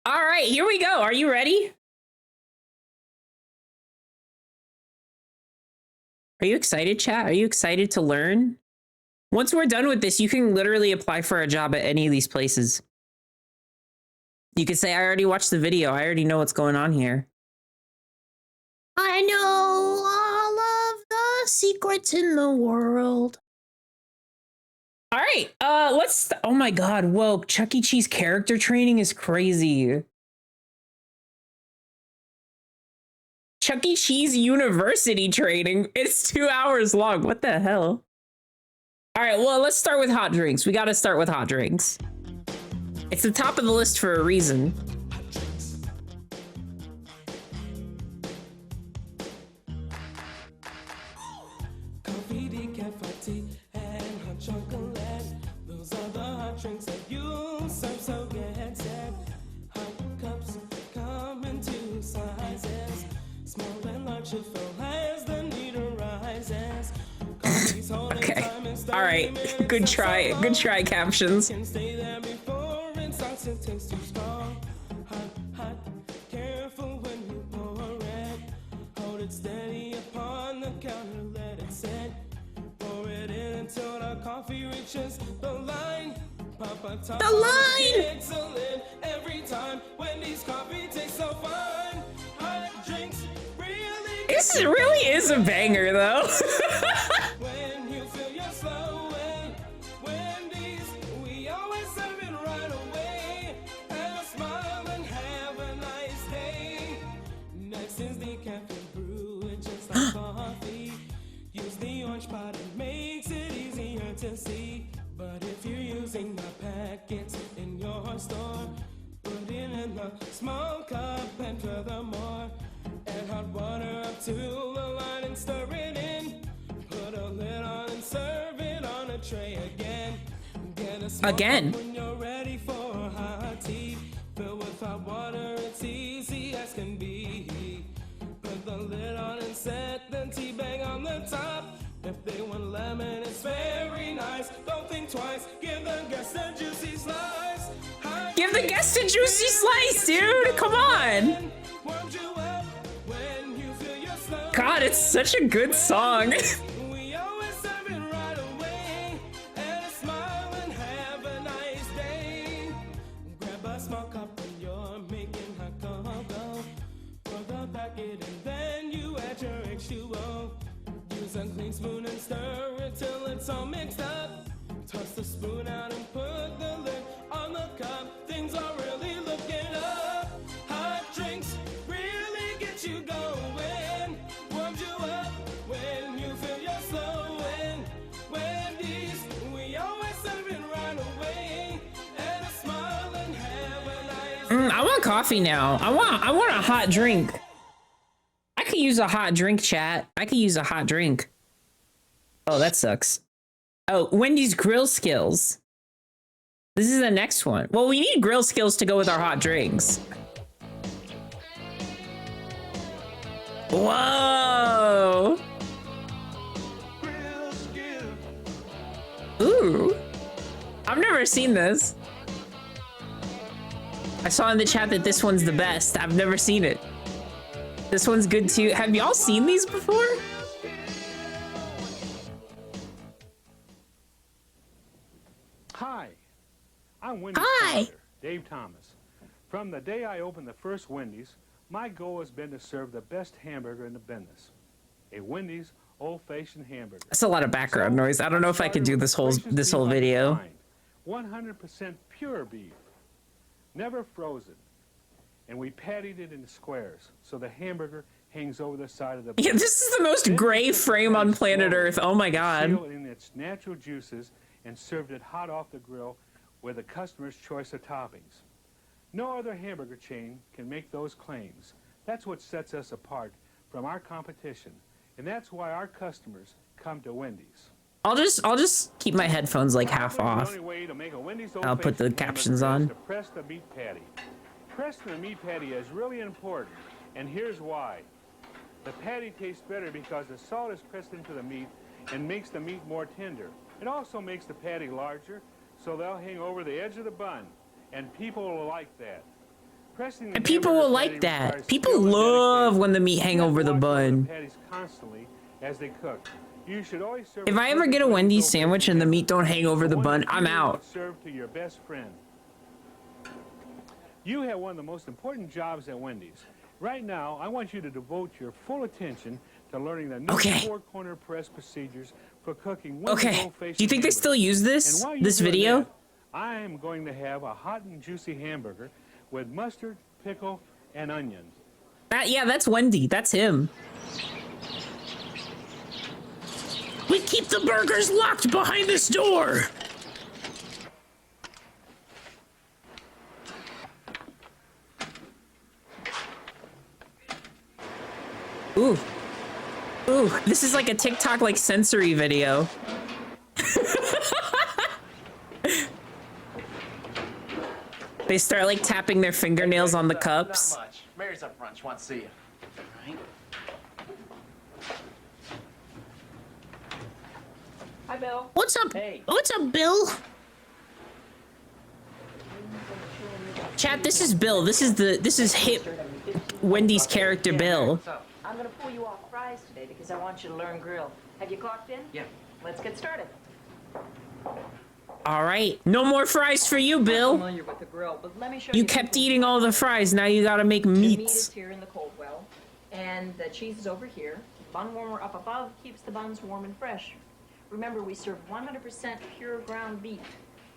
All right, here we go. Are you ready? Are you excited, chat? Are you excited to learn? Once we're done with this, you can literally apply for a job at any of these places. You can say, I already watched the video. I already know what's going on here. I know all of the secrets in the world. All right, let's, oh my God, whoa, Chuck E. Cheese character training is crazy. Chuck E. Cheese University training, it's 2 hours long. What the hell? All right, well, let's start with hot drinks. We gotta start with hot drinks. It's the top of the list for a reason. Coffee, decaf, hot tea, and hot chocolate. Those are the hot drinks that you serve, so get set. Hot cups come in 2 sizes. Small and large, you fill as the need arises. Okay. All right. Good try. Good try, captions. Can stay there before it starts to taste too strong. Hot, hot, careful when you pour it. Hold it steady upon the counter, let it sit. Pour it in until the coffee reaches the line. Pop a top. The line! Excellent every time. Wendy's coffee tastes so fine. Hot drinks really. This really is a banger, though. When you feel your slow way, Wendy's, we always serve it right away. Have a smile and have a nice day. Next is the caffeine brew, it's just like coffee. Use the orange pot, it makes it easier to see. But if you're using the packets in your store, put it in a small cup and furthermore, add hot water up to the line and stir it in. Put a lid on and serve it on a tray again. Get a small Again. cup when you're ready for hot tea. Fill with hot water, it's easy as can be. Put the lid on and set the tea bag on the top. If they want lemon, it's very nice. Don't think twice, give the guest a juicy slice. Hot Give the guest a juicy slice, dude. Come on. warms you up when you feel your slow. God, it's such a good song. We always serve it right away. And a smile and have a nice day. Grab a small cup when you're making hot cocoa. Pour the packet and then you add your H2O. Use a clean spoon and stir it till it's all mixed up. Toss the spoon out and put the lid on the cup. Things are really looking up. Hot drinks really get you going. Warms you up when you feel you're slowing. Wendy's, we always serve it right away. And a smile and have a nice I want coffee now. I want a hot drink. I could use a hot drink, chat. I could use a hot drink. Oh, that sucks. Oh, Wendy's grill skills. This is the next one. Well, we need grill skills to go with our hot drinks. Whoa. Ooh. I've never seen this. I saw in the chat that this one's the best. I've never seen it. This one's good too. Have y'all seen these before? Hi, I'm Wendy's founder, Dave Thomas. From the day I opened the first Wendy's, my goal has been to serve the best hamburger in the business. A Wendy's old-fashioned hamburger. That's a lot of background noise. I don't know if I could do this whole video. 100% pure beef, never frozen. And we patted it into squares so the hamburger hangs over the side of the Yeah, this is the most gray frame on planet Earth. Oh my God. Sealed in its natural juices and served it hot off the grill with a customer's choice of toppings. No other hamburger chain can make those claims. That's what sets us apart from our competition, and that's why our customers come to Wendy's. I'll just keep my headphones like half off. The only way to make a Wendy's I'll put the old-fashioned captions hamburger on. is to press the meat patty. Pressing the meat patty is really important, and here's why. The patty tastes better because the salt is pressed into the meat and makes the meat more tender. It also makes the patty larger, so they'll hang over the edge of the bun, and people will like that. Pressing the And people hamburger will like patty that. requires People skill and love dedication. when the meat hang You have over to the watch bun. patties constantly as they cook. You should always serve If a I ever get a perfect Wendy's glazed sandwich and the meat don't hang over the one bun, that I'm you out. would serve to your best friend. You have one of the most important jobs at Wendy's. Right now, I want you to devote your full attention to learning the new Okay. four-corner press procedures for cooking Okay. Wendy's Do you think they still use this and while you're this doing video? that, I am going to have a hot and juicy hamburger with mustard, pickle, and onions. Yeah, that's Wendy. That's him. We keep the burgers locked behind this door. Ooh. Ooh, this is like a TikTok like sensory video. They start like tapping their fingernails on the cups. Not much. Mary's up front. She wants to see you. All right. Hi, Bill. What's up? Hey. What's up, Bill? Chat, this is Bill. This is hip Wendy's character Bill. What's up? I'm gonna pull you off fries today because I want you to learn grill. Have you clocked in? Yeah. Let's get started. All right. No more fries for you, Bill. Familiar with the grill, but let me show You you. kept eating all the fries. Now you gotta make The meat is meats. here in the cold well, and the cheese is over here. Bun warmer up above keeps the buns warm and fresh. Remember, we serve 100% pure ground beef.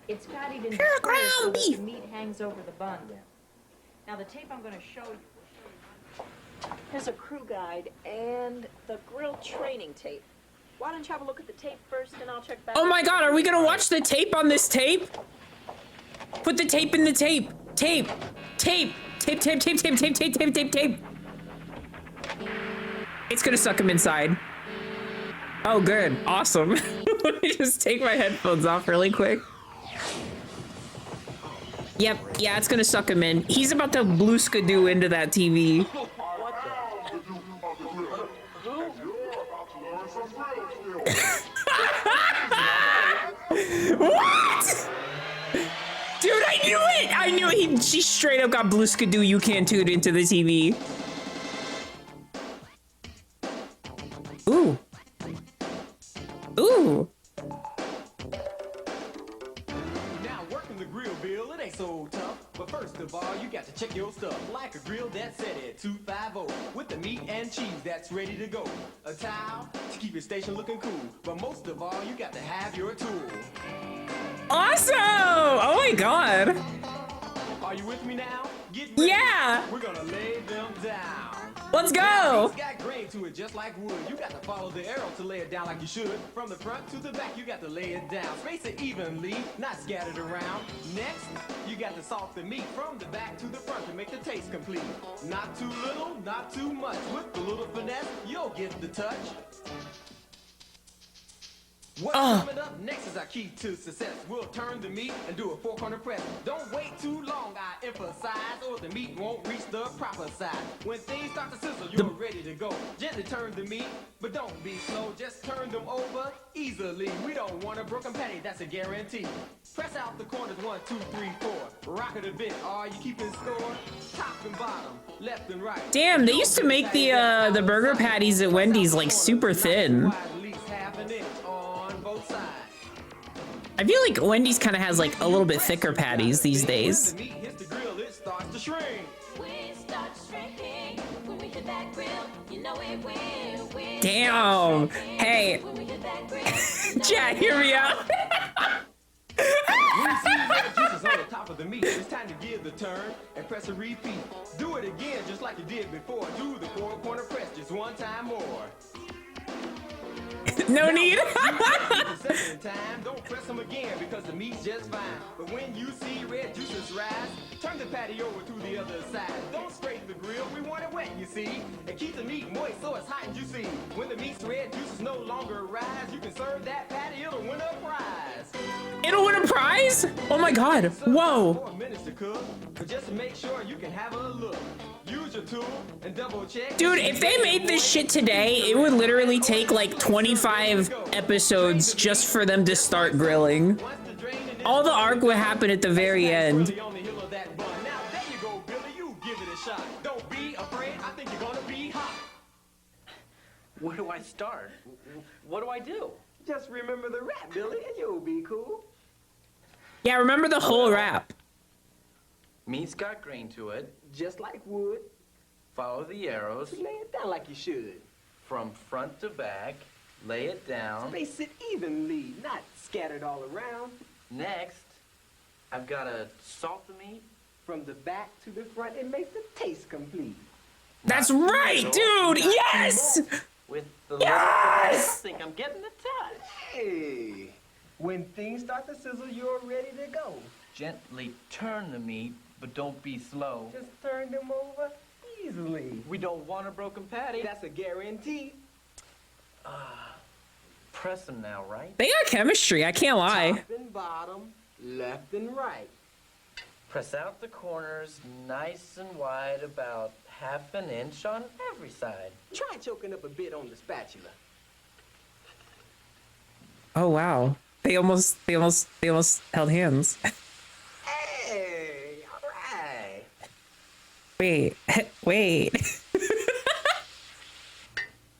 It's fattied in Pure squares so ground that beef. the meat hangs over the bun. Now the tape I'm going to show you. Here's a crew guide and the grill training tape. Why don't you have a look at the tape first, and I'll check back. Oh my God, are we gonna watch the tape on this tape? Put the tape in the tape. Tape. Tape. Tape, tape, tape, tape, tape, tape, tape, tape, tape. It's gonna suck him inside. Oh, good. Awesome. Let me just take my headphones off really quick. Yep, yeah, it's gonna suck him in. He's about to blue skidoo into that TV. What? Dude, I knew it! I knew it! She straight up got blue skidoo you can't toot into the TV. Ooh. Ooh. Now working the grill, Bill, it ain't so tough. But first of all, you got to check your stuff. Like a grill that's set at 250 with the meat and cheese that's ready to go. A towel to keep your station looking cool. But most of all, you got to have your tool. Awesome! Oh my God. Are you with me now? Get ready. Yeah! We're gonna lay them down. Let's go! It's got grain to it just like wood. You got to follow the arrow to lay it down like you should. From the front to the back, you got to lay it down. Space it evenly, not scattered around. Next, you got to salt the meat from the back to the front to make the taste complete. Not too little, not too much. With a little finesse, you'll get the touch. What's coming up next is our key to success. We'll turn the meat and do a four-corner press. Don't wait too long, I emphasize, or the meat won't reach the proper size. When things start to sizzle, you're ready to go. Gently turn the meat, but don't be slow. Just turn them over easily. We don't want a broken patty, that's a guarantee. Press out the corners, 1, 2, 3, 4. Rock it a bit, are you keeping score? Top and bottom, left and right. Damn, they used to make the burger patties at Wendy's like super thin. At least half an inch on both sides. I feel like Wendy's kind of has like a little bit thicker patties these days. When the meat hits the grill, it starts to shrink. We start shrinking when we hit that grill. You know it will. We Damn. start shrinking Hey. when we hit that grill. You know Chat, it hear me will. out. When you see red juices on the top of the meat, it's time to give the turn and press a repeat. Do it again just like you did before. Do the four-corner press just one time more. No need. The second time, don't press them again because the meat's just fine. But when you see red juices rise, turn the patty over to the other side. Don't scrape the grill, we want it wet, you see. And keep the meat moist so it's hot and juicy. When the meat's red juices no longer rise, you can serve that patty, it'll win a prize. It'll win a prize? Oh my God. Whoa. 4 minutes to cook, but just to make sure you can have a look. Use your tool and double check. Dude, if they made this shit today, it would literally take like 25 episodes just for them to start grilling. Once the drain and All the arc would happen at the very end. on the hill of that bun. Now there you go, Billy, you shot. Don't be afraid, I think you're gonna be hot. Where do I start? What do I do? Just remember the rap, Billy, and you'll be cool. Yeah, remember the whole rap. Meat's got grain to it. Just like wood. Follow the arrows. Lay it down like you should. From front to back. Lay it down. Space it evenly, not scattered all around. Next, I've got to salt the meat. From the back to the front, it makes the taste complete. That's Not too right, little, dude. not too Yes. much. With the Yes! little, I think I'm getting the touch. Hey, when things start to sizzle, you're ready to go. Gently turn the meat, but don't be slow. Just turn them over easily. We don't want a broken patty. That's a guarantee. Press them now, right? They got chemistry. I can't lie. Top and bottom, left and right. Press out the corners nice and wide, about half an inch on every side. Try choking up a bit on the spatula. Oh wow. They almost held hands. Hey, all right. Wait.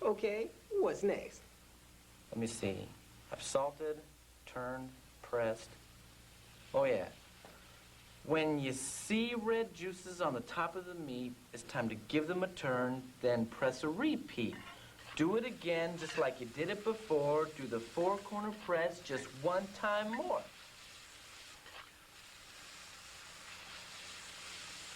Okay, what's next? Let me see. I've salted, turned, pressed. Oh yeah. When you see red juices on the top of the meat, it's time to give them a turn, then press a repeat. Do it again just like you did it before. Do the four-corner press just one time more.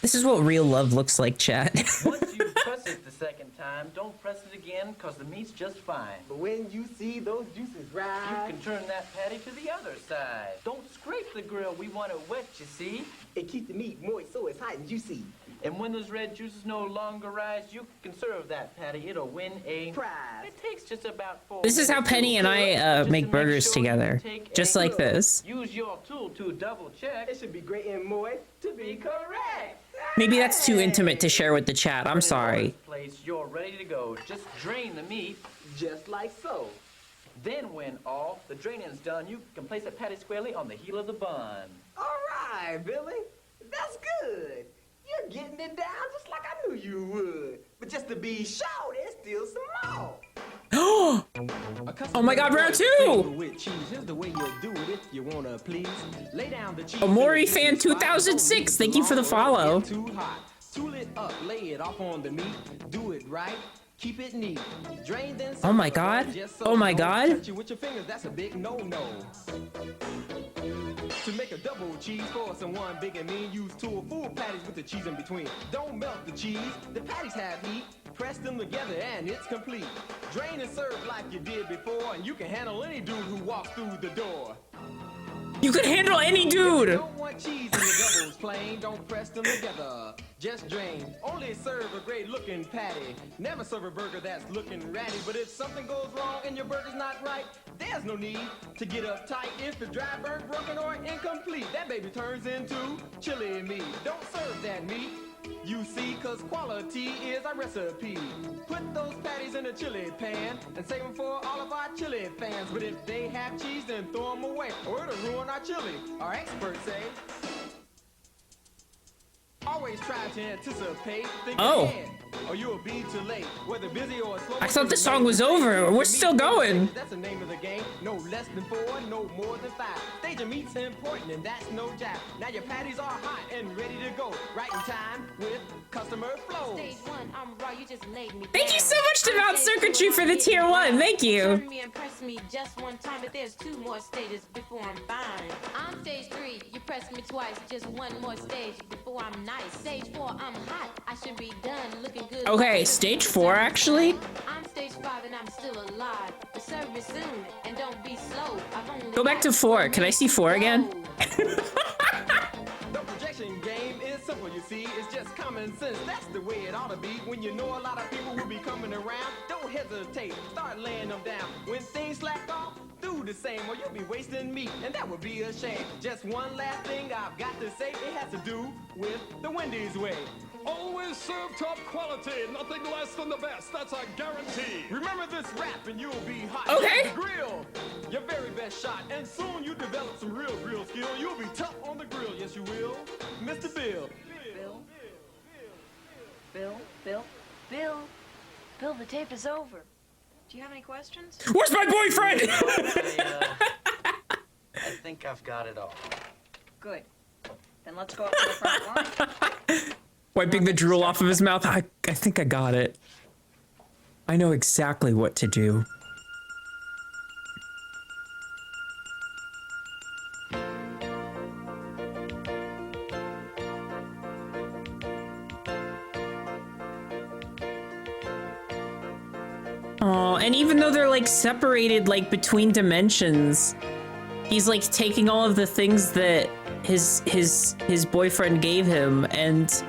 This is what real love looks like, chat. Once you press it the second time, don't press it again, because the meat's just fine. But when you see those juices You rise, can turn that patty to the other side. Don't scrape the grill, we want it wet, you see? it keeps the meat moist so it's hot and juicy. And when those red juices no longer rise, you can serve that patty. It'll win a Prize. It takes just about 4 This is how minutes to Penny and cook. I Just to make make burgers sure you together. take Just a like look. this. Use your tool to double check. It should be great and moist to be correct. Maybe that's too intimate to share with the chat. I'm When in sorry. Laura's place, you're ready to go. Just drain the meat. Just like so. Then when all the draining's done, you can place that patty squarely on the heel of the bun. All right, Billy. That's good. You're getting it down just like I knew you would. But just to be sure, there's still some more. Oh my God, round two! With cheese, here's the way you do it if you wanna please. Lay down the cheese. Amori fan 2006, thank you for the follow. Too hot. Tool it up, lay it off on the meat. Do it right. Keep it neat. Drain then. Oh my God. Just so Oh my don't God. touch it with your fingers, that's a big no-no. To make a double cheese for someone big and mean, use 2 or 4 patties with the cheese in between. Don't melt the cheese, the patties have heat. Press them together and it's complete. Drain and serve like you did before, and you can handle any dude who walks through the door. You could handle any If dude! you don't want cheese in your doubles plain, don't press them together. Just drain. Only serve a great looking patty. Never serve a burger that's looking ratty. But if something goes wrong and your burger's not right, there's no need to get uptight. If it's dry, burnt, broken, or incomplete, that baby turns into chili meat. Don't serve that meat. You see, cause quality is our recipe. Put those patties in a chili pan and save them for all of our chili fans. But if they have cheese, then throw them away, or it'll ruin our chili. Our experts say. Always try to anticipate. Think ahead, or you'll be too late. Whether busy or slow. I thought the song was over. We're still going. That's the name of the game. No less than 4, no more than 5. Staging meat's important, and that's no jab. Now your patties are hot and ready to go. Right in time with customer flow. Stage 1, I'm raw, you just laid me Thank you down. so much to I'm Mount stage Circuitry 2, for I'm the getting tier 1. wild. Thank you. Turn me and press me just one time, but there's 2 more stages before I'm fine. I'm stage 3, you press me twice, just one more stage before I'm nice. Stage 4, I'm hot, I should be done, looking good. Okay, stage 4 actually? I'm stage 5 and I'm still alive. The service soon, and don't be slow. I've only Go back to 4. Can I see 4 again? The projection game is simple, you see. It's just common sense. That's the way it ought to be. When you know a lot of people will be coming around, don't hesitate. Start laying them down. When things slack off, do the same, or you'll be wasting meat, and that would be a shame. Just one last thing I've got to say. It has to do with the Wendy's way. Always serve top quality, nothing less than the best. That's a guarantee. Remember this rap and you'll be hot. Okay. Hit the grill, your very best shot. And soon you develop some real grill skill. You'll be tough on the grill, yes you will. Mr. Bill. Bill, the tape is over. Do you have any questions? Where's my boyfriend? I think I've got it all. Good. Then let's go up to the front line. Wiping the drool off of his mouth. I think I got it. I know exactly what to do. Oh, and even though they're like separated like between dimensions, he's like taking all of the things that his boyfriend gave him and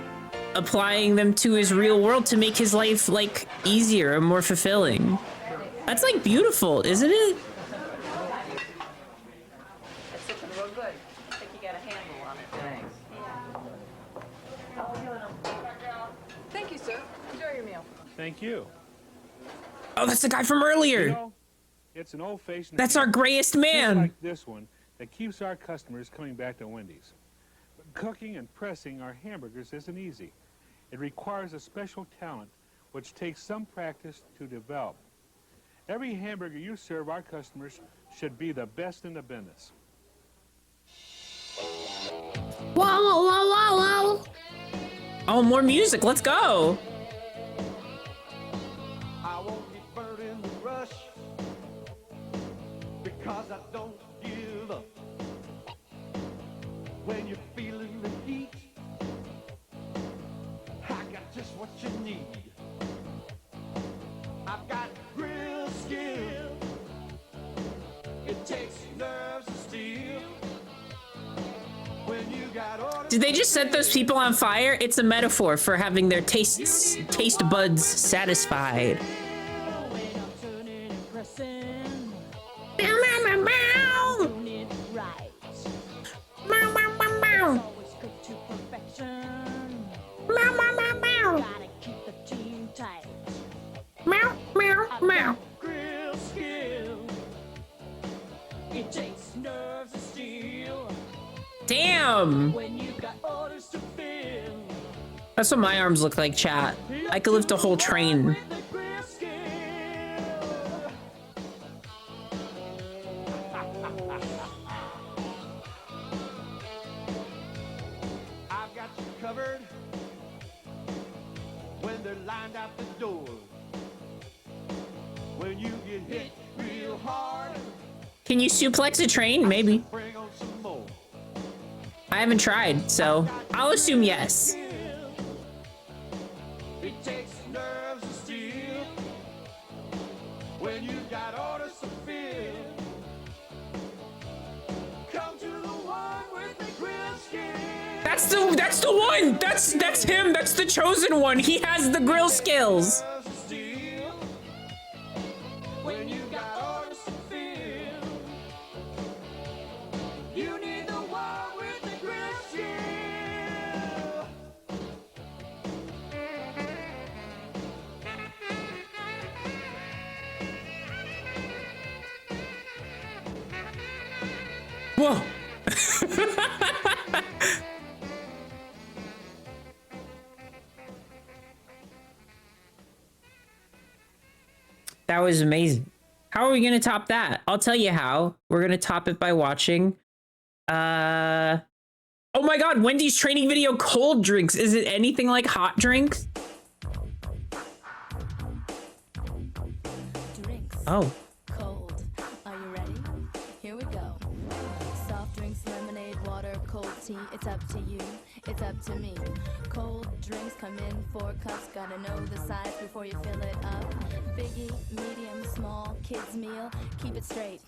applying them to his real world to make his life like easier and more fulfilling. That's like beautiful, isn't it? That's looking real good. I think you got a handle on it. Thanks. Thank you, sir. Enjoy your meal. Thank you. Oh, that's the guy from You earlier. know, it's an old-fashioned. That's our hamburger, grayest just man. like this one, that keeps our customers coming back to Wendy's. But cooking and pressing our hamburgers isn't easy. It requires a special talent, which takes some practice to develop. Every hamburger you serve our customers should be the best in the business. Whoa, whoa, whoa, whoa, whoa. Oh, more music. Let's go. I won't get burned in the rush because I don't give up. When you're feeling the heat, I got just what you need. I've got real skill. It takes nerves of steel. When you got orders. Did they just set those people on fire? It's a metaphor for having their taste buds satisfied. Meow, meow, meow, meow. Meow, meow, meow, meow. Meow, meow, meow, meow. Meow, meow, meow. Real skill. It takes nerves of steel. Damn. When you got orders to fill. That's what my arms look like, chat. I could lift a whole train. With the real skill. I've got you covered when they're lined out the door. When you get hit real hard, Can you suplex a train? Maybe. bring on some more. I haven't tried, so I'll assume yes. It takes nerves of steel when you got orders to fill. Come to the one with the grill skin. That's the one. That's him. That's the chosen one. He has the grill skills. Nerves of steel when you got orders to fill. You need the one with the grill skin. Whoa. That was amazing. How are we gonna top that? I'll tell you how. We're gonna top it by watching. Oh my god, Wendy's training video cold drinks. Is it anything like hot drinks? Drinks. Oh. Cold. Are you ready? Here we go. Soft drinks, lemonade, water, cold tea. It's up to you. It's up to me. Cold drinks come in 4 cups. Gotta know the size before you fill it up. Biggie, medium, small, kids meal. Keep it straight.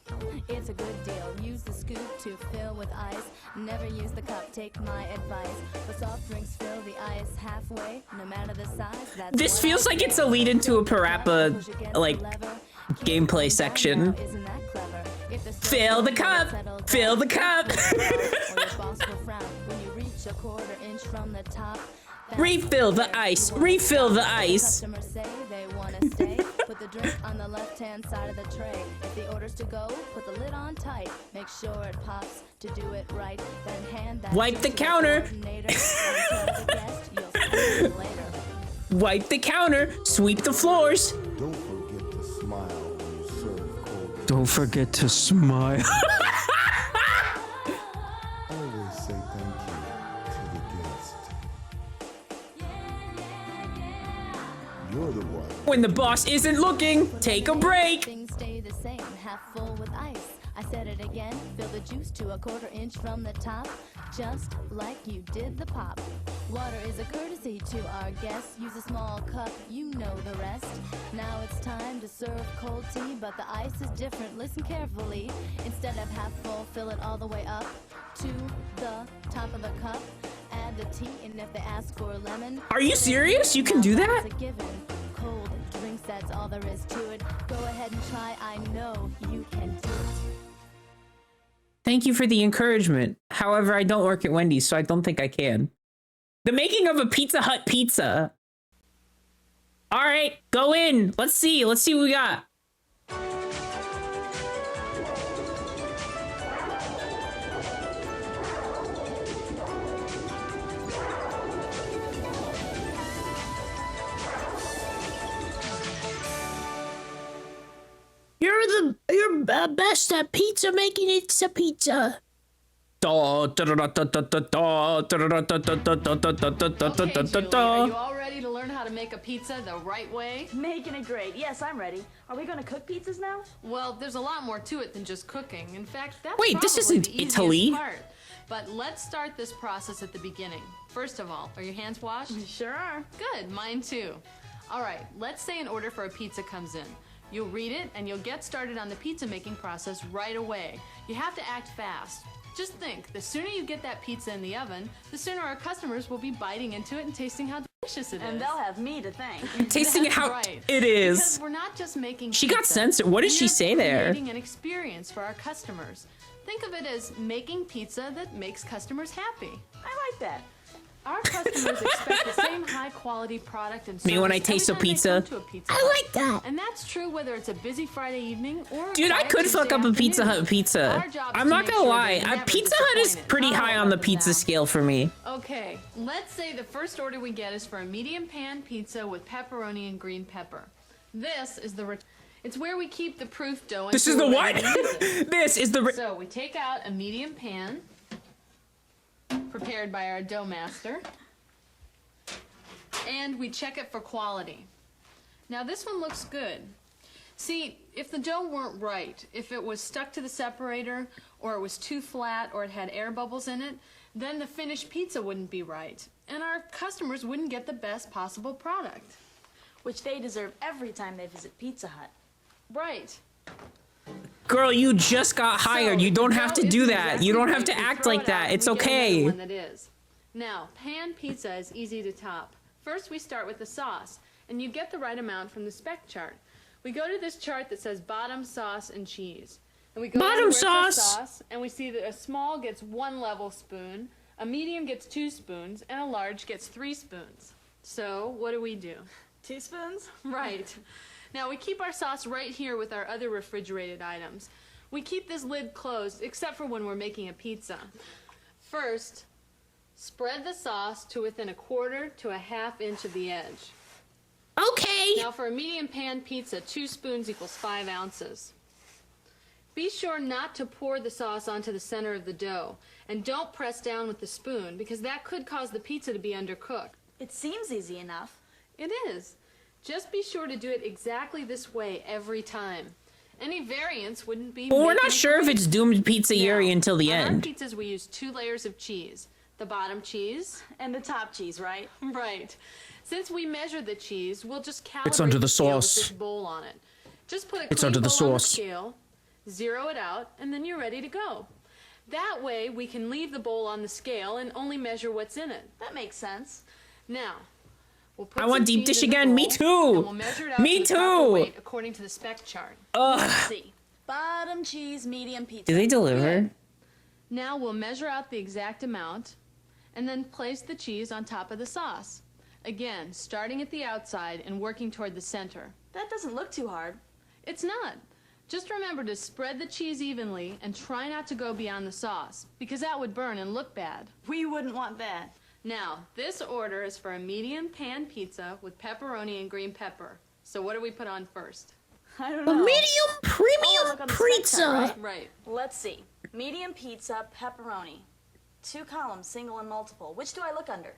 It's a good deal. Use the scoop to fill with ice. Never use the cup. Take my advice. For soft drinks, fill the ice halfway. No matter the size. That's This what feels I like say. it's a lead into a Parappa, Push against the like, lever. gameplay section. Isn't that clever? If the Fill the cup. Fill the cup. or your boss will frown when you reach a quarter inch from the top. That's Refill the ice. Refill the ice. Customers say they want to stay. Put the drink on the left-hand side of the tray. If the order's to go, put the lid on tight. Make sure it pops to do it right. Then hand that Wipe to the counter. coordinator and tell the guest you'll see them later. Wipe the counter, sweep the floors. Don't forget to smile when you serve cold. Don't forget to smile. Always say thank you to the guest. You're the one. When the boss isn't looking, take a break. Things stay the same, half full with ice. I said it again, fill the juice to a 1/4 inch from the top, just like you did the pop. Water is a courtesy to our guests. Use a small cup, you know the rest. Now it's time to serve cold tea, but the ice is different. Listen carefully. Instead of half full, fill it all the way up to the top of the cup. Add the tea, and if they ask for lemon, Are you serious? You can do now that? that's a given. Cold drinks, that's all there is to it. Go ahead and try. I know you can do it. Thank you for the encouragement. However, I don't work at Wendy's, so I don't think I can. The making of a Pizza Hut pizza. All right, go in. Let's see. Let's see what we got. You're best at pizza making. It's a pizza. Okay, Joey, are you all ready to learn how to make a pizza the right way? Making it great. Yes, I'm ready. Are we gonna cook pizzas now? Well, there's a lot more to it than just cooking. In fact, that's Wait, this probably isn't the easiest Italy. part. But let's start this process at the beginning. First of all, are your hands washed? Sure are. Good, mine too. All right, let's say an order for a pizza comes in. You'll read it and you'll get started on the pizza making process right away. You have to act fast. Just think, the sooner you get that pizza in the oven, the sooner our customers will be biting into it and tasting how delicious it is. And they'll have me to thank. Tasting That's how right. it is. Because we're not just making She got pizza. censored. What did she We're say there? creating an experience for our customers. Think of it as making pizza that makes customers happy. I like that. Our customers expect the same high quality product and service Me when I every taste a time they pizza. come to a pizza I Hut. like that. And that's true whether it's a busy Friday evening or a Dude, I quiet could fuck Tuesday up a Pizza afternoon. Hut pizza. Our job's I'm to not make gonna sure lie. they're never Pizza Hut is disappointed. pretty high on the pizza scale for me. Okay, let's say the first order we get is for a medium pan pizza with pepperoni and green pepper. This is the it's where we keep the proof dough. This is until the we're what? ready to use it. This is the. So we take out a medium pan prepared by our dough master, and we check it for quality. Now this one looks good. See, if the dough weren't right, if it was stuck to the separator, or it was too flat, or it had air bubbles in it, then the finished pizza wouldn't be right, and our customers wouldn't get the best possible product. Which they deserve every time they visit Pizza Hut. Right. Girl, you just got hired. So, You don't if the have to dough do isn't that. You don't have to exactly right, we act throw like it out that. and It's we get another okay. one that is. Now, pan pizza is easy to top. First, we start with the sauce, and you get the right amount from the spec chart. We go to this chart that says bottom sauce and cheese. And we go Bottom down to where it says sauce. sauce, and we see that a small gets 1 level spoon, a medium gets 2 spoons, and a large gets 3 spoons. So, what do? Teaspoons? Right. Now we keep our sauce right here with our other refrigerated items. We keep this lid closed except for when we're making a pizza. First, spread the sauce to within 1/4 to 1/2 inch of the edge. Okay. Now for a medium pan pizza, 2 spoons equals 5 ounces. Be sure not to pour the sauce onto the center of the dough, and don't press down with the spoon because that could cause the pizza to be undercooked. It seems easy enough. It is. Just be sure to do it exactly this way every time. Any variance wouldn't be. Well, we're making not it sure if great. it's doomed pizza Yuri Now, until the on end. our pizzas, we use 2 layers of cheese. The bottom cheese. And the top cheese, right? Right. Since we measure the cheese, we'll just calibrate It's under the scale with sauce. this bowl on it. Just put a It's clean under the bowl on the sauce. scale, zero it out, and then you're ready to go. That way, we can leave the bowl on the scale and only measure what's in it. That makes sense. Now, we'll put I want some deep cheese dish in the again. Me bowl, too. and we'll measure it out Me to the proper too. weight according to the spec chart. Let's see. Bottom cheese, medium pizza. Do they deliver? Good. Now we'll measure out the exact amount and then place the cheese on top of the sauce. Again, starting at the outside and working toward the center. That doesn't look too hard. It's not. Just remember to spread the cheese evenly and try not to go beyond the sauce because that would burn and look bad. We wouldn't want that. Now, this order is for a medium pan pizza with pepperoni and green pepper. So what do we put on first? I don't A know. medium premium look on the spec pizza. chart, right? Right. Let's see. Medium pizza, pepperoni. 2 columns, single and multiple. Which do I look under?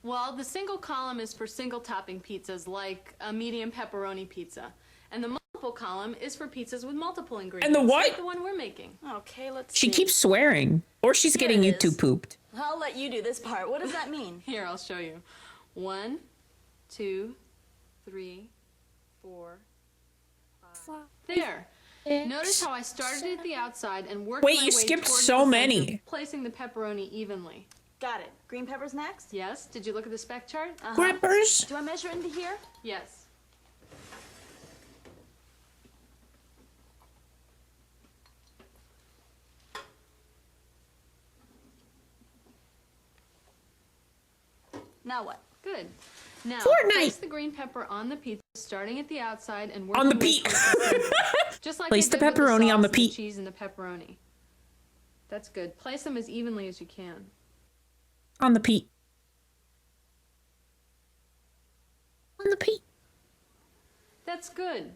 Well, the single column is for single topping pizzas, like a medium pepperoni pizza. And the multiple column is for pizzas with multiple ingredients. And the what? Like the one we're making. Okay, let's She see. keeps swearing. Or she's Here getting it YouTube is. pooped. I'll let you do this part. What does that mean? Here, I'll show you. 1, 2, 3, 4, 5. There. Notice how I started at the outside and worked Wait, my you way skipped towards so the center, many. placing the pepperoni evenly. Got it. Green pepper's next? Yes? Did you look at the spec chart? Grippers. Do I measure into here? Yes. Now what? Good. Now, Fortnite. place the green pepper on the pizza, starting at the outside and working On the your way peak. towards the center. Just like Place I the did with pepperoni on the sauce and peak. cheese and the pepperoni. That's good. Place them as evenly as you can. On the peak. On the peak. That's good.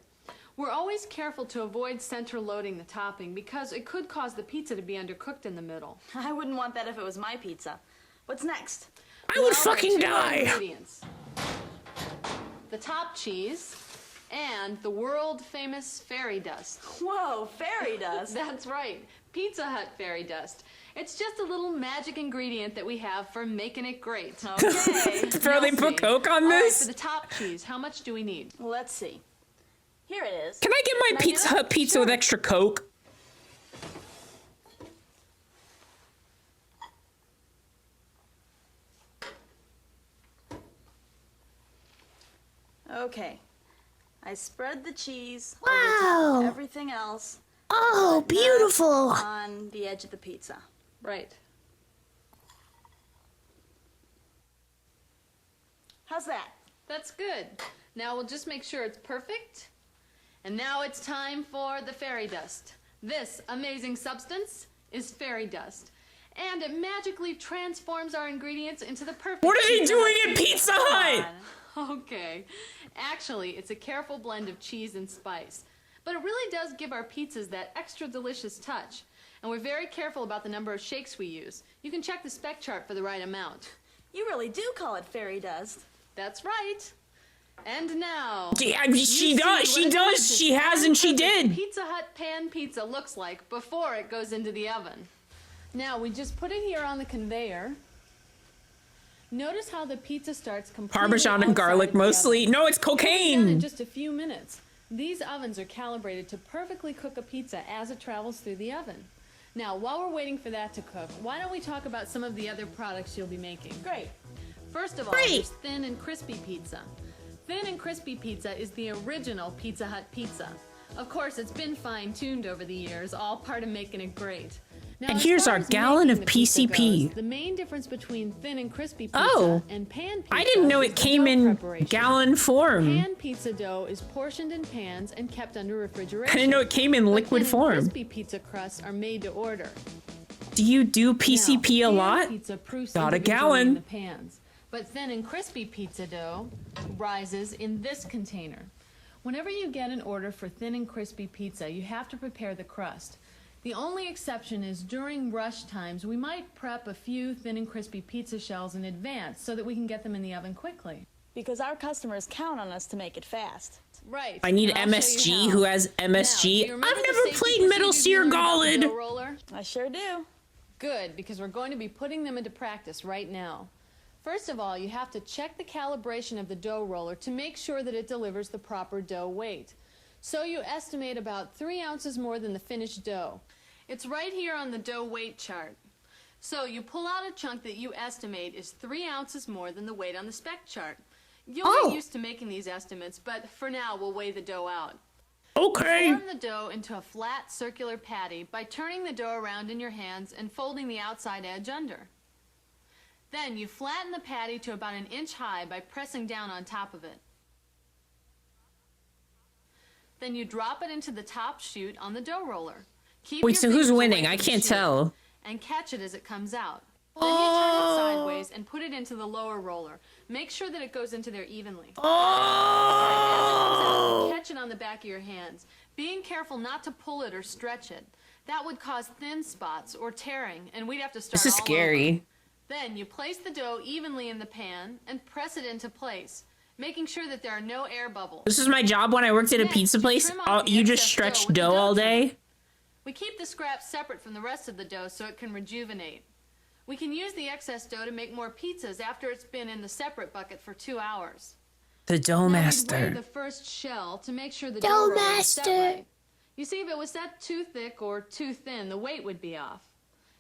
We're always careful to avoid center loading the topping because it could cause the pizza to be undercooked in the middle. I wouldn't want that if it was my pizza. What's next? I would Well, fucking there are 2 die. ingredients. The top cheese and the world famous fairy dust. Whoa, fairy dust. That's right, Pizza Hut fairy dust. It's just a little magic ingredient that we have for making it great. Okay. Bro, they You'll put see. Coke on All right, this? for the top cheese, how much do we need? Let's see. Here it is. Can I get my Can I do Pizza that? Hut pizza with extra Coke? Okay. I spread the cheese Wow. over top everything else Oh, beautiful. on the edge of the pizza. Right. How's that? That's good. Now we'll just make sure it's perfect. And now it's time for the fairy dust. This amazing substance is fairy dust. And it magically transforms our ingredients into the perfect What are they Pizza doing Hut at pizza. Pizza Hut? Okay. Actually, it's a careful blend of cheese and spice. But it really does give our pizzas that extra delicious touch. And we're very careful about the number of shakes we use. You can check the spec chart for the right amount. You really do call it fairy dust. That's right. And now, Yeah, I mean, she you does. see She what a does. delicious She has and she perfect did. Pizza Hut pan pizza looks like before it goes into the oven. Now we just put it here on the conveyor. Notice how the pizza starts completely Parmesan and outside garlic of the mostly. oven. No, it's It'll be done in cocaine. just a few minutes. These ovens are calibrated to perfectly cook a pizza as it travels through the oven. Now, while we're waiting for that to cook, why don't we talk about some of the other products you'll be making? Great. First of all, Great. there's thin and crispy pizza. Thin and crispy pizza is the original Pizza Hut pizza. Of course, it's been fine-tuned over the years, all part of making it great. Now, And as here's far our as gallon making of the pizza PCP. goes, the main difference between thin and crispy pizza Oh. and pan pizza I didn't know is it the came dough in preparation. gallon form. Pan pizza dough is portioned in pans and kept under refrigeration. I didn't know it came in But liquid thin and form. crispy pizza crusts are made to order. Do you do PCP Now, a pan lot? Pizza proofs Got a individually gallon. in the pans, but thin and crispy pizza dough rises in this container. Whenever you get an order for thin and crispy pizza, you have to prepare the crust. The only exception is during rush times, we might prep a few thin and crispy pizza shells in advance so that we can get them in the oven quickly. Because our customers count on us to make it fast. Right. I need and I'll show you MSG. how. Who has Now, MSG? do you remember I've the never safety played Metal procedures you Gear learned about the Solid. dough roller? I sure do. Good, because we're going to be putting them into practice right now. First of all, you have to check the calibration of the dough roller to make sure that it delivers the proper dough weight. So you estimate about 3 ounces more than the finished dough. It's right here on the dough weight chart. So you pull out a chunk that you estimate is 3 ounces more than the weight on the spec chart. You'll get used to making these estimates, but for now we'll weigh the dough out. Okay. Form the dough into a flat circular patty by turning the dough around in your hands and folding the outside edge under. Then you flatten the patty to about 1 inch high by pressing down on top of it. Then you drop it into the top chute on the dough roller. Keep Wait, your so who's fingers winning? away I from the can't chute tell. And catch it as it comes out. Then you turn it sideways and put it into the lower roller. Make sure that it goes into there evenly. As it comes out, you catch it on the back of your hands, being careful not to pull it or stretch it. That would cause thin spots or tearing, and we'd have to start This is all scary. over. Then you place the dough evenly in the pan and press it into place, making sure that there are no air bubbles. This is my job when I worked at a Next, pizza place. trim off the You just excess stretch with the dough all trimmer. day. We keep the scraps separate from the rest of the dough so it can rejuvenate. We can use the excess dough to make more pizzas after it's been in the separate bucket for 2 hours. The dough Now, we'd weigh master. the first shell to make sure the dough roller was set right. You see, if it was set too thick or too thin, the weight would be off.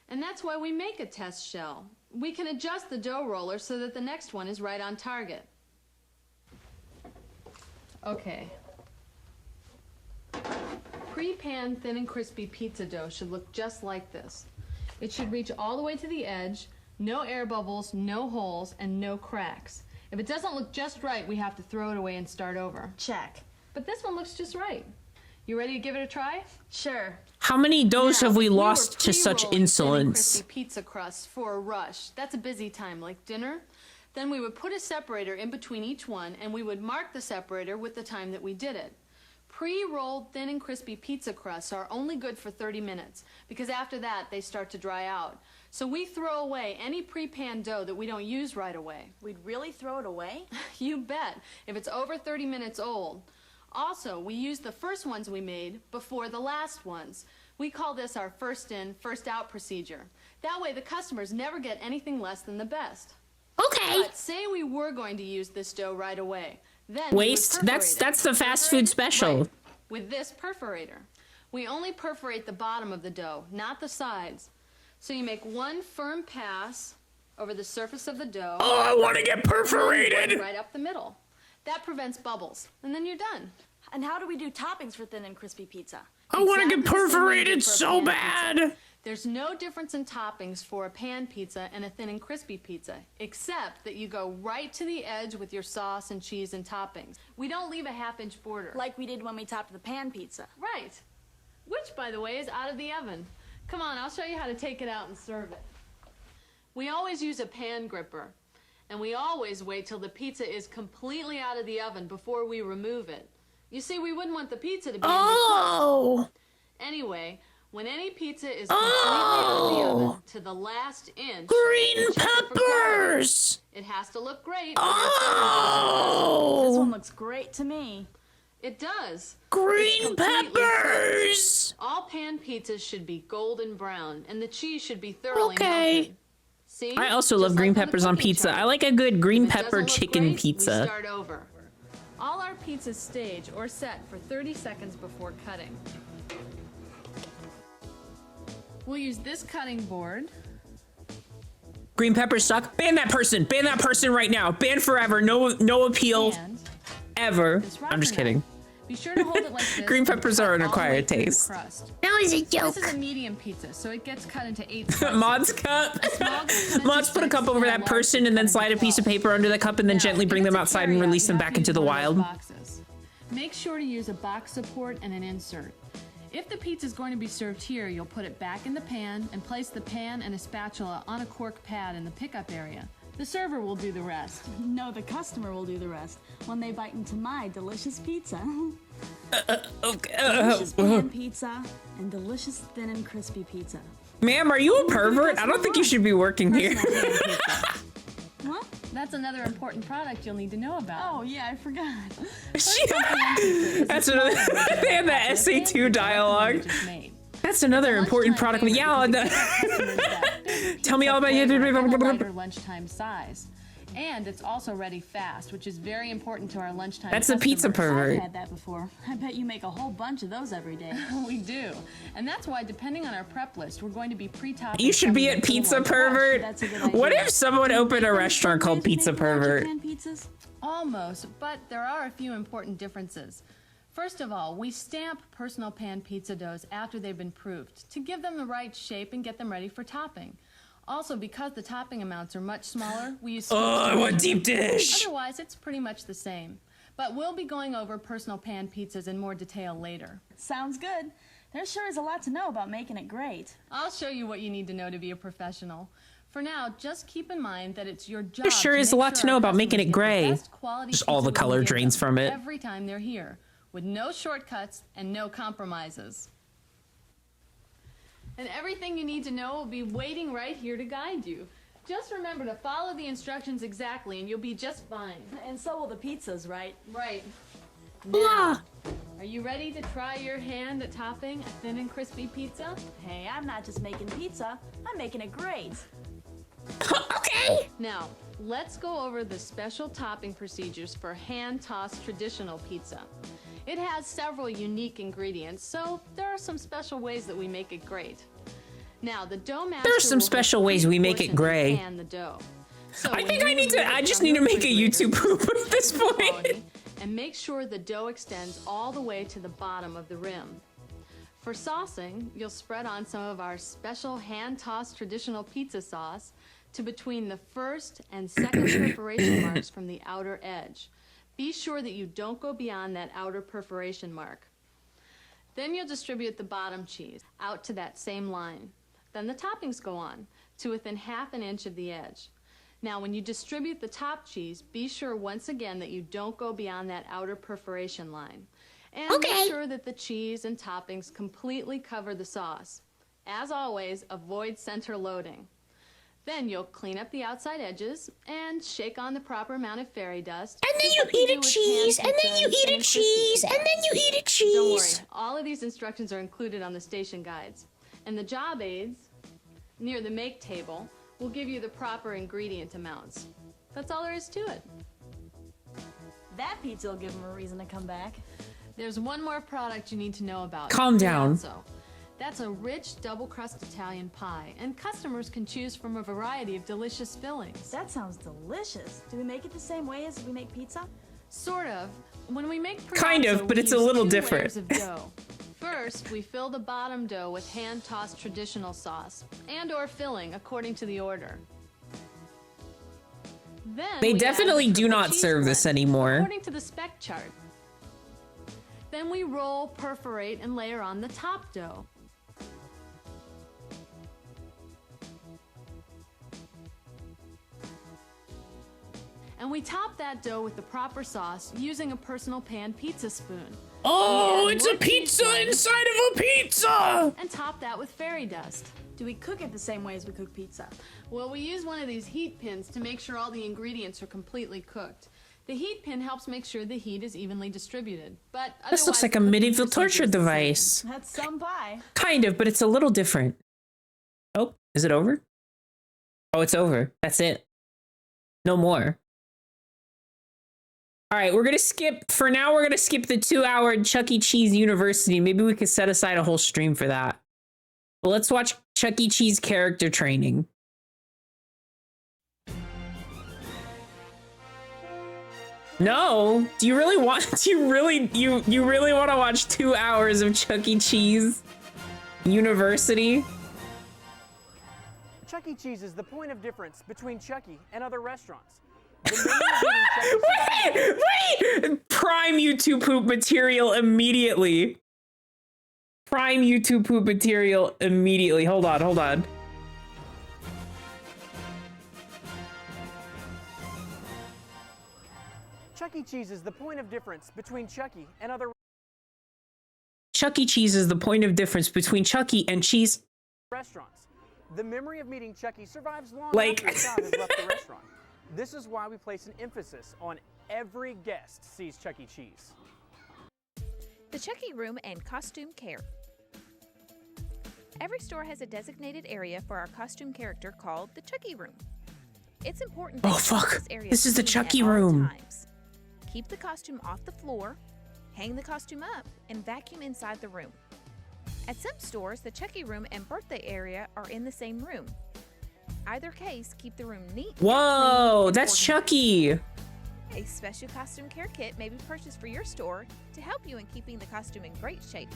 And that's why we make a test shell. We can adjust the dough roller so that the next one is right on target. Okay. Pre-pan thin and crispy pizza dough should look just like this. It should reach all the way to the edge, no air bubbles, no holes, and no cracks. If it doesn't look just right, we have to throw it away and start over. Check. But this one looks just right. You ready to give it a try? Sure. How many doughs Now, have we if were lost to such pre-rolling thin and insolence? crispy pizza crusts for a rush. That's a busy time, like dinner. Then we would put a separator in between each one, and we would mark the separator with the time that we did it. Pre-rolled thin and crispy pizza crusts are only good for 30 minutes, because after that they start to dry out. So we throw away any pre-pan dough that we don't use right away. We'd really throw it away? You bet, if it's over 30 minutes old. Also, we use the first ones we made before the last ones. We call this our first in, first out procedure. That way the customers never get anything less than the best. Okay. But say we were going to use this dough right away. Then we would Waste? That's perforate it. the fast food special. Right. With this perforator. We only perforate the bottom of the dough, not the sides. So you make one firm pass over the surface of the dough. Oh, I want to get perforated. Right up the middle. That prevents bubbles, and then you're done. And how do we do toppings for thin and crispy pizza? I want to get Exactly the same way we do perforated for a so pan bad. pizza. There's no difference in toppings for a pan pizza and a thin and crispy pizza, except that you go right to the edge with your sauce and cheese and toppings. We don't leave a half-inch border. Like we did when we topped the pan pizza. Right. Which, by the way, is out of the oven. Come on, I'll show you how to take it out and serve it. We always use a pan gripper, and we always wait till the pizza is completely out of the oven before we remove it. You see, we wouldn't want the pizza to be Oh. Anyway, when any pizza is completely out of the oven to the last inch, Green we check it for quality. peppers. It has to look great. This Oh. one looks great to me. It does. Green completely peppers. All pan pizzas should be golden brown, and the cheese should be thoroughly Okay. melted. See? I also Just love like green on the peppers on cookie pizza. chart. I like a good green If it pepper doesn't look chicken great, We pizza. start over. All our pizzas stage or set for 30 seconds before cutting. We'll use this cutting board. Green peppers suck. Ban that person. Ban that person right now. Ban forever. No appeal And ever. this I'm just rocker kidding. knife. Be sure to hold it like this. Green and peppers cut are an all the way acquired through the taste. crust. That was a This is a medium pizza, so it gets cut into 8 slices. Mod's cup. Small dimension Mod's put a cup slices over and a that large person and then cut slide a into piece of 12. paper under the cup and then Now, gently if bring it's them a outside and carryout, release them you have back to into use the one of those wild. boxes. Make sure to use a box support and an insert. If the pizza is going to be served here, you'll put it back in the pan and place the pan and a spatula on a cork pad in the pickup area. The server will do the rest. No, the customer will do the rest when they bite into my delicious pizza. Okay. Delicious pan pizza and delicious thin and crispy pizza. Ma'am, are you a pervert? I don't think you should be working here. What? That's another important product you'll need to know about. Oh, yeah, I forgot. That's another. They had that SA2 dialogue. That's another important product. Yeah. Tell me all about you. Lighter lunchtime size. And it's also ready fast, which is very important to our lunchtime That's a pizza customers. pervert. I've had that before. I bet you make a whole bunch of those every day. We do. And that's why, depending on our prep list, we're going to be pre-topping. You should be at Pizza Pervert. That's a good idea. What if someone opened a restaurant called Pizza Pervert? Pan pizzas? Almost, but there are a few important differences. First of all, we stamp personal pan pizza doughs after they've been proofed to give them the right shape and get them ready for topping. Also, because the topping amounts are much smaller, we use Oh, I want deep dish. Otherwise, it's pretty much the same. But we'll be going over personal pan pizzas in more detail later. Sounds good. There sure is a lot to know about making it great. I'll show you what you need to know to be a professional. For now, just keep in mind that it's your job. There sure is a lot to know about making it gray. Just all the color drains from it. Every time they're here, with no shortcuts and no compromises. And everything you need to know will be waiting right here to guide you. Just remember to follow the instructions exactly and you'll be just fine. And so will the pizzas, right? Right. Now, are you ready to try your hand at topping a thin and crispy pizza? Hey, I'm not just making pizza, I'm making it great. Okay. Now, let's go over the special topping procedures for hand-tossed traditional pizza. It has several unique ingredients, so there are some special ways that we make it great. Now, the dough master There's some special ways we make it gray. And the dough. So I think I just need to make a YouTube poop at this point. And make sure the dough extends all the way to the bottom of the rim. For saucing, you'll spread on some of our special hand-tossed traditional pizza sauce to between the first and second perforation marks from the outer edge. Be sure that you don't go beyond that outer perforation mark. Then you'll distribute the bottom cheese out to that same line. Then the toppings go on to within ½ an inch of the edge. Now, when you distribute the top cheese, be sure once again that you don't go beyond that outer perforation line. And make sure that the cheese and toppings completely cover the sauce. As always, avoid center loading. Then you'll clean up the outside edges and shake on the proper amount of fairy dust. And then you eat a cheese, and then you eat a cheese, and then you eat a cheese. Don't worry, all of these instructions are included on the station guides. And the job aids near the make table will give you the proper ingredient amounts. That's all there is to it. That pizza will give them a reason to come back. There's one more product you need to know about. Calm down. That's a rich double crust Italian pie, and customers can choose from a variety of delicious fillings. That sounds delicious. Do we make it the same way as we make pizza? Sort of. When we make kind of, but it's a little different. Of dough. First, we fill the bottom dough with hand-tossed traditional sauce and/or filling according to the order. Then they definitely do not serve this anymore. According to the spec chart. Then we roll, perforate, and layer on the top dough. And we top that dough with the proper sauce using a personal pan pizza spoon. Oh, it's a pizza inside of a pizza! And top that with fairy dust. Do we cook it the same way as we cook pizza? Well, we use one of these heat pins to make sure all the ingredients are completely cooked. The heat pin helps make sure the heat is evenly distributed. But this looks like a medieval torture device. That's some pie. Kind of, but it's a little different. Oh, is it over? Oh, it's over. That's it. No more. All right, we're gonna skip, for now, we're gonna skip the 2-hour Chuck E. Cheese University. Maybe we could set aside a whole stream for that. But let's watch Chuck E. Cheese character training. No, do you really want, you really want to watch 2 hours of Chuck E. Cheese University? Chuck E. Cheese is the point of difference between Chuck E. and other restaurants. Wait! Prime YouTube poop material immediately. Prime YouTube poop material immediately. Hold on. Chuck E. Cheese is the point of difference between Chuck E. and other Chuck E. Cheese is the point of difference between Chuck E. and cheese restaurants. The memory of meeting Chuck E. survives long like after the staff has left the restaurant. This is why we place an emphasis on every guest sees Chuck E. Cheese. The Chuck E. Room and Costume Care. Every store has a designated area for our costume character called the Chuck E. Room. It's important that this area this is the Chuck E. at all Room. times. Keep the costume off the floor, hang the costume up, and vacuum inside the room. At some stores, the Chuck E. Room and birthday area are in the same room. Either case, keep the room neat. Whoa, that's Chucky. A special costume care kit may be purchased for your store to help you in keeping the costume in great shape.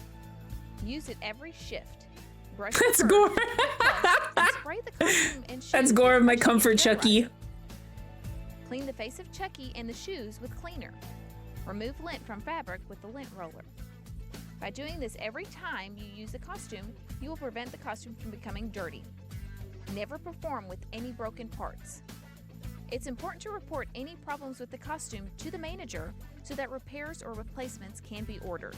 Use it every shift. Brush That's the gore. and spray the costume and shoes. That's gore of my comfort, Chucky. Clean the face of Chucky and the shoes with cleaner. Remove lint from fabric with the lint roller. By doing this every time you use the costume, you will prevent the costume from becoming dirty. Never perform with any broken parts. It's important to report any problems with the costume to the manager so that repairs or replacements can be ordered.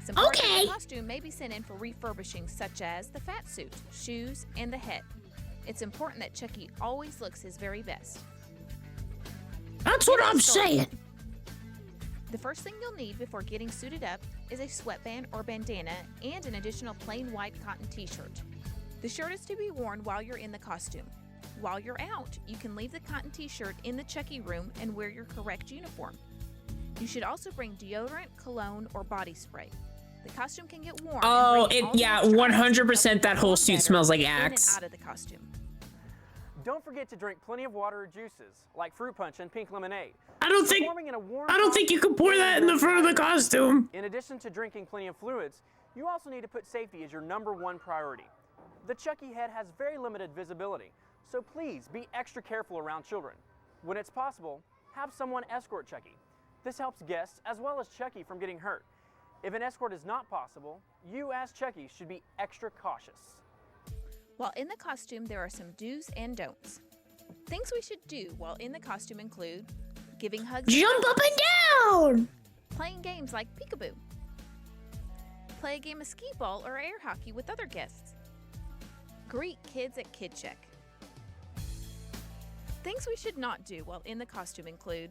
Some parts of the costume may be sent in for refurbishing, such as the fat suit, shoes, and the head. It's important that Chucky always looks his very best. That's what I'm saying. The first thing you'll need before getting suited up is a sweatband or bandana and an additional plain white cotton t-shirt. The shirt is to be worn while you're in the costume. While you're out, you can leave the cotton t-shirt in the Chucky room and wear your correct uniform. You should also bring deodorant, cologne, or body spray. The costume can get warm. Oh, 100% that whole suit smells like Axe. In and out of the costume. Don't forget to drink plenty of water or juices, like fruit punch and pink lemonade. I don't think you can pour that in the front of the costume. In addition to drinking plenty of fluids, you also need to put safety as your #1 priority. The Chucky head has very limited visibility, so please be extra careful around children. When it's possible, have someone escort Chucky. This helps guests as well as Chucky from getting hurt. If an escort is not possible, you as Chucky should be extra cautious. While in the costume, there are some do's and don'ts. Things we should do while in the costume include giving hugs, jump up and down, playing games like peekaboo, play a game of skee ball or air hockey with other guests, greet kids at Kid Check. Things we should not do while in the costume include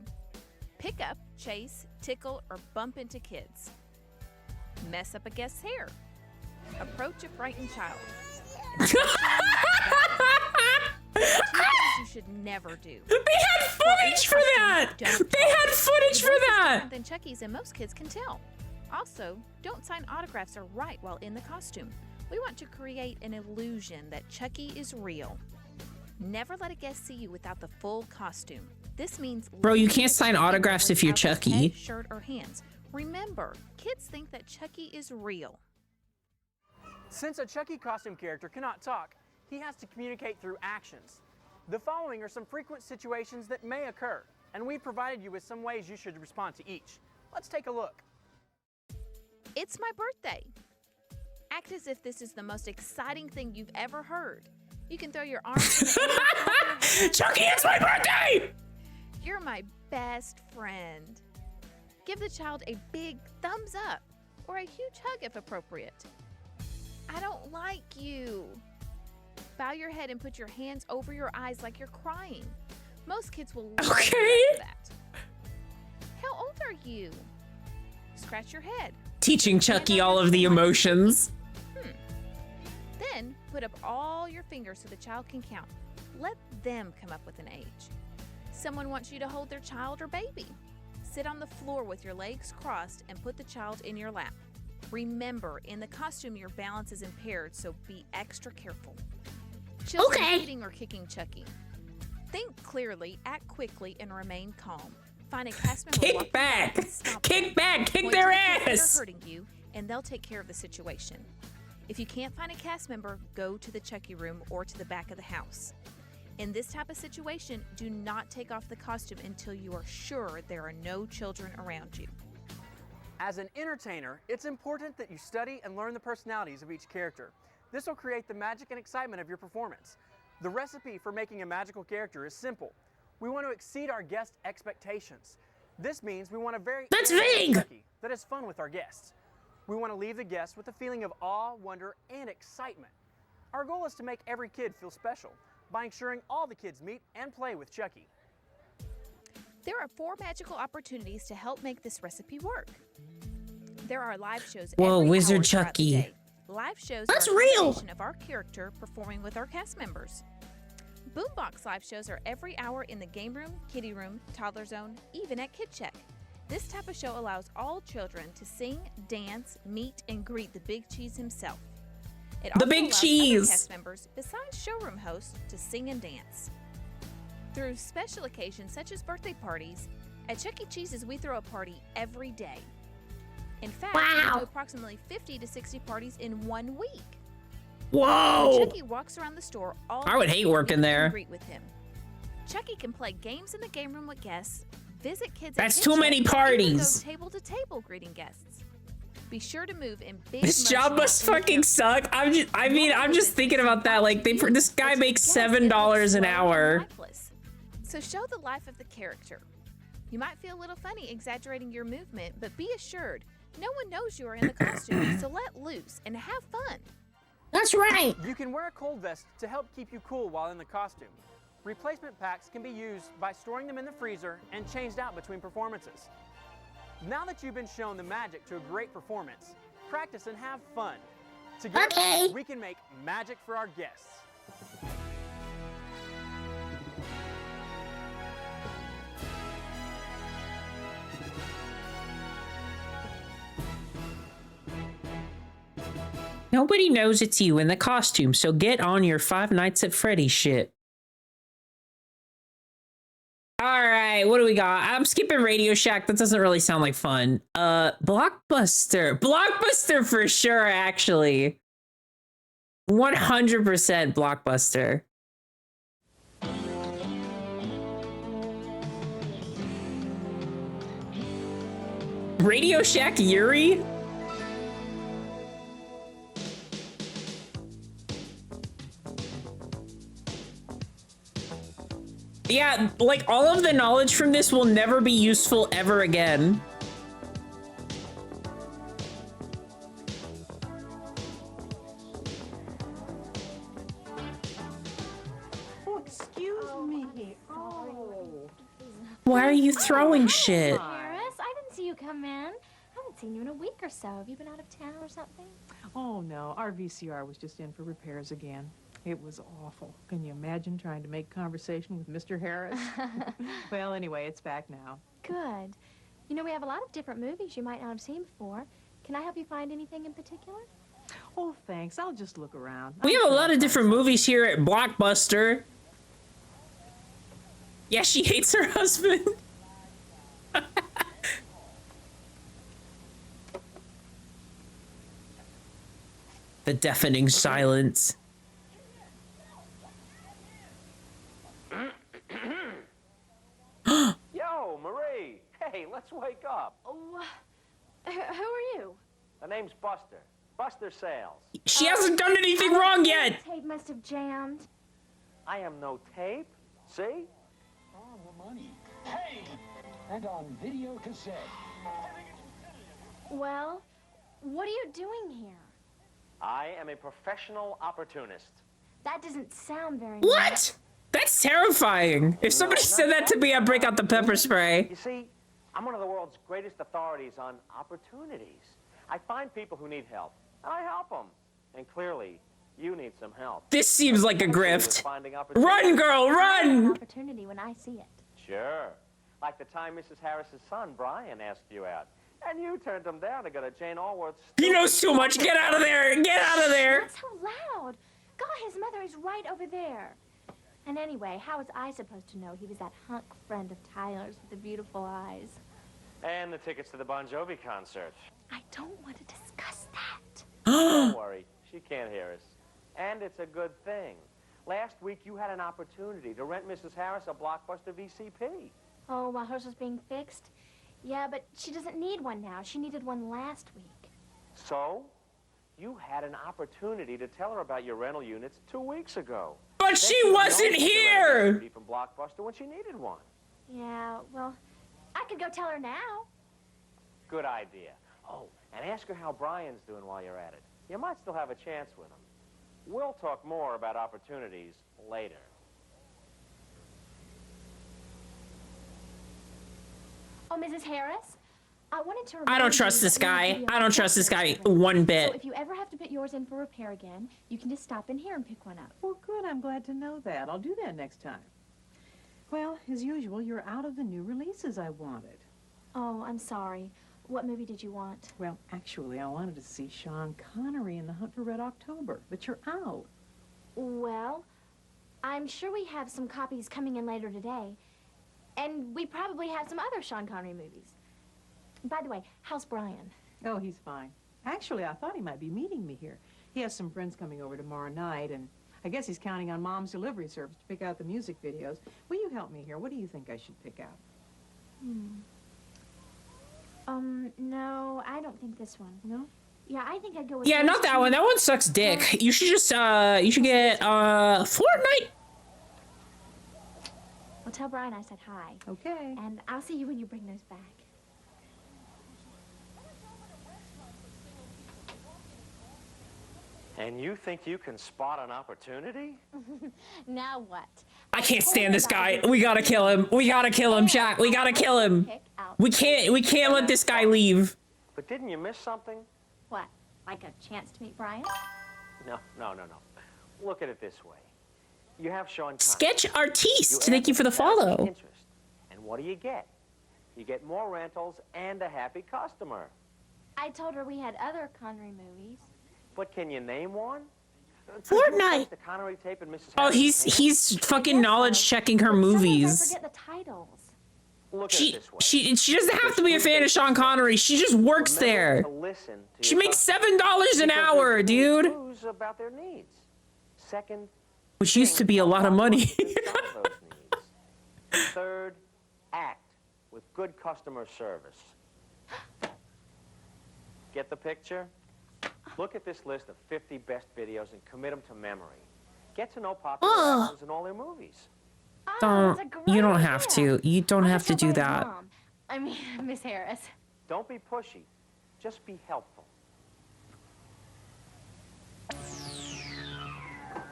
pick up, chase, tickle, or bump into kids, mess up a guest's hair, approach a frightened child. Two things you should never do. They had footage for that! They had footage for that! Than Chucky's, and most kids can tell. Also, don't sign autographs or write while in the costume. We want to create an illusion that Chucky is real. Never let a guest see you without the full costume. This means bro, you can't sign autographs if you're Chucky. Head, shirt, or hands. Remember, kids think that Chucky is real. Since a Chucky costume character cannot talk, he has to communicate through actions. The following are some frequent situations that may occur, and we provided you with some ways you should respond to each. Let's take a look. It's my birthday. Act as if this is the most exciting thing you've ever heard. You can throw your arms in the air. Chucky, it's my birthday! You're my best friend. Give the child a big thumbs up or a huge hug if appropriate. I don't like you. Bow your head and put your hands over your eyes like you're crying. Most kids will love that. How old are you? Scratch your head. Teaching Chucky all of the emotions. Then put up all your fingers so the child can count. Let them come up with an age. Someone wants you to hold their child or baby. Sit on the floor with your legs crossed and put the child in your lap. Remember, in the costume, your balance is impaired, so be extra careful. Children beating or kicking Chucky. Think clearly, act quickly, and remain calm. Find a cast member. Kick back! Kick back! Kick their ass! They're hurting you, and they'll take care of the situation. If you can't find a cast member, go to the Chucky room or to the back of the house. In this type of situation, do not take off the costume until you are sure there are no children around you. As an entertainer, it's important that you study and learn the personalities of each character. This will create the magic and excitement of your performance. The recipe for making a magical character is simple. We want to exceed our guest expectations. This means we want a very Chucky that is fun with our guests. We want to leave the guests with a feeling of awe, wonder, and excitement. Our goal is to make every kid feel special by ensuring all the kids meet and play with Chucky. There are 4 magical opportunities to help make this recipe work. There are live shows. Whoa, every Wizard hour throughout the Chucky. day. Live shows That's are a real. combination of our character performing with our cast members. Boombox live shows are every hour in the game room, kiddie room, toddler zone, even at Kid Check. This type of show allows all children to sing, dance, meet, and greet the Big Cheese himself. It also Big allows Cheese. other cast members, besides showroom hosts, to sing and dance. Through special occasions such as birthday parties, at Chuck E. Cheese's we throw a party every day. In fact, we do approximately 50 to 60 parties in 1 week. Whoa! When Chucky walks around the store, all I would hate working there. Greet with him. Chucky can play games in the game room with guests, visit kids. That's at too Kid many Check, parties. and go table to table greeting guests. Be sure to move in big This motion job must while in the fucking suck. I'm just thinking about that. Like, this guy makes $7 an hour. lifeless. So show the life of the character. You might feel a little funny exaggerating your movement, but be assured, no one knows you are in the costume, so let loose and have fun. That's right. You can wear a cold vest to help keep you cool while in the costume. Replacement packs can be used by storing them in the freezer and changed out between performances. Now that you've been shown the magic to a great performance, practice and have fun. Together, we can make magic for our guests. Nobody knows it's you in the costume, so get on your Five Nights at Freddy's shit. All right, what do we got? I'm skipping Radio Shack. That doesn't really sound like fun. Blockbuster. Blockbuster for sure, actually. 100% Blockbuster. Radio Shack Yuri? Yeah, like, all of the knowledge from this will never be useful ever again. Oh, excuse me. Oh. Why are you throwing shit? Paris, I didn't see you come in. I haven't seen you in a week or so. Have you been out of town or something? Oh, no. Our VCR was just in for repairs again. It was awful. Can you imagine trying to make conversation with Mr. Harris? Well, anyway, it's back now. Good. You know, we have a lot of different movies you might not have seen before. Can I help you find anything in particular? Oh, thanks. I'll just look around. We have a lot of different movies here at Blockbuster. Yeah, she hates her husband. The deafening silence. Yo, Marie. Hey, let's wake up. Oh, who are you? The name's Buster. Buster Sales. She hasn't done anything wrong yet. The tape must have jammed. I am no tape. See? On the money. Hey! And on video cassette. Well, what are you doing here? I am a professional opportunist. That doesn't sound very What? nice. That's terrifying. If somebody said that to me, I'd break out the pepper spray. You see, I'm one of the world's greatest authorities on opportunities. I find people who need help, and I help them. And clearly, you need some help. This seems like a grift. Run, girl, run! Opportunity when I see it. Sure. Like the time Mrs. Harris's son, Brian, asked you out. And you turned him down to go to Jane Allworth's... He knows too much. Get out of there. Get out of there. Not so loud. God, his mother is right over there. And anyway, how was I supposed to know he was that hunk friend of Tyler's with the beautiful eyes? And the tickets to the Bon Jovi concert. I don't want to discuss that. Don't worry. She can't hear us. And it's a good thing. Last week, you had an opportunity to rent Mrs. Harris a Blockbuster VCP. Oh, while hers was being fixed? Yeah, but she doesn't need one now. She needed one last week. So, you had an opportunity to tell her about your rental units 2 weeks ago. But she wasn't here! From Blockbuster when she needed one. Yeah, well, I could go tell her now. Good idea. Oh, and ask her how Brian's doing while you're at it. You might still have a chance with him. We'll talk more about opportunities later. Oh, Mrs. Harris? I wanted to I don't trust this guy. I don't trust this guy one So bit. if you ever have to put yours in for repair again, you can just stop in here and pick one up. Well, good. I'm glad to know that. I'll do that next time. Well, as usual, you're out of the new releases I wanted. Oh, I'm sorry. What movie did you want? Well, actually, I wanted to see Sean Connery in The Hunt for Red October, but you're out. Well, I'm sure we have some copies coming in later today. And we probably have some other Sean Connery movies. By the way, how's Brian? Oh, he's fine. Actually, I thought he might be meeting me here. He has some friends coming over tomorrow night, and I guess he's counting on Mom's delivery service to pick out the music videos. Will you help me here? What do you think I should pick out? No, I don't think this one. No? Yeah, I think I'd go with Yeah, not that one. That one sucks dick. You should just you should get Fortnite. Well, tell Brian I said hi. Okay. And I'll see you when you bring those back. And you think you can spot an opportunity? Now what? I can't stand this guy. We gotta kill him. We gotta kill him, Jack. We gotta kill him. We can't let this guy leave. But didn't you miss something? What? Like a chance to meet Brian? No. Look at it this way. You have Sean Connery. Sketch artiste. You Thank you for the follow. interest. And what do? You get more rentals and a happy customer. I told her we had other Connery movies. But can you name one? Fortnite. The Connery tape and Mrs. Oh, Harris's hand? he's fucking knowledge checking her movies. Forget the titles. Look at She it this way. she doesn't have to be a fan of Sean Connery. She just works there. To listen to She your makes customers $7 an because hour, they're dude. clues about their needs. Second, Which used to be a lot of money. solve those needs. Third, act with good customer service. Get the picture? Look at this list of 50 best videos and commit them to memory. Get to know popular actors in all their movies. You don't have to. You don't have to do that. Mom. I mean, Miss Harris. Don't be pushy. Just be helpful.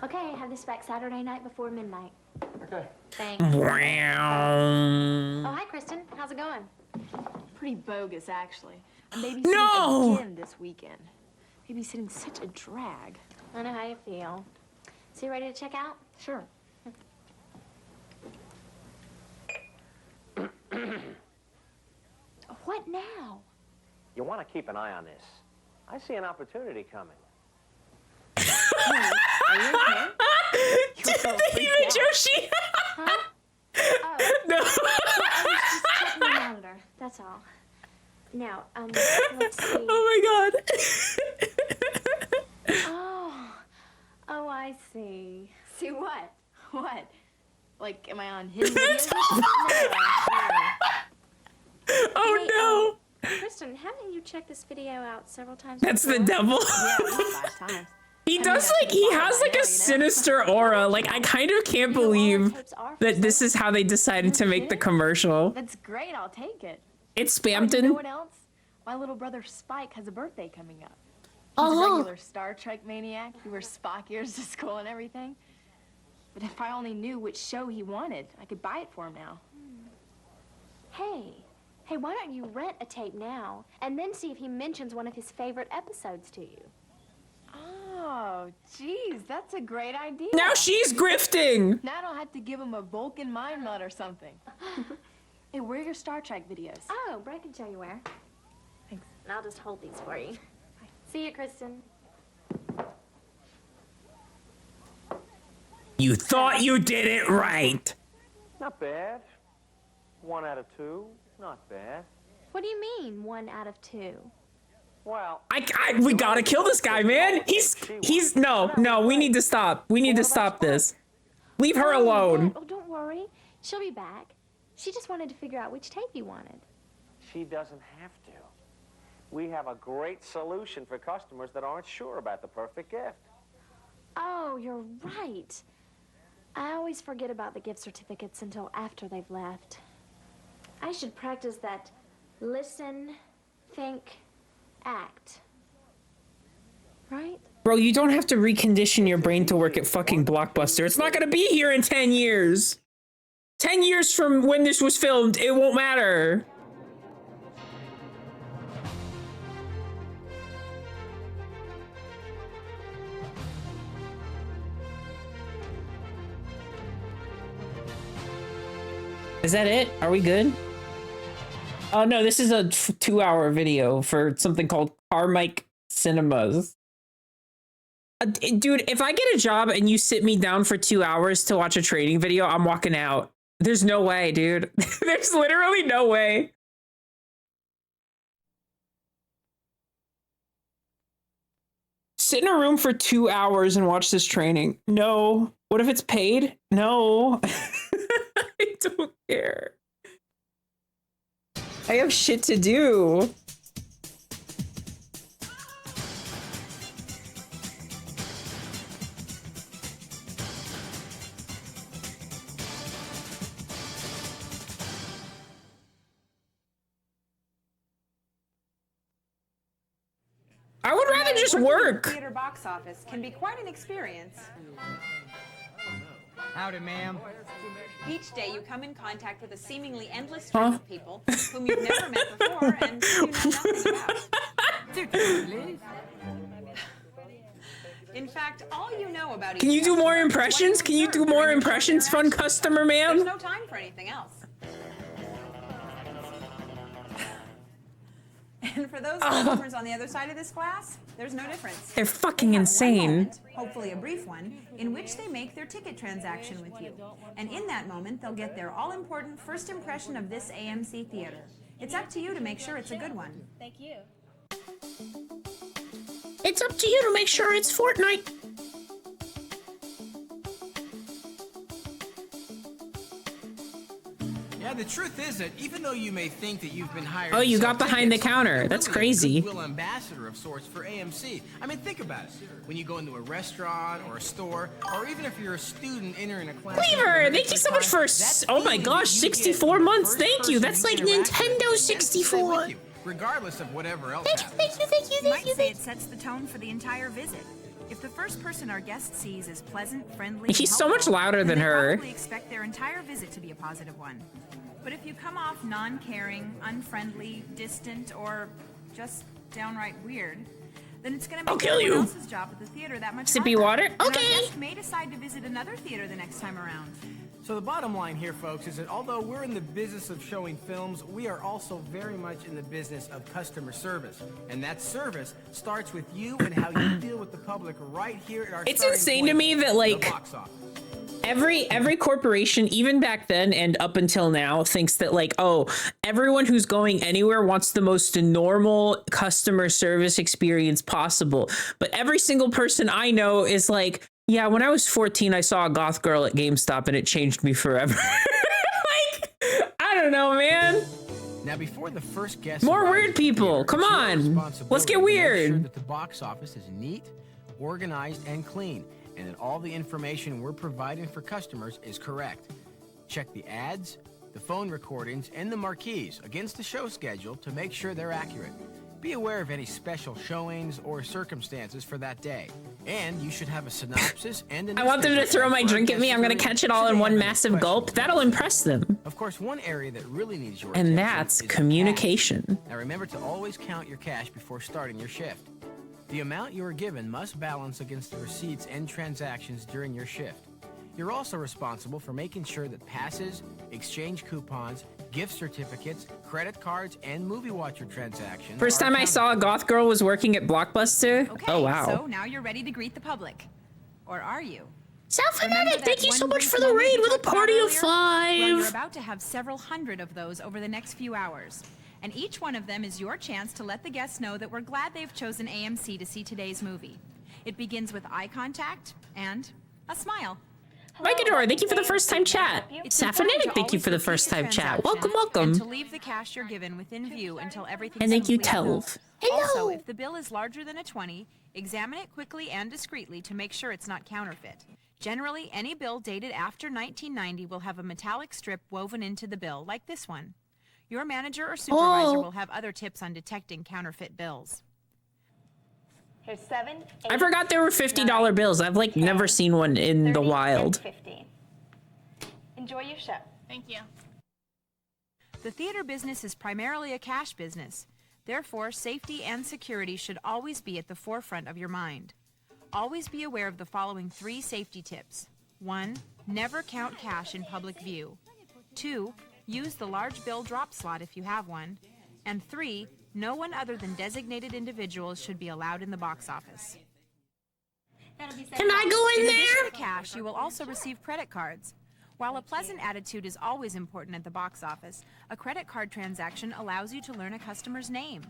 Okay, have this back Saturday night before midnight. Okay. Thanks. Wow. Oh, hi, Kristen. How's it going? Pretty bogus, actually. I'm babysitting No! again this weekend. Babysitting's such a drag. I know how you feel. So you ready to check out? Sure. What now? You want to keep an eye on this. I see an opportunity coming. Are you okay? Even Joshi. Huh? Oh. No. I was just checking the monitor. That's all. Now, let's see. Oh my god. Oh, I see. See what? What? Like, am I on his videos? Oh no. Kristen, haven't you checked this video out several times? That's the before? devil. Yeah, at least 5 times. He does like, he has like a sinister aura. Like, I kind of can't believe that this is how they decided to make the commercial. That's great, I'll take it. It's Oh, spammed you know in. what else? My little brother Spike has a birthday coming up. He's Oh. a regular Star Trek maniac. He wears Spock ears to school and everything. But if I only knew which show he wanted, I could buy it for him now. Hey, why don't you rent a tape now and then see if he mentions one of his favorite episodes to you? Oh, geez, that's a great idea. Now she's grifting. Now I don't have to give him a Vulcan mind nut or something. Hey, where are your Star Trek videos? Oh, Brett can show you where. Thanks. And I'll just hold these for you. See you, Kristen. You thought you did it right. Not bad. 1 out of 2. Not bad. What do you mean, 1 out of 2? Well, we gotta kill this guy, man. He's no. We need to stop. We need to stop this. Leave her alone. Oh, don't worry. She'll be back. She just wanted to figure out which tape you wanted. she doesn't have to. We have a great solution for customers that aren't sure about the perfect gift. Oh, you're right. I always forget about the gift certificates until after they've left. I should practice that listen, think, act. Right? Bro, you don't have to recondition your brain to work at fucking Blockbuster. It's not gonna be here in 10 years. 10 years from when this was filmed, it won't matter. Is that it? Are we good? Oh no, this is a 2-hour video for something called Carmike Cinemas. Dude, if I get a job and you sit me down for 2 hours to watch a training video, I'm walking out. There's no way, dude. There's literally no way. Sit in a room for 2 hours and watch this training. No. What if it's paid? No. I don't care. I have shit to do. I would rather just Working in the work. theater box office can be quite an experience. Howdy, ma'am. Each day you come in contact with a seemingly endless stream of people whom you've never met before and you know nothing about. In fact, all you know about Can you do more impressions? Can you do more impressions, fun customer man? There's no time for anything else. And for those customers on the other side of this glass, there's no difference. They're fucking insane. Hopefully a brief one, in which they make their ticket transaction with you. And in that moment, they'll get their all-important first impression of this AMC theater. It's up to you to make sure it's a good one. Thank you. It's up to you to make sure it's Fortnite. Yeah, the truth is that even though you may think that you've been hired... Oh, you to sell got behind the tickets, counter. you're That's really crazy. a goodwill ambassador of sorts for AMC. I mean, think about it. When you go into a restaurant or a store, or even if you're a student entering a class... Cleaver, thank you so much for, oh my gosh, 64 months. Thank you. That's like Nintendo 64. Regardless of whatever else You might say it sets the tone for the entire visit. If the first person our guest sees is pleasant, friendly, He's so much louder than her. They probably expect their entire visit to be a positive one. But if you come off non-caring, unfriendly, distant, or just downright weird, then it's going to make kill everyone you. else's job at the theater that much Sippy harder. water? And our Okay. guest may decide to visit another theater the next time around. So the bottom line here, folks, is that although we're in the business of showing films, we are also very much in the business of customer service. And that service starts with you and how you deal with the public right here at our It's starting insane to point, me that, the like, box office. every corporation, even back then and up until now, thinks that, like, oh, everyone who's going anywhere wants the most normal customer service experience possible. But every single person I know is like, yeah, when I was 14, I saw a goth girl at GameStop and it changed me forever. Like, I don't know, man. Now, before the first guest More arrives weird at the people. theater, Come it's your on. responsibility Let's get to make weird. Sure that the box office is neat, organized, and clean, and that all the information we're providing for customers is correct. Check the ads, the phone recordings, and the marquees against the show schedule to make sure they're accurate. Be aware of any special showings or circumstances for that day. And you should have a synopsis and a I want them to throw my drink at me. I'm gonna catch it all in one massive gulp. That'll impress them. Of course, one area that really needs your And attention that's is communication. now remember to always count your cash before starting your shift. The amount you are given must balance against the receipts and transactions during your shift. You're also responsible for making sure that passes, exchange coupons, gift certificates, credit cards, and movie watcher transactions. First are time I saw a goth girl was working at Blockbuster. Okay, Oh, wow. so now you're ready to greet the public. Or are you? Self-fanatic, thank you so much for the raid with a party of 5. Well, you're about to have several hundred of those over the next few hours. And each one of them is your chance to let the guests know that we're glad they've chosen AMC to see today's movie. It begins with eye contact and a smile. Mike Adora, thank you for the first time chat. It's important Safanatic, to thank you always for the repeat first your time chat. transaction Welcome, And to welcome. leave the cash you're given within view until everything's And thank you, completed. Telv. Also, if the bill is larger than a 20, examine it quickly and discreetly to make sure it's not counterfeit. Generally, any bill dated after 1990 will have a metallic strip woven into the bill, like this one. Your manager or supervisor Oh. will have other tips on detecting counterfeit bills. Here's 7, 8, I forgot there were $50 bills. I've like never seen one in the 30, wild. and 15. Enjoy your show. Thank you. The theater business is primarily a cash business. Therefore, safety and security should always be at the forefront of your mind. Always be aware of the following 3 safety tips. 1. Never count cash in public view. 2. Use the large bill drop slot if you have one. And 3. No one other than designated individuals should be allowed in the box office. Can I go in addition there? to cash, you will also receive credit cards. While a pleasant attitude is always important at the box office, a credit card transaction allows you to learn a customer's name.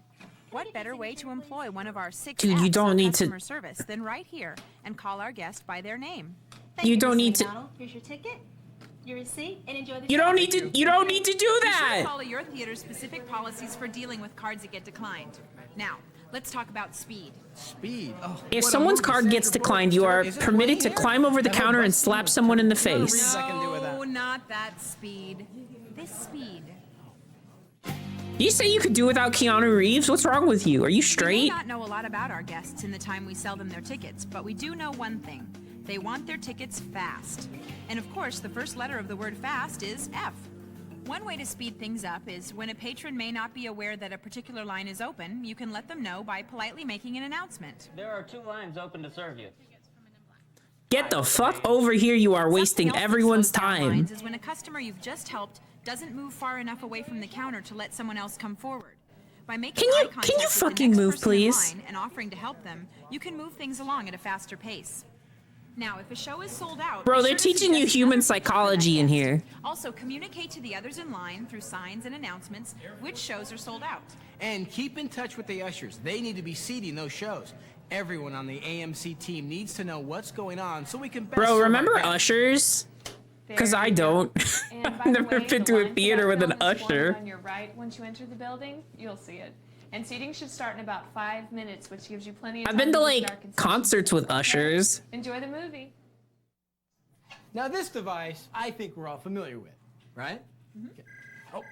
What better way to employ one of our 6 Dude, you F's don't of need to- customer service than right here and call our guest by their name? You don't need to. Here's your ticket. Your receipt and enjoy the You don't need to. You don't need to do You should that. follow your theater's specific policies for dealing with cards that get declined. Now, let's talk about speed. Speed? Oh, If someone's card gets declined, you are permitted to climb over the counter and slap someone in the face. No, not that speed. This speed. You say you could do without Keanu Reeves? What's wrong with you? Are you We straight? may not know a lot about our guests in the time we sell them their tickets, but we do know one thing. They want their tickets fast. And of course, the first letter of the word fast is F. One way to speed things up is when a patron may not be aware that a particular line is open, you can let them know by politely making an announcement. There are 2 lines open to serve you. Get the fuck over here. You are wasting everyone's time. Lines is when a customer you've just helped doesn't move far enough away from the counter to let someone else come forward. By making eye contact Can you with the fucking next move, person in please? line and offering to help them, you can move things along at a faster pace. Now, if a show is sold out, Bro, be they're sure to teaching you suggest human another feature for that psychology in guest. here. Also, communicate to the others in line through signs and announcements which shows are sold out. And keep in touch with the ushers. They need to be seating those shows. Everyone on the AMC team needs to know what's going on so we can best Bro, serve our remember guests. ushers? Because I don't. I've never been to a theater with an usher. On your right, once you enter the building, you'll see it. And seating should start in about 5 minutes, which gives you plenty of I've time been to get our like concessions. concerts with ushers. Enjoy the movie. Now this device, I think we're all familiar with, right? Okay. Oh,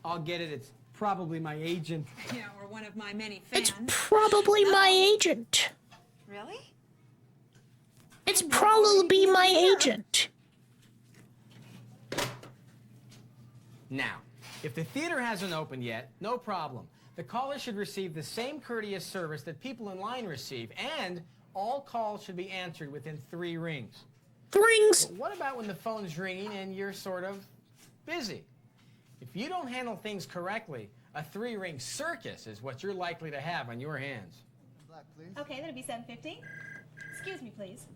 I'll get it. It's probably my agent. Yeah, or one of my many fans. Probably my agent. Really? It's probably my agent. Now, if the theater hasn't opened yet, no problem. The caller should receive the same courteous service that people in line receive, and all calls should be answered within 3 rings. Rings? But what about when the phone's ringing and you're sort of busy? If you don't handle things correctly, a 3-ring circus is what you're likely to have on your hands. Okay, that'll be $7.50. Excuse me, please.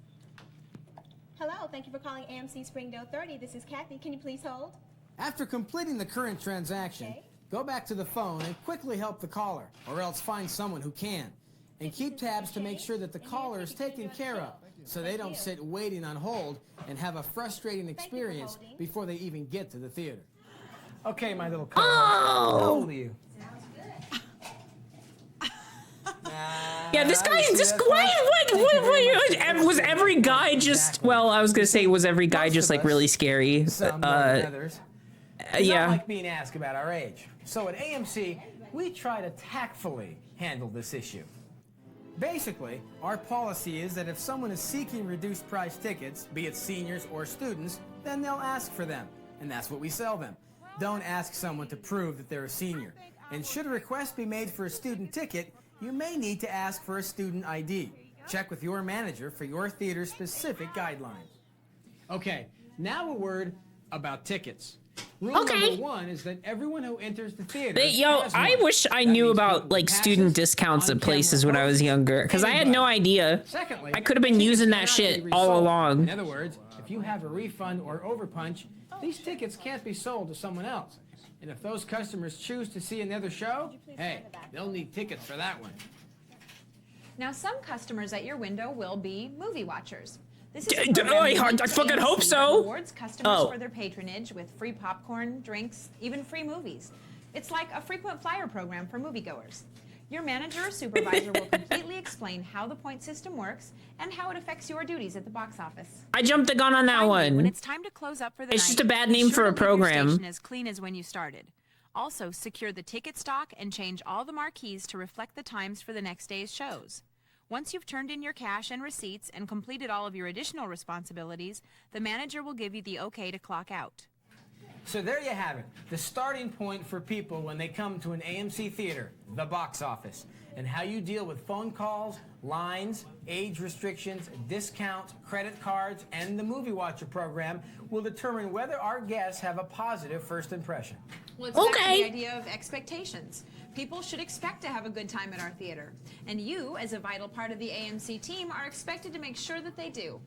Hello, thank you for calling AMC Springdale 30. This is Kathy. Can you please hold? After completing the current transaction, go back to the phone and quickly help the caller, or else find someone who can. And keep tabs to make sure that the caller is taken care of, so they don't sit waiting on hold and have a frustrating experience before they even get to the theater. Okay, my little co-host, how old are you? Yeah, this guy is just what was every guy just? Well, I was gonna say, was every guy just like really scary? Some more than others. We Yeah. don't like being asked about our age. So at AMC, we try to tactfully handle this issue. Basically, our policy is that if someone is seeking reduced price tickets, be it seniors or students, then they'll ask for them, and that's what we sell them. Don't ask someone to prove that they're a senior. And should a request be made for a student ticket, you may need to ask for a student ID. Check with your manager for your theater's specific guidelines. Okay, now a word about tickets. Rule number 1 is that everyone who enters the theater Yo, has I one. wish I knew about like student discounts at places when I was younger, because I had no idea. Secondly, I could have been tickets using that cannot shit be all resold. along. In other words, if you have a refund or overpunch, these tickets can't be sold to someone else. And if those customers choose to see another show, hey, they'll need tickets for that one. Now, some customers at your window will be movie watchers. This is I fucking hope so. Rewards customers Oh. for their patronage with free popcorn, drinks, even free movies. It's like a frequent flyer program for moviegoers. Your manager or supervisor will completely explain how the point system works and how it affects your duties at the box office. I jumped the gun on that Finally, when one. it's time to close up for the It's night, just a bad be name sure for to a leave your program. station as clean as when you started. Also, secure the ticket stock and change all the marquees to reflect the times for the next day's shows. Once you've turned in your cash and receipts and completed all of your additional responsibilities, the manager will give you the okay to clock out. So there you have it, the starting point for people when they come to an AMC theater, the box office, and how you deal with phone calls, lines, age restrictions, discounts, credit cards, and the Movie Watcher program will determine whether our guests have a positive first impression. Well, it's back to the idea of expectations. People should expect to have a good time at our theater. And you, as a vital part of the AMC team, are expected to make sure that they do.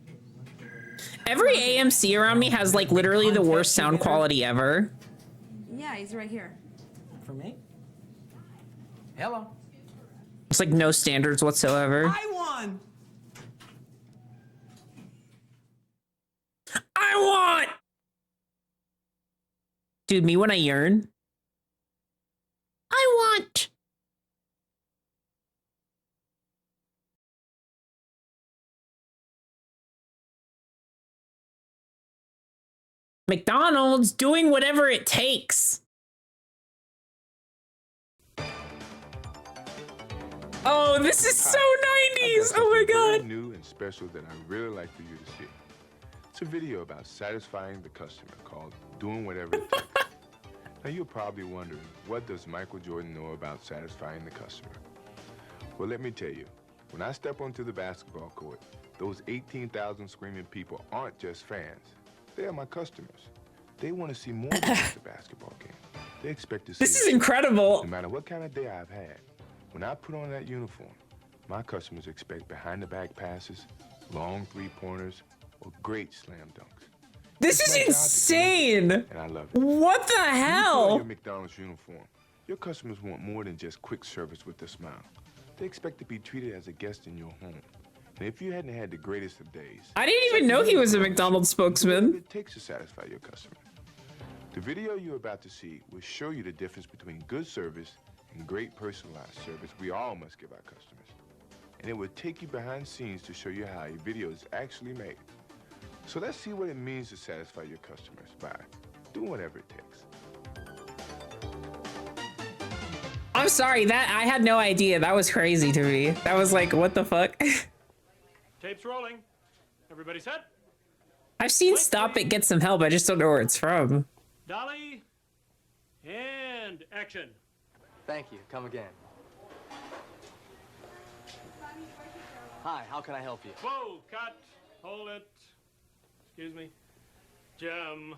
Every AMC around me has like literally the worst sound quality ever. Yeah, he's right here. For me? Hello. It's like no standards whatsoever. I won! I want! Dude, me when I yearn. I want. McDonald's doing whatever it takes. Oh, this is so 90s. Oh my god. New and special that I'd really like for you to see. It's a video about satisfying the customer called Doing Whatever It Takes. Now you're probably wondering, what does Michael Jordan know about satisfying the customer? Well, let me tell you, when I step onto the basketball court, those 18,000 screaming people aren't just fans. They are my customers. They want to see more than just a basketball game. They expect to see This is incredible. No matter what kind of day I've had, when I put on that uniform, my customers expect behind-the-back passes, long three-pointers, or great slam dunks. This is insane. And I love it. What the When you put on hell? your McDonald's uniform, your customers want more than just quick service with a smile. They expect to be treated as a guest in your home. And if you hadn't had the greatest of days, I didn't even know he was a McDonald's spokesman. it takes to satisfy your customer. The video you're about to see will show you the difference between good service and great personalized service we all must give our customers. And it will take you behind the scenes to show you how a video is actually made. So let's see what it means to satisfy your customers by doing whatever it takes. I'm sorry, that I had no idea. That was crazy to me. That was like, what the fuck? Tape's rolling. Everybody set? I've seen Stop It Get Some Help. I just don't know where it's from. Dolly, and action. Thank you. Come again. Hi, how can I help you? Whoa, cut. Hold it. Excuse me. Jim.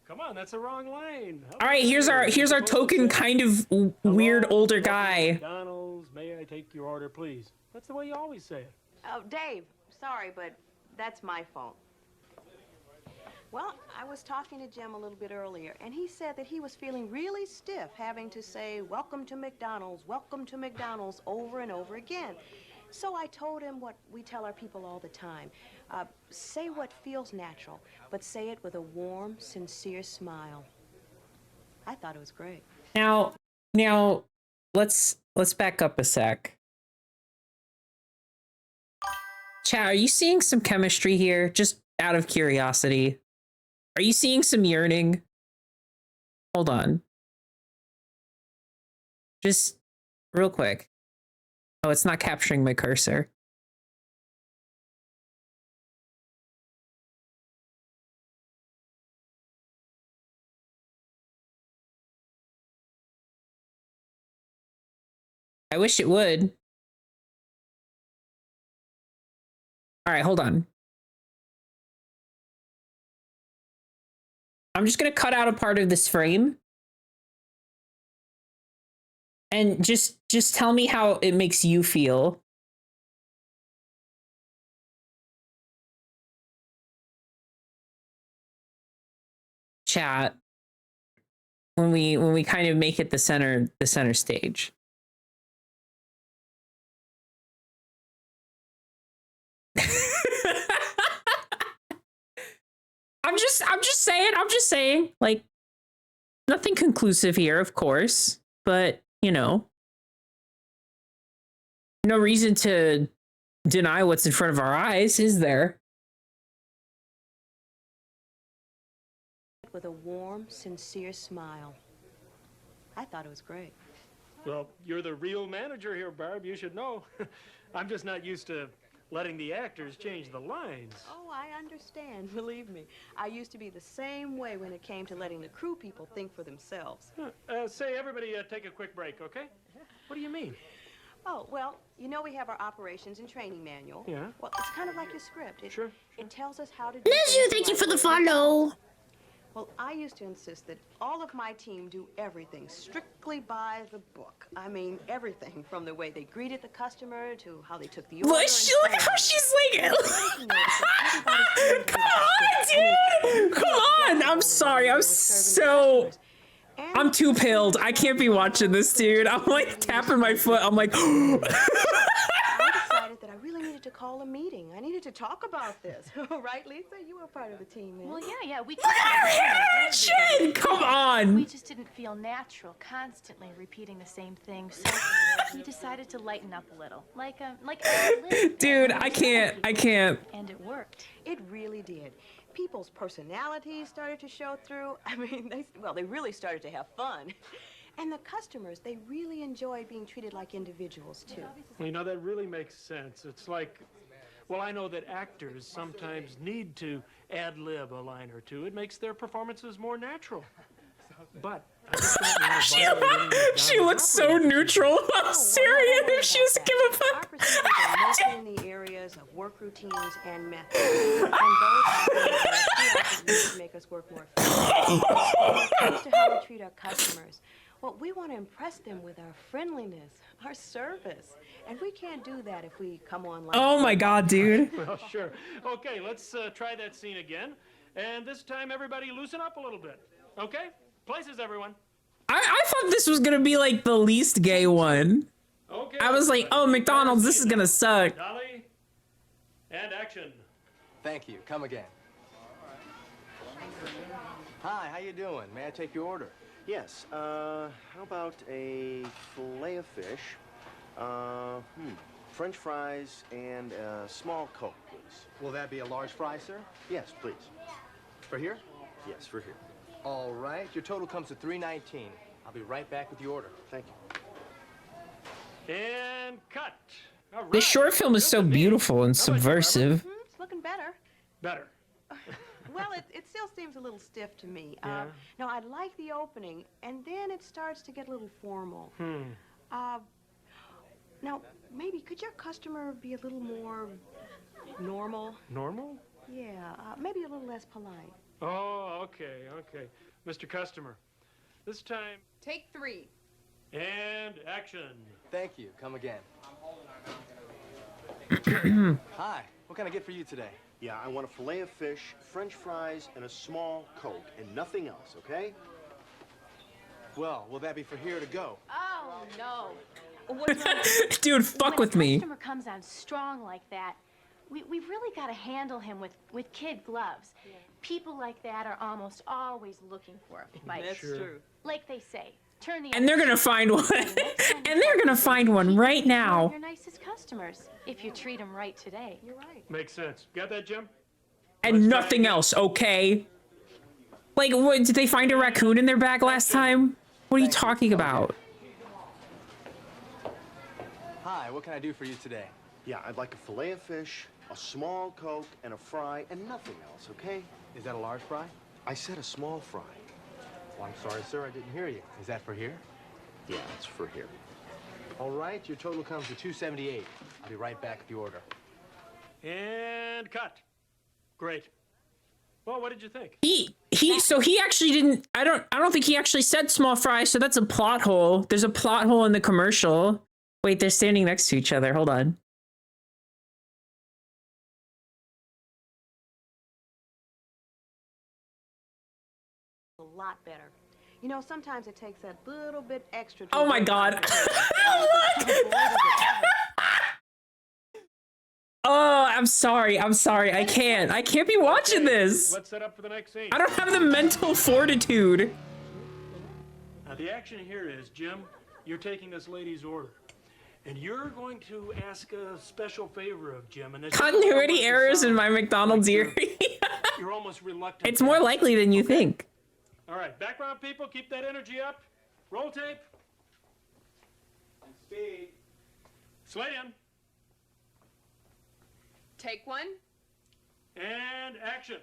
Come on, that's the wrong line. All right, here's our token kind of weird older guy. McDonald's, may I take your order, please? That's the way you always say it. Oh, Dave, sorry, but that's my fault. Well, I was talking to Jim a little bit earlier, and he said that he was feeling really stiff having to say, welcome to McDonald's, over and over again. So I told him what we tell our people all the time. Say what feels natural, but say it with a warm, sincere smile. I thought it was great. Now, let's back up a sec. Chat, are you seeing some chemistry here? Just out of curiosity. Are you seeing some yearning? Hold on. Just real quick. Oh, it's not capturing my cursor. I wish it would. All right, hold on. I'm just gonna cut out a part of this frame. And just tell me how it makes you feel. Chat. When we kind of make it the center stage. I'm just saying, like, nothing conclusive here, of course, but you know, no reason to deny what's in front of our eyes, is there? With a warm, sincere smile. I thought it was great. Well, you're the real manager here, Barb. You should know. I'm just not used to letting the actors change the lines. Oh, I understand, believe me. I used to be the same way when it came to letting the crew people think for themselves. Say, everybody take a quick break, okay? What do you mean? Oh, well, you know we have our operations and training manual. Yeah. Well, it's kind of like your script. Sure. It tells us how to do Bless you, things thank you right for the way. follow. Well, I used to insist that all of my team do everything strictly by the book. I mean, everything from the way they greeted the customer to how they took the order. Look at how she's like, come on, dude, come on. I'm sorry, I'm too pilled. I can't be watching this, dude. I'm like tapping my foot. I'm like, I decided that I really needed to call a meeting. I needed to talk about this. Right, Lisa? You were part of the team, man. Well, yeah, we Shit, come on. We just didn't feel natural constantly repeating the same thing, so we decided to lighten up a little. Like Dude, I can't. And it worked. It really did. People's personalities started to show through. I mean, they really started to have fun. And the customers, they really enjoyed being treated like individuals, too. You know, that really makes sense. It's like, well, I know that actors sometimes need to ad-lib a line or two. It makes their performances more natural. But I just don't want to violate any She looks so neutral. I'm serious. She doesn't give a fuck. Our procedures are mostly in the areas of work routines and methods. And those need to make us work more efficiently. When it comes to how we treat our customers, well, we want to impress them with our friendliness, our service. And we can't do that if we come on like Oh my god, dude. Well, sure. Okay, let's try that scene again. And this time, everybody loosen up a little bit. Okay? Places, everyone. I thought this was gonna be like the least gay one. Okay. I was like, oh, McDonald's, this is gonna suck. Dolly, and action. Thank you. Come again. Hi, how you doing? May I take your order? Yes, how about a fillet of fish, French fries, and a small Coke, please. Will that be a large fry, sir? Yes, please. For here? Yes, for here. All right. Your total comes to $3.19. I'll be right back with the order. Thank you. And cut. All right. This short film is so beautiful and subversive. It's looking better. Better. Well, it still seems a little stiff to me. Yeah. No, I like the opening, and then it starts to get a little formal. Now, maybe could your customer be a little more normal? Normal? Yeah, maybe a little less polite. Oh, okay. Mr. Customer, this time, Take 3. and action. Thank you. Come again. Hi. What can I get for you today? Yeah, I want a fillet of fish, French fries, and a small Coke, and nothing else, okay? Well, will that be for here to go? Oh, no. Dude, fuck with me. When a customer comes on strong like that, we've really got to handle him with kid gloves. People like that are almost always looking for a fight. That's true. Like they say, turn the And they're gonna find one. And they're gonna find one right now. Your nicest customers, if you treat them right today. You're right. Makes sense. Got that, Jim? And nothing else, okay? Like, what, did they find a raccoon in their bag last time? What are you talking about? Hi. What can I do for you today? Yeah, I'd like a fillet of fish, a small Coke, and a fry, and nothing else, okay? Is that a large fry? I said a small fry. Well, I'm sorry, sir. I didn't hear you. Is that for here? Yeah, it's for here. All right. Your total comes to $2.78. I'll be right back with the order. And cut. Great. Well, what did you think? So he actually didn't, I don't think he actually said small fry, so that's a plot hole. There's a plot hole in the commercial. Wait, they're standing next to each other. Hold on. A lot better. You know, sometimes it takes that little bit extra. Oh my god. Oh, I'm sorry. I can't be watching this. Let's set up for the next scene. I don't have the mental fortitude. Now, the action here is, Jim, you're taking this lady's order. And you're going to ask a special favor of Jim. And Continuity errors in my McDonald's Yuri. You're almost reluctant. It's more likely than you think. All right, background people, keep that energy up. Roll tape. And speed. Slate in. Take 1. And action.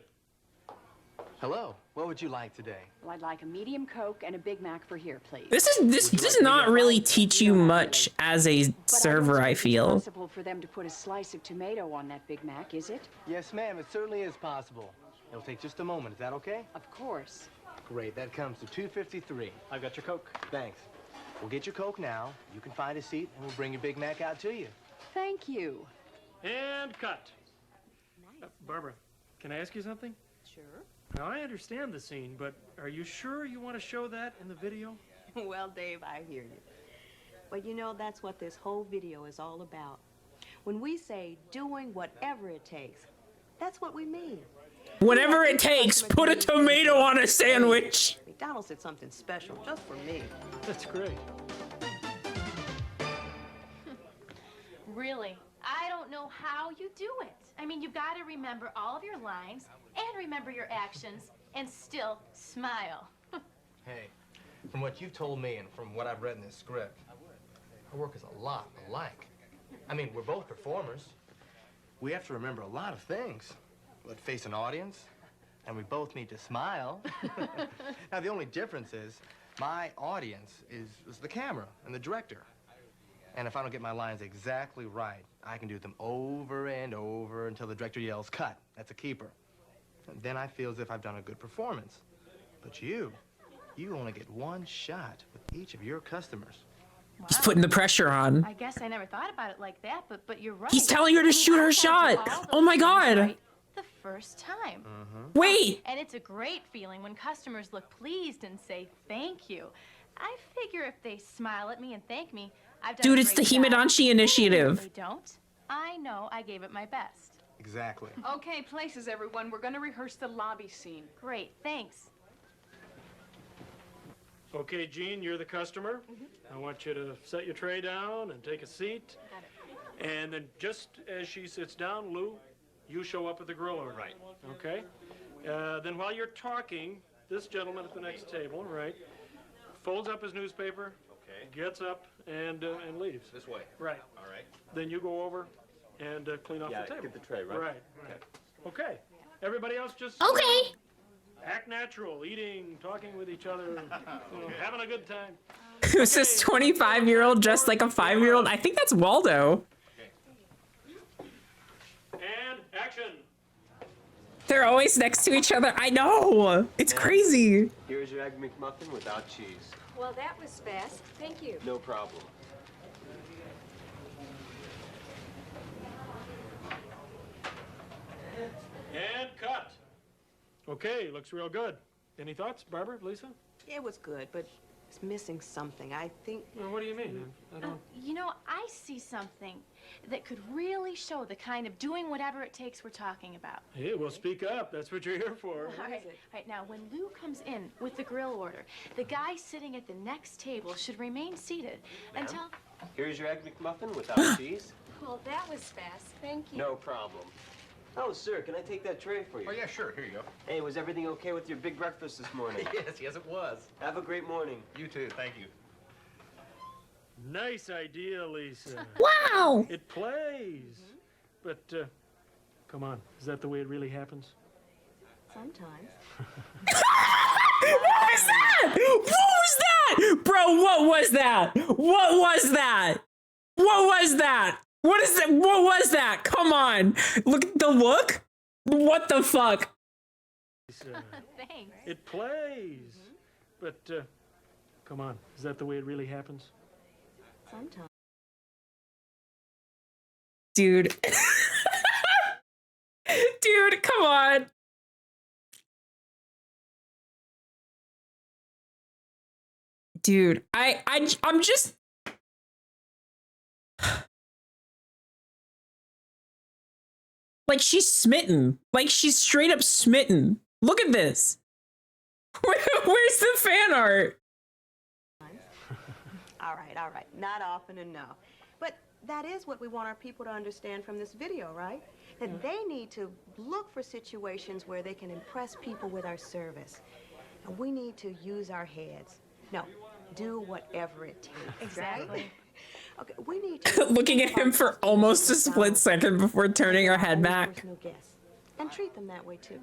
Hello. What would you like today? Well, I'd like a medium Coke and a Big Mac for here, please. This does not really teach you much as a server, I feel. It's possible for them to put a slice of tomato on that Big Mac, is it? Yes, ma'am. It certainly is possible. It'll take just a moment. Is that okay? Of course. Great. That comes to $2.53. I've got your Coke. Thanks. We'll get your Coke now. You can find a seat, and we'll bring your Big Mac out to you. Thank you. And cut. Barbara, can I ask you something? Sure. Now, I understand the scene, but are you sure you want to show that in the video? Well, Dave, I hear you. But you know, that's what this whole video is all about. When we say doing whatever it takes, that's what we mean. Whatever it takes, put a tomato on a sandwich. McDonald's did something special just for me. That's great. Really, I don't know how you do it. I mean, you've got to remember all of your lines and remember your actions and still smile. Hey, from what you've told me and from what I've read in this script, our work is a lot alike. I mean, we're both performers. We have to remember a lot of things. Let's face an audience, and we both need to smile. Now, the only difference is my audience is the camera and the director. And if I don't get my lines exactly right, I can do them over and over until the director yells, cut. That's a keeper. And then I feel as if I've done a good performance. But you only get one shot with each of your customers. Wow. He's putting the pressure on. I guess I never thought about it like that, but you're right. He's telling her to shoot her shot. Oh my God. Right the first time. Wait. And it's a great feeling when customers look pleased and say thank you. I figure if they smile at me and thank me, I've done Dude, a it's the great job. Himedanshi initiative. If they don't, I know I gave it my best. Exactly. Okay, places, everyone. We're going to rehearse the lobby scene. Great, thanks. Okay, Jean, you're the customer. I want you to set your tray down and take a seat. Got it. And then just as she sits down, Lou, you show up at the grill order. Right. Okay? Then while you're talking, this gentleman at the next table, right, folds up his newspaper, gets up, and leaves. This way. Right. All right. Then you go over and clean off the table. get the tray, right? Right. Okay. Everybody else just... Okay. Act natural, eating, talking with each other, having a good time. Who's this 25-year-old dressed like a 5-year-old? I think that's Waldo. And action. They're always next to each other. I know. It's crazy. Here's your Egg McMuffin without cheese. Well, that was fast. Thank you. No problem. And cut. Okay, looks real good. Any thoughts, Barbara, Lisa? It was good, but it's missing something. I think... Well, what do you mean? I don't... You know, I see something that could really show the kind of doing whatever it takes we're talking about. Hey, well, speak up. That's what you're here for. All right, now, when Lou comes in with the grill order, the guy sitting at the next table should remain seated until... Here's your Egg McMuffin without cheese. Well, that was fast. Thank you. No problem. Oh, sir, can I take that tray for you? Oh, yeah, sure. Here you go. Hey, was everything okay with your big breakfast this morning? yes, it was. Have a great morning. You too. Thank you. Nice idea, Lisa. Wow. It plays. But, come on. Is that the way it really happens? Sometimes. What was that? What was that? Bro, what was that? What was that? What was that? What is that? What was that? Come on. Look at the look. What the fuck? Thanks. It plays. But, come on. Is that the way it really happens? Sometimes. Dude. Dude, come on. Dude, I'm just... Like, she's smitten. Like, she's straight up smitten. Look at this. Where's the fan art? All right. Not often enough. But that is what we want our people to understand from this video, right? That they need to look for situations where they can impress people with our service. And we need to use our heads. No, do whatever it takes. Exactly. Right? Okay, we need to... Looking at him for almost a split second before turning her head back. Personal guests. And treat them that way, too.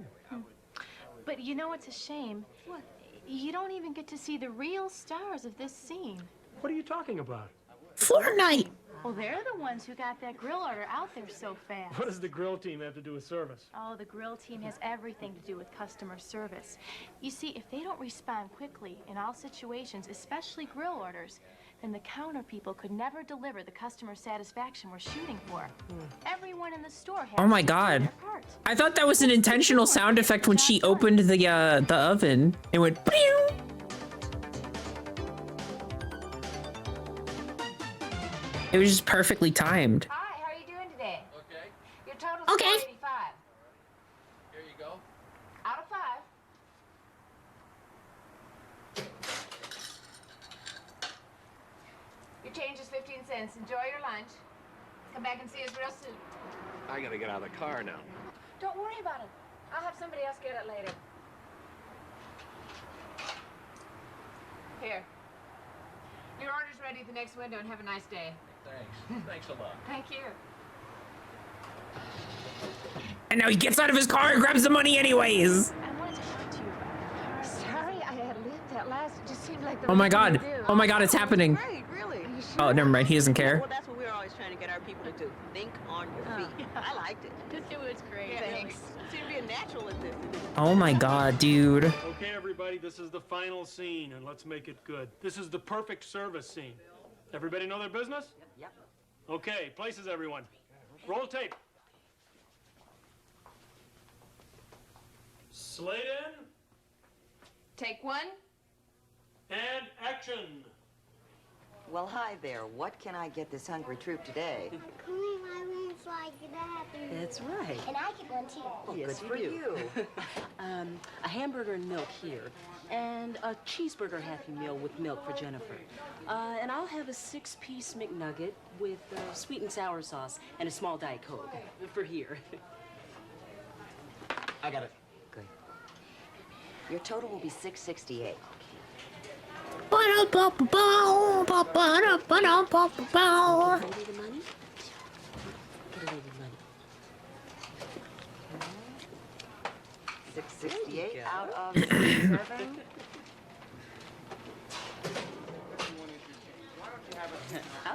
But you know what's a shame? What? You don't even get to see the real stars of this scene. What are you talking about? Fortnite. Well, they're the ones who got that grill order out there so fast. What does the grill team have to do with service? Oh, the grill team has everything to do with customer service. You see, if they don't respond quickly in all situations, especially grill orders, then the counter people could never deliver the customer satisfaction we're shooting for. Everyone in the store has Oh my to do God. their part. I thought that was an intentional sound effect when she opened the oven. It went pew. It was just perfectly timed. Hi, how are you doing Your change is 15 cents. Enjoy your lunch. Come back and see us real soon. I gotta get out of the car now. Don't worry about it. I'll have somebody else get it later. Here. Your order's ready at the next window, and have a nice day. Thanks. Thanks a lot. Thank you. And now he gets out of his car and grabs the money anyways. I wanted to talk to you about it. Sorry, I had lived that last. It just seemed like the Oh my right thing god. to do. Oh my god, it's happening. Great, really. Are you sure? Oh, never mind. He doesn't care. Well, that's what we're always trying to get our people to do. Think on your feet. I liked it. It was great. Thanks. Seem to be a natural at this. Oh my god, dude. Okay, everybody, this is the final scene, and let's make it good. This is the perfect service scene. Everybody know their business? Yep. Okay, places, everyone. Roll tape. Slate in. Take one. And action. Well, hi there. What can I get this hungry troop today? That's right. And I get one too. Oh, Yes, good for you. A hamburger and milk here, and a cheeseburger Happy Meal with milk for Jennifer. And I'll have a 6-piece McNugget with sweet and sour sauce and a small Diet Coke for here. I got it. Good. Your total will be $6.68. $6.68 out of the serving.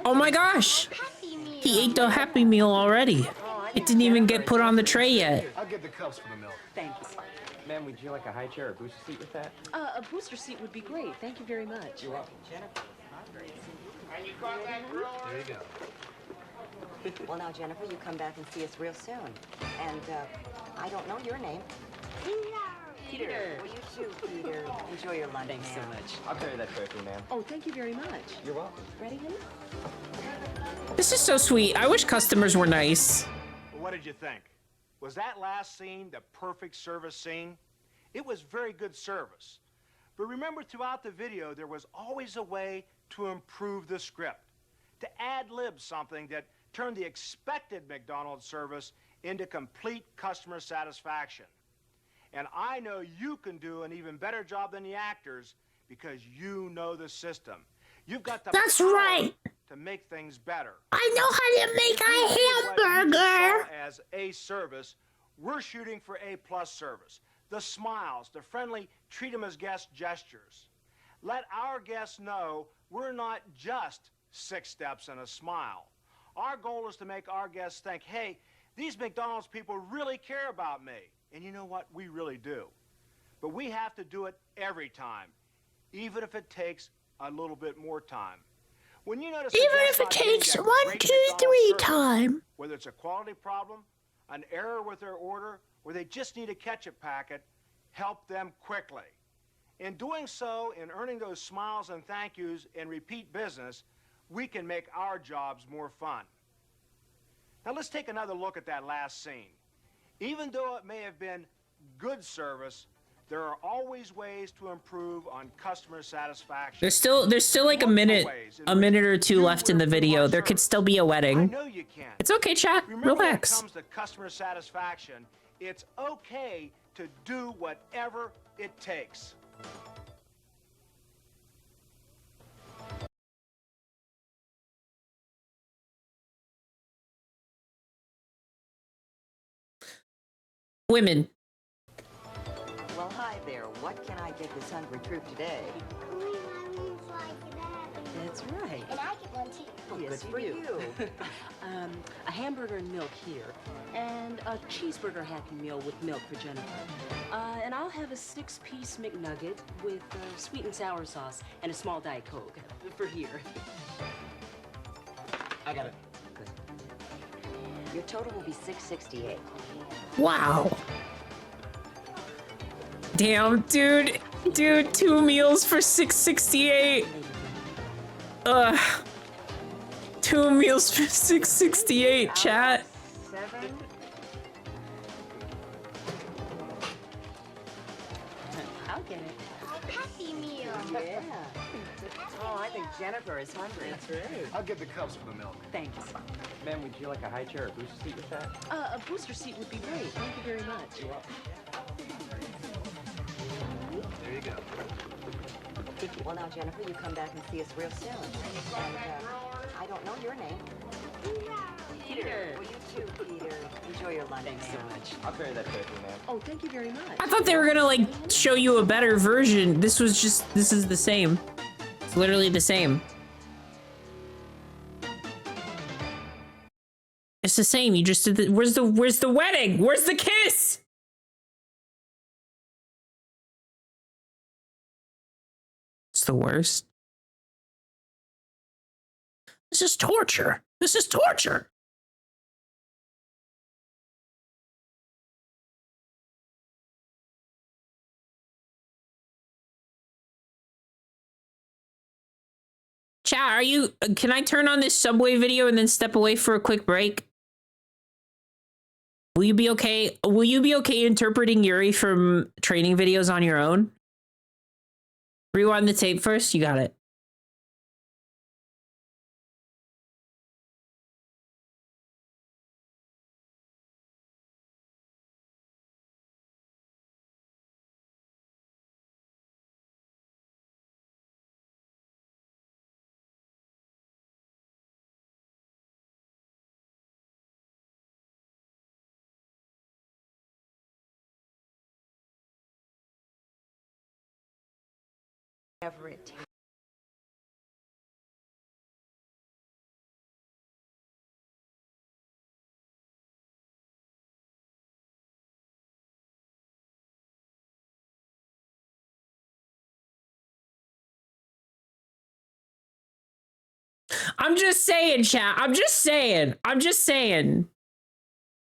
Oh my gosh. He ate the Happy Meal already. It didn't even get put on the tray yet. I'll get the cups for the milk. Thanks. Ma'am, would you like a high chair or booster seat with that? A booster seat would be great. Thank you very much. You're welcome. There you go. Well, now, Jennifer, you come back and see us real soon. And, I don't know your name. Peter. Well, you too, Peter. Enjoy your lunch, Thanks so much. I'll carry that tray for you, ma'am. Oh, thank you very much. You're welcome. Ready, honey? This is so sweet. I wish customers were nice. Well, what did you think? Was that last scene the perfect service scene? It was very good service. But remember, throughout the video, there was always a way to improve the script, to ad-lib something that turned the expected McDonald's service into complete customer satisfaction. And I know you can do an even better job than the actors because you know the system. You've got the That's power right. to make things better. I know how to make a hamburger. As a service, we're shooting for A+ service. The smiles, the friendly treat them as guest gestures. Let our guests know we're not just 6 steps and a smile. Our goal is to make our guests think, hey, these McDonald's people really care about me. And you know what? We really do. But we have to do it every time, even if it takes a little bit more time. When you notice Even if it takes 1, 2, 3 time. Whether it's a quality problem, an error with their order, or they just need a ketchup packet, help them quickly. In doing so, in earning those smiles and thank yous and repeat business, we can make our jobs more fun. Now let's take another look at that last scene. Even though it may have been good service, there are always ways to improve on customer satisfaction. There's still like a minute or two left in the video. There could still be a wedding. I know you can. It's okay, chat. Remember, when it Relax. comes to customer satisfaction, it's okay to do whatever it takes. Women. Well, hi there. What can I get this hungry troop today? That's right. And I get one too. Oh, Yes, good for you. A hamburger and milk here, and a cheeseburger Happy Meal with milk for Jennifer. And I'll have a 6-piece McNugget with sweet and sour sauce and a small Diet Coke for here. I got it. Good. Your total will be $6.68. Wow. Damn, dude. Dude, 2 meals for $6.68. Ugh. 2 meals for $6.68, chat. 7. I'll get it. Happy Meal. Yeah. Oh, I think Jennifer is hungry. That's right. I'll get the cups for the milk. Thanks. Ma'am, would you like a high chair or a booster seat with that? A booster seat would be great. Thank you very much. There you go. Well, now, Jennifer, you come back and see us real soon. And I don't know your name. Peter. Well, you too, Peter. Enjoy your lunch. Thanks so much. I'll carry that tray for you, ma'am. Oh, thank you very much. I thought they were gonna like show you a better version. This is the same. It's literally the same. It's the same. You just did the, where's the wedding? Where's the kiss? It's the worst. This is torture. This is torture. Chat, are you, can I turn on this Subway video and then step away for a quick break? Will you be okay? Will you be okay interpreting Yuri from training videos on your own? Rewind the tape first. You got it. Whatever it takes. I'm just saying, chat. I'm just saying. I'm just saying.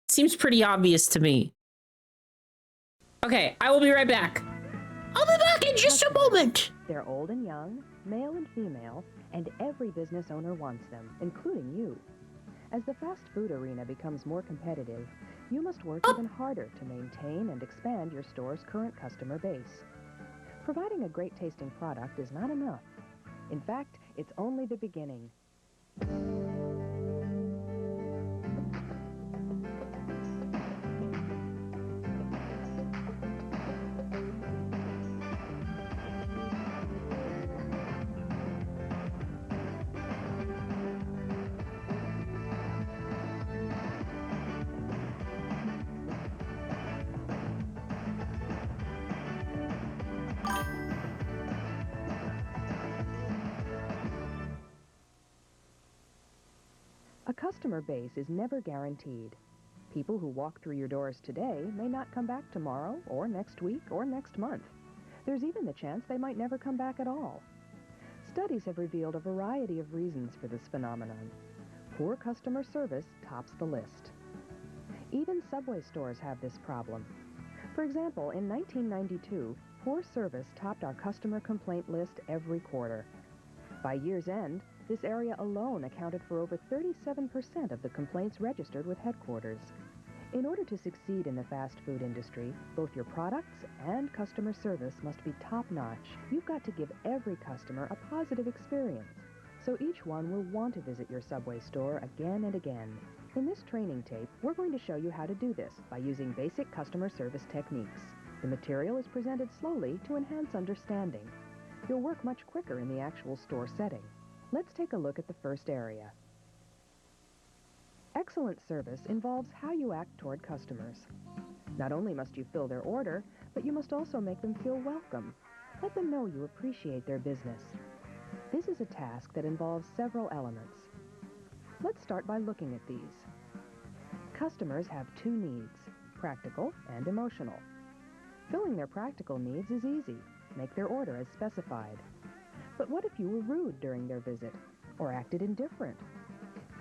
Seems pretty obvious to me. Okay, I will be right back. I'll be back in just a moment. They're old and young, male and female, and every business owner wants them, including you. As the fast food arena becomes more competitive, you must work even harder to maintain and expand your store's current customer base. Providing a great-tasting product is not enough. In fact, it's only the beginning. A customer base is never guaranteed. People who walk through your doors today may not come back tomorrow, or next week, or next month. There's even the chance they might never come back at all. Studies have revealed a variety of reasons for this phenomenon. Poor customer service tops the list. Even Subway stores have this problem. For example, in 1992, poor service topped our customer complaint list every quarter. By year's end, this area alone accounted for over 37% of the complaints registered with headquarters. In order to succeed in the fast food industry, both your products and customer service must be top-notch. You've got to give every customer a positive experience, so each one will want to visit your Subway store again and again. In this training tape, we're going to show you how to do this by using basic customer service techniques. The material is presented slowly to enhance understanding. You'll work much quicker in the actual store setting. Let's take a look at the first area. Excellent service involves how you act toward customers. Not only must you fill their order, but you must also make them feel welcome. Let them know you appreciate their business. This is a task that involves several elements. Let's start by looking at these. Customers have two needs, practical and emotional. Filling their practical needs is easy. Make their order as specified. But what if you were rude during their visit, or acted indifferent?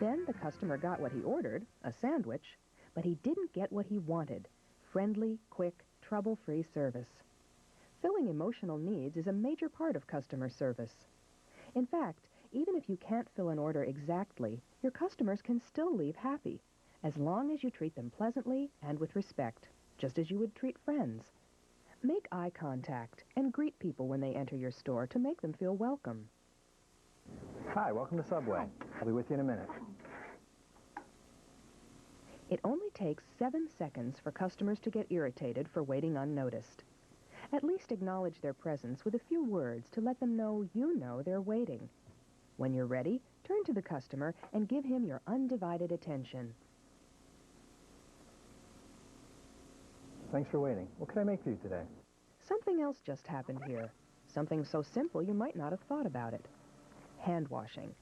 Then the customer got what he ordered, a sandwich, but he didn't get what he wanted, friendly, quick, trouble-free service. Filling emotional needs is a major part of customer service. In fact, even if you can't fill an order exactly, your customers can still leave happy, as long as you treat them pleasantly and with respect, just as you would treat friends. Make eye contact and greet people when they enter your store to make them feel welcome. Hi, welcome to Subway. I'll be with you in a minute. It only takes 7 seconds for customers to get irritated for waiting unnoticed. At least acknowledge their presence with a few words to let them know you know they're waiting. When you're ready, turn to the customer and give him your undivided attention. Thanks for waiting. What can I make for you today? Something else just happened here. Something so simple you might not have thought about it. Hand washing.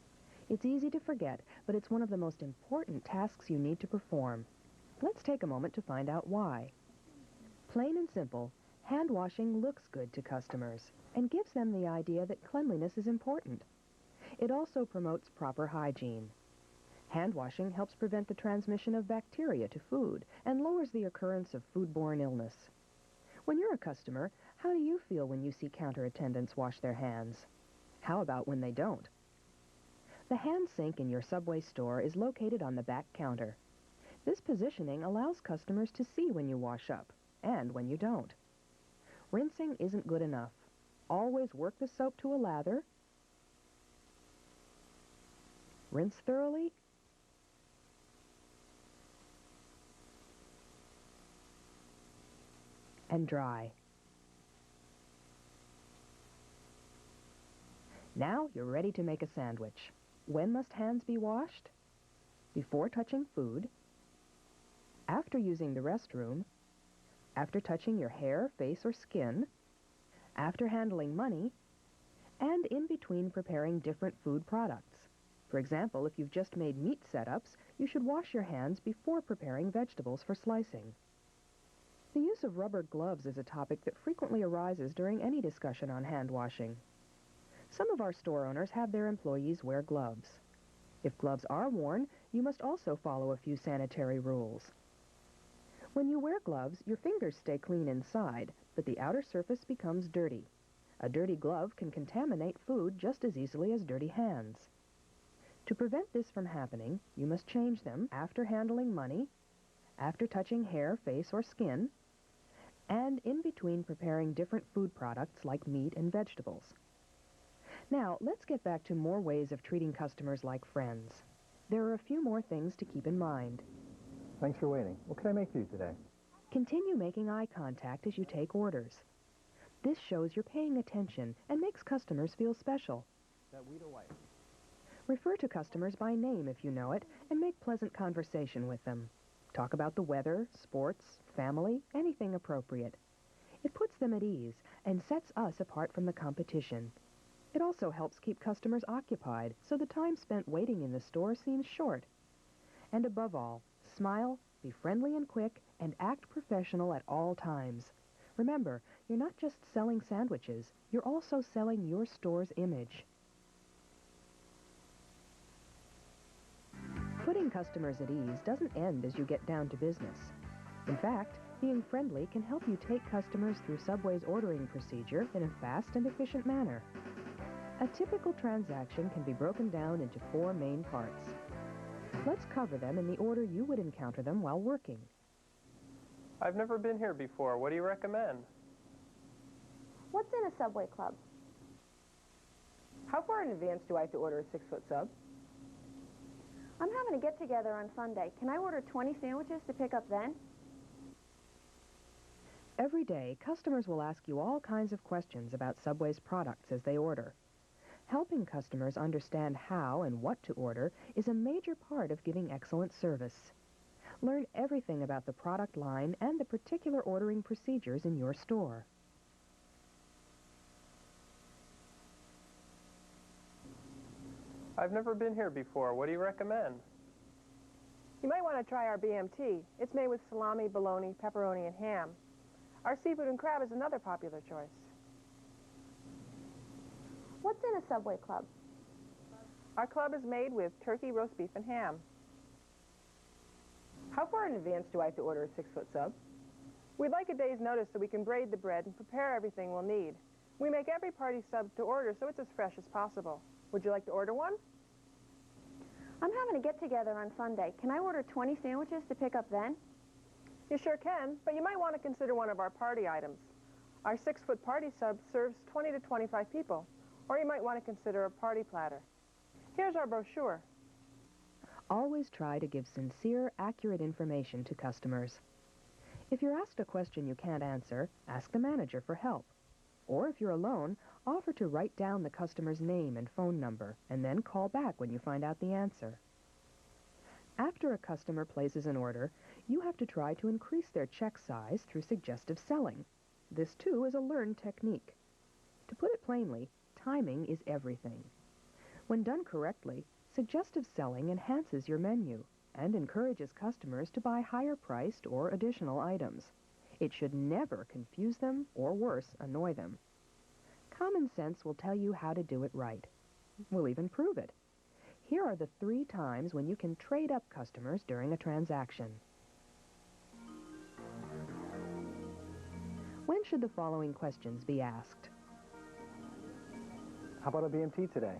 It's easy to forget, but it's one of the most important tasks you need to perform. Let's take a moment to find out why. Plain and simple, hand washing looks good to customers and gives them the idea that cleanliness is important. It also promotes proper hygiene. Hand washing helps prevent the transmission of bacteria to food and lowers the occurrence of foodborne illness. When you're a customer, how do you feel when you see counter attendants wash their hands? How about when they don't? The hand sink in your Subway store is located on the back counter. This positioning allows customers to see when you wash up and when you don't. Rinsing isn't good enough. Always work the soap to a lather, rinse thoroughly, and dry. Now you're ready to make a sandwich. When must hands be washed? Before touching food, after using the restroom, after touching your hair, face, or skin, after handling money, and in between preparing different food products. For example, if you've just made meat setups, you should wash your hands before preparing vegetables for slicing. The use of rubber gloves is a topic that frequently arises during any discussion on hand washing. Some of our store owners have their employees wear gloves. If gloves are worn, you must also follow a few sanitary rules. When you wear gloves, your fingers stay clean inside, but the outer surface becomes dirty. A dirty glove can contaminate food just as easily as dirty hands. To prevent this from happening, you must change them after handling money, after touching hair, face, or skin, and in between preparing different food products like meat and vegetables. Now, let's get back to more ways of treating customers like friends. There are a few more things to keep in mind. Thanks for waiting. What can I make for you today? Continue making eye contact as you take orders. This shows you're paying attention and makes customers feel special. That weed or white? Refer to customers by name if you know it and make pleasant conversation with them. Talk about the weather, sports, family, anything appropriate. It puts them at ease and sets us apart from the competition. It also helps keep customers occupied, so the time spent waiting in the store seems short. And above all, smile, be friendly and quick, and act professional at all times. Remember, you're not just selling sandwiches, you're also selling your store's image. Putting customers at ease doesn't end as you get down to business. In fact, being friendly can help you take customers through Subway's ordering procedure in a fast and efficient manner. A typical transaction can be broken down into 4 main parts. Let's cover them in the order you would encounter them while working. I've never been here before. What do you recommend? What's in a Subway club? How far in advance do I have to order a 6-foot sub? I'm having a get-together on Sunday. Can I order 20 sandwiches to pick up then? Every day, customers will ask you all kinds of questions about Subway's products as they order. Helping customers understand how and what to order is a major part of giving excellent service. Learn everything about the product line and the particular ordering procedures in your store. I've never been here before. What do you recommend? You might want to try our BMT. It's made with salami, bologna, pepperoni, and ham. Our seafood and crab is another popular choice. What's in a Subway club? Our club is made with turkey, roast beef, and ham. How far in advance do I have to order a 6-foot sub? We'd like a day's notice so we can braid the bread and prepare everything we'll need. We make every party sub to order so it's as fresh as possible. Would you like to order one? I'm having a get-together on Sunday. Can I order 20 sandwiches to pick up then? You sure can, but you might want to consider one of our party items. Our 6-foot party sub serves 20 to 25 people, or you might want to consider a party platter. Here's our brochure. Always try to give sincere, accurate information to customers. If you're asked a question you can't answer, ask the manager for help. Or if you're alone, offer to write down the customer's name and phone number, and then call back when you find out the answer. After a customer places an order, you have to try to increase their check size through suggestive selling. This, too, is a learned technique. To put it plainly, timing is everything. When done correctly, suggestive selling enhances your menu and encourages customers to buy higher-priced or additional items. It should never confuse them or, worse, annoy them. Common sense will tell you how to do it right. We'll even prove it. Here are the 3 times when you can trade up customers during a transaction. When should the following questions be asked? How about a BMT today?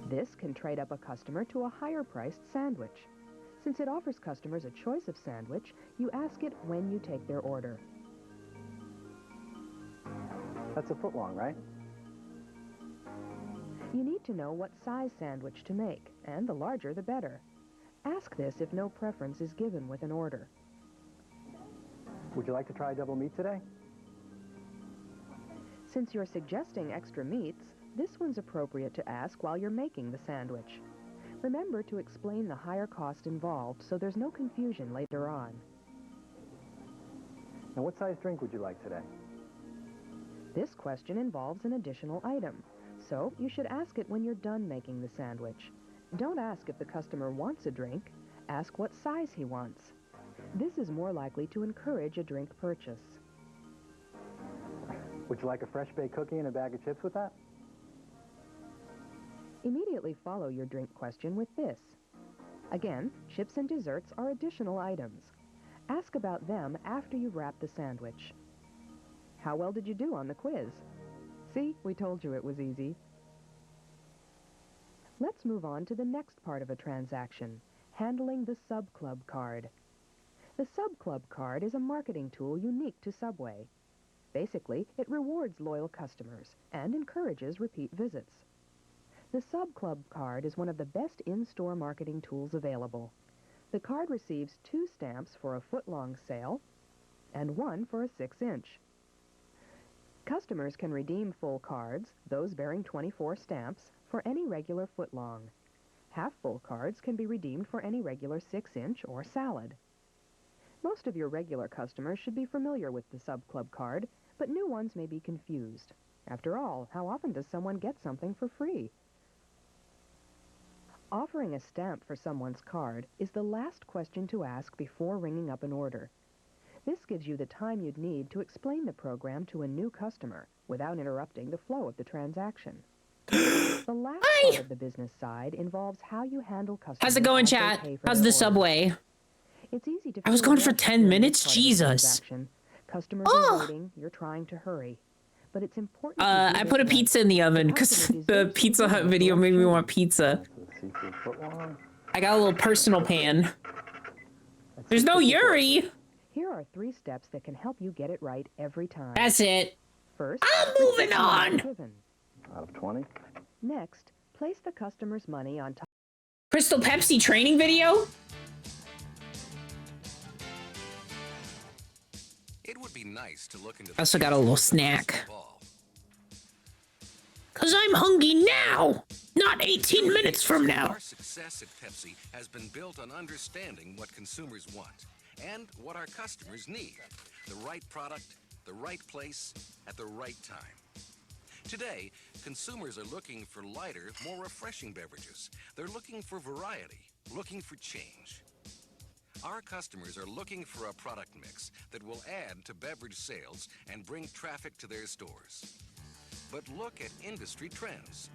This can trade up a customer to a higher-priced sandwich. Since it offers customers a choice of sandwich, you ask it when you take their order. That's a foot long, right? You need to know what size sandwich to make, and the larger the better. Ask this if no preference is given with an order. Would you like to try double meat today? Since you're suggesting extra meats, this one's appropriate to ask while you're making the sandwich. Remember to explain the higher cost involved so there's no confusion later on. Now, what size drink would you like today? This question involves an additional item, so you should ask it when you're done making the sandwich. Don't ask if the customer wants a drink, ask what size he wants. This is more likely to encourage a drink purchase. Would you like a fresh baked cookie and a bag of chips with that? Immediately follow your drink question with this. Again, chips and desserts are additional items. Ask about them after you've wrapped the sandwich. How well did you do on the quiz? See, we told you it was easy. Let's move on to the next part of a transaction, handling the Sub-Club card. The Sub-Club card is a marketing tool unique to Subway. Basically, it rewards loyal customers and encourages repeat visits. The Sub-Club card is one of the best in-store marketing tools available. The card receives 2 stamps for a foot-long sale and 1 for a 6-inch. Customers can redeem full cards, those bearing 24 stamps, for any regular foot-long. Half-full cards can be redeemed for any regular 6-inch or salad. Most of your regular customers should be familiar with the Sub-Club card, but new ones may be confused. After all, how often does someone get something for free? Offering a stamp for someone's card is the last question to ask before ringing up an order. This gives you the time you'd need to explain the program to a new customer without interrupting the flow of the transaction. The last part of the business side involves how you handle customers. How's it going, chat? How's the subway? It's easy to I was gone for 10 minutes? Jesus. Customers are waiting, you're trying to hurry. But it's important I put a pizza in the oven because the Pizza Hut video made me want pizza. I got a little personal pan. There's no Yuri! Here are 3 steps that can help you get it right every time. That's it. First, I'm moving on! Out of 20. Next, place the customer's money on top. Crystal Pepsi training video? It would be nice to look into I also got a little snack. Cause I'm hungry now, not 18 minutes from now. Our success at Pepsi has been built on understanding what consumers want and what our customers need. The right product, the right place, at the right time. Today, consumers are looking for lighter, more refreshing beverages. They're looking for variety, looking for change. Our customers are looking for a product mix that will add to beverage sales and bring traffic to their stores. But look at industry trends.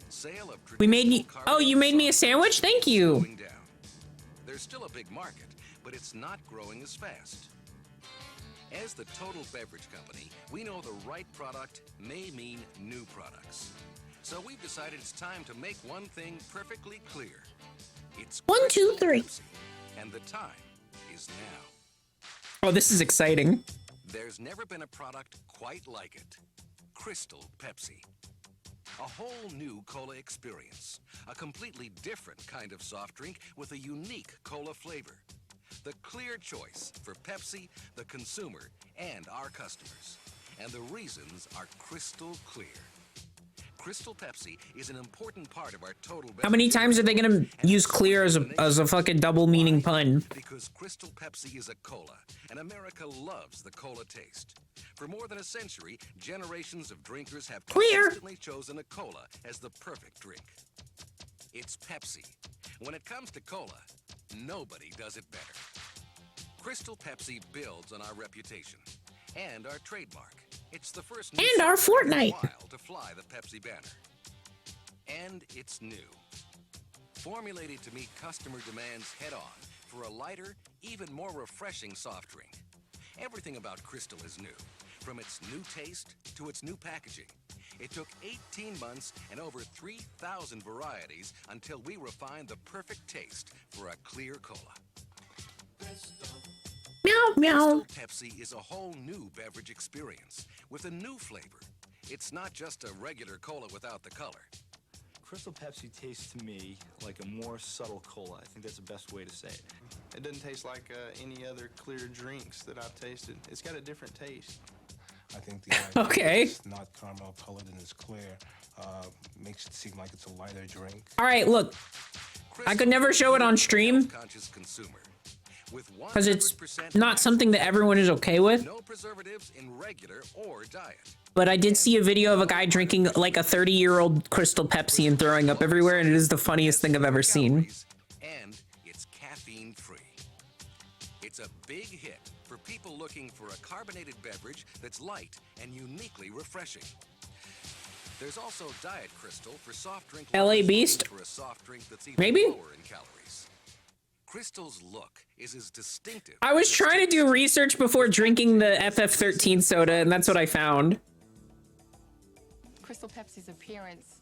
Sale of We made you. Oh, you made me a sandwich? Thank you. There's still a big market, but it's not growing as fast. As the total beverage company, we know the right product may mean new products. So we've decided it's time to make one thing perfectly clear. It's 1, 2, 3. Pepsi, and the time is now. Oh, this is There's never been a product quite like it. Crystal Pepsi. A whole new cola experience. A completely different kind of soft drink with a unique cola flavor. The clear choice for Pepsi, the consumer, and our customers. And the reasons are crystal clear. Crystal Pepsi is an important part of our total. How many times are they gonna use clear as a fucking double meaning pun? Because Crystal Pepsi is a cola, and America loves the cola taste. For more than a century, generations of drinkers have consistently chosen a cola as the perfect drink. It's Pepsi. When it comes to cola, nobody does it better. Crystal Pepsi builds on our reputation and our trademark. It's the first new and our Fortnite to fly the Pepsi banner. And it's new. Formulated to meet customer demands head on for a lighter, even more refreshing soft drink. Everything about Crystal is new, from its new taste to its new packaging. It took 18 months and over 3,000 varieties until we refined the perfect taste for a clear cola. Meow, meow. Pepsi is a whole new beverage experience with a new flavor. It's not just a regular cola without the color. Crystal Pepsi tastes to me like a more subtle cola. I think that's the best way to say it. It doesn't taste like any other clear drinks that I've tasted. It's got a different taste. I think the idea okay. It's not caramel colored and it's clear. Makes it seem like it's a lighter drink. All right, look. I could never show it on stream because it's not something that everyone is okay with. No preservatives in regular or diet. But I did see a video of a guy drinking like a 30-year-old Crystal Pepsi and throwing up everywhere, and it is the funniest thing I've ever seen. And it's caffeine free. It's a big hit for people looking for a carbonated beverage that's light and uniquely refreshing. There's also Diet Crystal for soft drink LA Beast? for a soft drink that's even Maybe? lower in calories. Crystal's look is as distinctive. I was trying to do research before drinking the FF13 soda, and that's what I found. Crystal Pepsi's appearance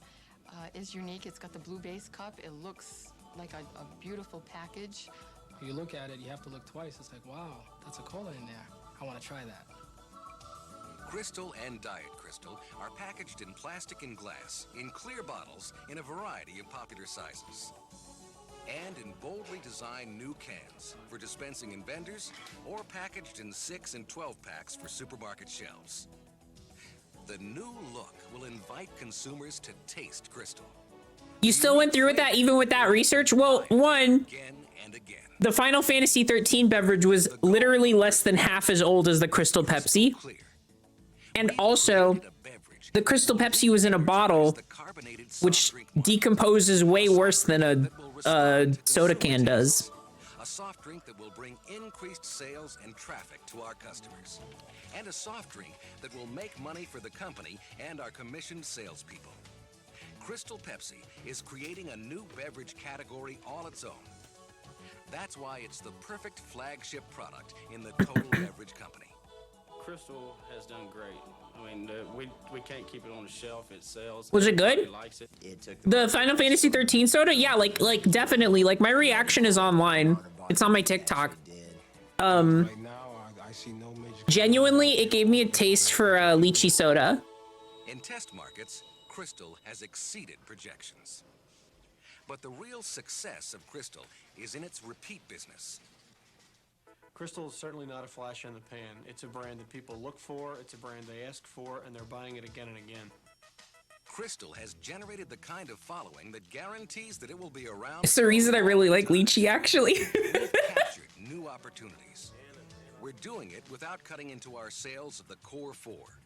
is unique. It's got the blue base cup. It looks like a beautiful package. You look at it, you have to look twice. It's like, wow, that's a cola in there. I want to try that. Crystal and Diet Crystal are packaged in plastic and glass, in clear bottles, in a variety of popular sizes. And in boldly designed new cans for dispensing in vendors or packaged in 6 and 12 packs for supermarket shelves. The new look will invite consumers to taste Crystal. You still went through with that even with that research? Well, one, the Final Fantasy 13 beverage was literally less than half as old as the Crystal Pepsi. And also, the Crystal Pepsi was in a bottle, which decomposes way worse than a soda can does. A soft drink that will bring increased sales and traffic to our customers. And a soft drink that will make money for the company and our commissioned salespeople. Crystal Pepsi is creating a new beverage category all its own. That's why it's the perfect flagship product in the total beverage company. Crystal has done great. I mean, we can't keep it on the shelf. It sells. Was it good? Everybody likes it. The Final Fantasy 13 soda? Yeah, like definitely. Like my reaction is online. It's on my TikTok. Genuinely, it gave me a taste for lychee soda. In test markets, Crystal has exceeded projections. But the real success of Crystal is in its repeat business. Crystal is certainly not a flash in the pan. It's a brand that people look for, it's a brand they ask for, and they're buying it again and again. Crystal has generated the kind of following that guarantees that it will be around. It's the reason I really like lychee, actually. We've captured new opportunities. We're doing it without cutting into our sales of the core four.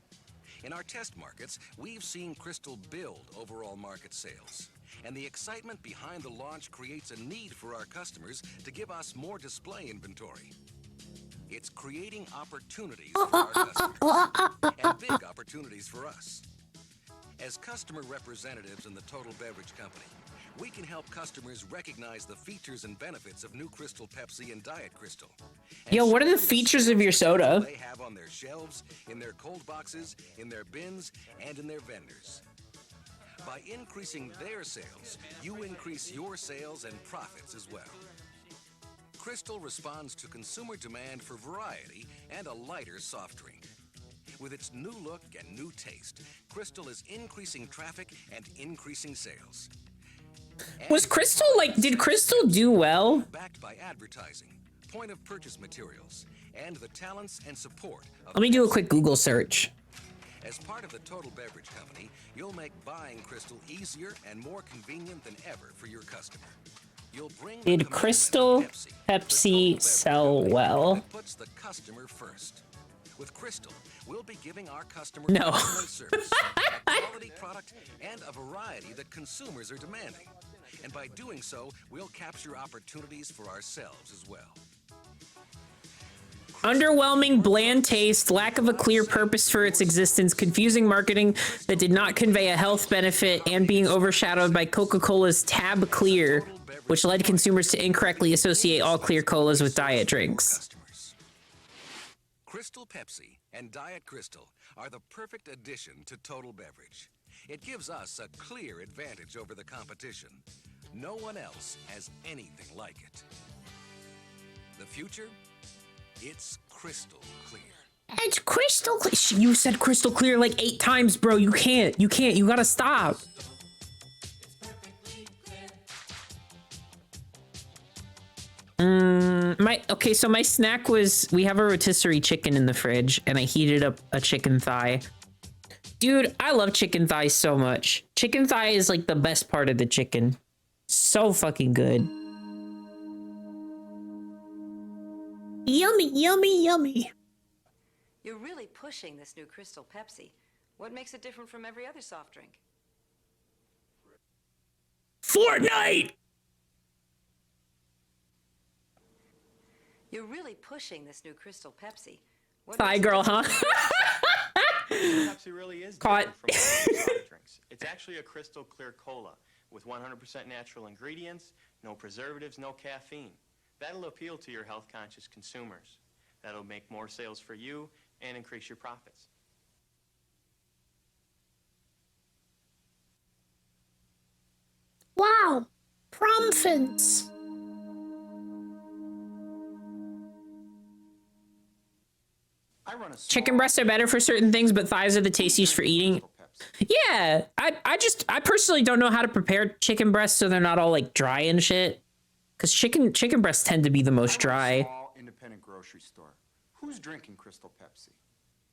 In our test markets, we've seen Crystal build overall market sales. And the excitement behind the launch creates a need for our customers to give us more display inventory. It's creating opportunities for our customers and big opportunities for us. As customer representatives in the Total Beverage Company, we can help customers recognize the features and benefits of new Crystal Pepsi and Diet Crystal. Yo, what are the features of your soda? They have on their shelves, in their cold boxes, in their bins, and in their vendors. By increasing their sales, you increase your sales and profits as well. Crystal responds to consumer demand for variety and a lighter soft drink. With its new look and new taste, Crystal is increasing traffic and increasing sales. Was Crystal, like, did Crystal do well? Backed by advertising, point of purchase materials, and the talents and support of Let me do a quick Google search. As part of the Total Beverage Company, you'll make buying Crystal easier and more convenient than ever for your customer. You'll bring Did Crystal Pepsi sell well? that puts the customer first. With Crystal, we'll be giving our customers No. excellent service, a quality product, and a variety that consumers are demanding. And by doing so, we'll capture opportunities for ourselves as well. Underwhelming, bland taste, lack of a clear purpose for its existence, confusing marketing that did not convey a health benefit, and being overshadowed by Coca-Cola's Tab Clear, which led consumers to incorrectly associate all clear colas with diet drinks. Crystal Pepsi and Diet Crystal are the perfect addition to Total Beverage. It gives us a clear advantage over the competition. No one else has anything like it. The future? It's crystal clear. It's crystal clear. You said crystal clear like 8 times, bro. You can't. You gotta stop. So my snack was, we have a rotisserie chicken in the fridge, and I heated up a chicken thigh. Dude, I love chicken thighs so much. Chicken thigh is like the best part of the chicken. So fucking good. Yummy, yummy, yummy. You're really pushing this new Crystal Pepsi. What makes it different from every other soft drink? Fortnite! You're really pushing this new Crystal Pepsi. What Thigh makes it girl, different huh? from Pepsi really is Caught. different from other soft drinks. It's actually a crystal clear cola with 100% natural ingredients, no preservatives, no caffeine. That'll appeal to your health-conscious consumers. That'll make more sales for you and increase your profits. Wow. Profits. Chicken breasts are better for certain things, but thighs are the tastiest for eating. Yeah, I personally don't know how to prepare chicken breasts so they're not all like dry and shit. Because chicken breasts tend to be the most dry. Small independent grocery store. Who's drinking Crystal Pepsi?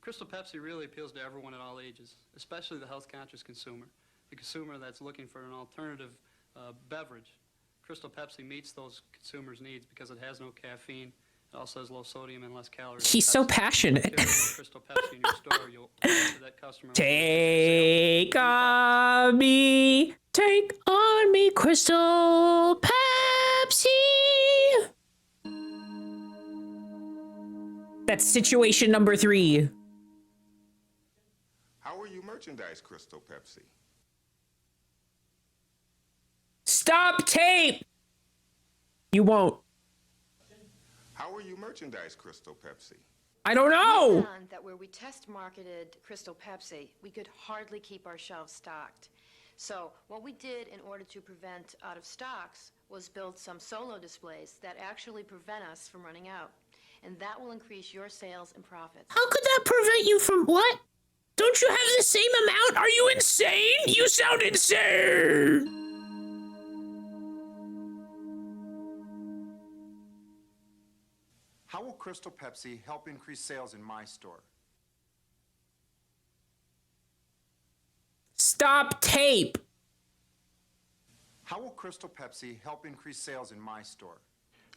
Crystal Pepsi really appeals to everyone at all ages, especially the health-conscious consumer, the consumer that's looking for an alternative beverage. Crystal Pepsi meets those consumers' needs because it has no caffeine. It also has low sodium and less calories. He's so passionate. Crystal Pepsi in your store, you'll offer that customer. Take on me, Crystal Pepsi. That's situation number 3. How will you merchandise Crystal Pepsi? Stop tape. You won't. How will you merchandise Crystal Pepsi? I don't know. We found that where we test marketed Crystal Pepsi, we could hardly keep our shelves stocked. So what we did in order to prevent out of stocks was build some solo displays that actually prevent us from running out. And that will increase your sales and profits. How could that prevent you from what? Don't you have the same amount? Are you insane? You sound insane. How will Crystal Pepsi help increase sales in my store? Stop tape. How will Crystal Pepsi help increase sales in my store?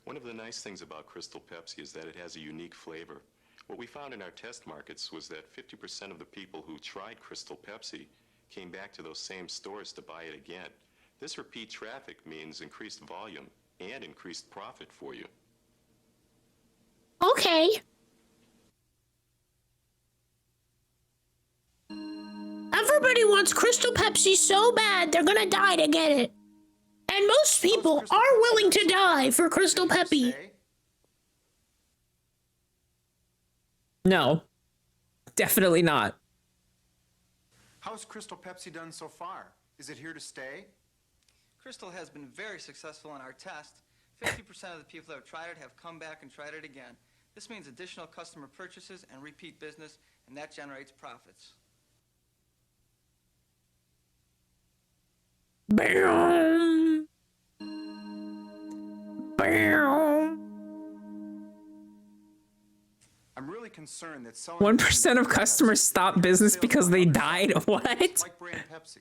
One of the nice things about Crystal Pepsi is that it has a unique flavor. What we found in our test markets was that 50% of the people who tried Crystal Pepsi came back to those same stores to buy it again. This repeat traffic means increased volume and increased profit for you. Okay. Everybody wants Crystal Pepsi so bad they're gonna die to get it. And most people are willing to die for Crystal Pepsi. No. Definitely not. How's Crystal Pepsi done so far? Is it here to stay? Crystal has been very successful in our test. 50% of the people that have tried it have come back and tried it again. This means additional customer purchases and repeat business and that generates profits. Bam. Bam. I'm really concerned that selling 1% of customers stop business because they died. What? like brand Pepsi.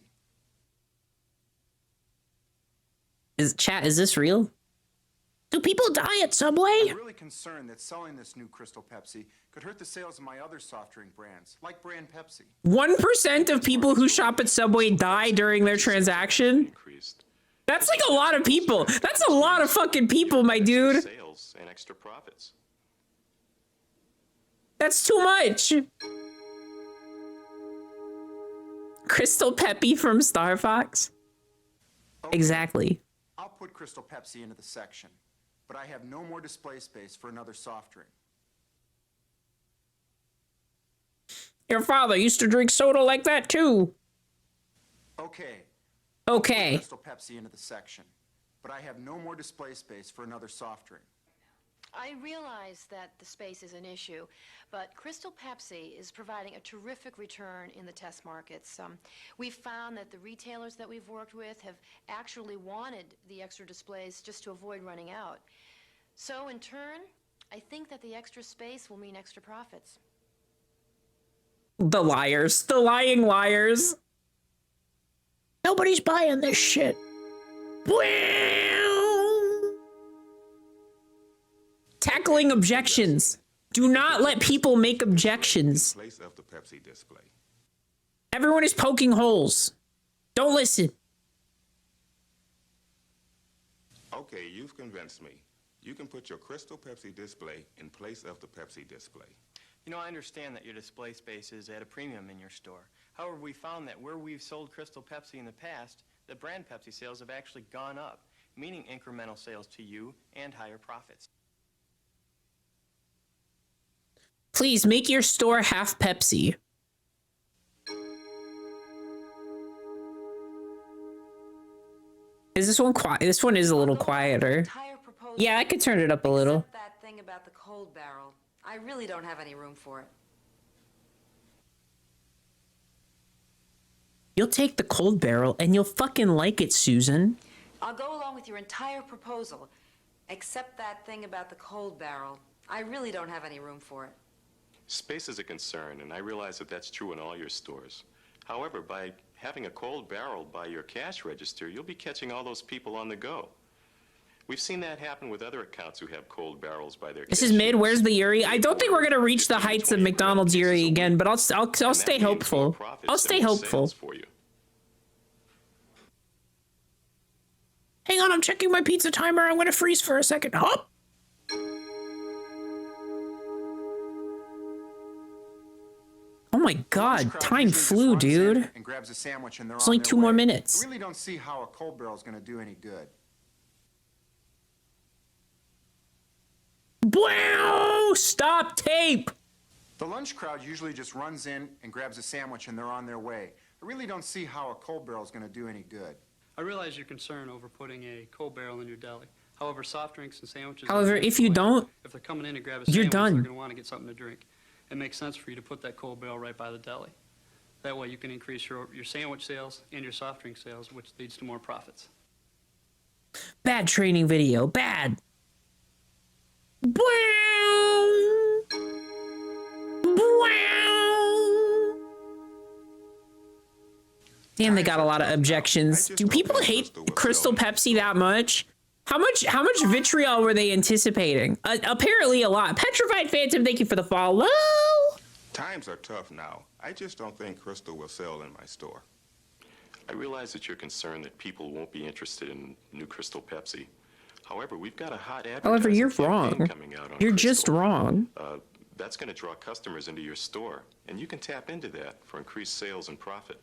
Is this real? Do people die at Subway? I'm really concerned that selling this new Crystal Pepsi could hurt the sales of my other soft drink brands, like brand Pepsi. 1% of people who shop at Subway die during their transaction? That's like a lot of people. That's a lot of fucking people, my dude. Sales and extra profits. That's too much. Crystal Peppy from Star Fox? Okay, Exactly. I'll put Crystal Pepsi into the section, but I have no more display space for another soft drink. Your father used to drink soda like that too. Okay. Okay. Crystal Pepsi into the section, but I have no more display space for another soft drink. I realize that the space is an issue, but Crystal Pepsi is providing a terrific return in the test markets. We've found that the retailers that we've worked with have actually wanted the extra displays just to avoid running out. So in turn, I think that the extra space will mean extra profits. The liars. The lying liars. Nobody's buying this shit. Tackling objections. Do not let people make objections. Place of the Pepsi display. Everyone is poking holes. Don't listen. Okay, you've convinced me. You can put your Crystal Pepsi display in place of the Pepsi display. You know, I understand that your display space is at a premium in your store. However, we found that where we've sold Crystal Pepsi in the past, the brand Pepsi sales have actually gone up, meaning incremental sales to you and higher profits. Please make your store half Pepsi. Is this one quiet? This one is a little quieter. Yeah, I could turn it up a little. That thing about the cold barrel. I really don't have any room for it. You'll take the cold barrel and you'll fucking like it, Susan. I'll go along with your entire proposal, except that thing about the cold barrel. I really don't have any room for it. Space is a concern, and I realize that that's true in all your stores. However, by having a cold barrel by your cash register, you'll be catching all those people on the go. We've seen that happen with other accounts who have cold barrels by their This is mid. Where's the Yuri? I don't think we're gonna reach the heights of McDonald's Yuri again, but I'll stay hopeful. I'll stay hopeful. Hang on, I'm checking my pizza timer. I'm gonna freeze for a second. Hop. Oh my god, time flew, dude. And grabs a sandwich and they're It's only on their 2 more way. minutes. I really don't see how a cold barrel is going to do any good. Wow! Stop tape! The lunch crowd usually just runs in and grabs a sandwich and they're on their way. I really don't see how a cold barrel is going to do any good. I realize your concern over putting a cold barrel in your deli. However, soft drinks and sandwiches... However, if you don't, if they're coming in to grab a you're sandwich, done. they're going to want to get something to drink. It makes sense for you to put that cold barrel right by the deli. That way you can increase your sandwich sales and your soft drink sales, which leads to more profits. Bad training video. Bad. Damn, they got a lot of objections. Do people hate Crystal Pepsi that much? How much vitriol were they anticipating? Apparently a lot. Petrified Phantom, thank you for the follow. Times are tough now. I just don't think Crystal will sell in my store. I realize that you're concerned that people won't be interested in new Crystal Pepsi. However, we've got a hot However, advertising you're campaign wrong. coming out on You're Crystal. just wrong. That's going to draw customers into your store, and you can tap into that for increased sales and profit.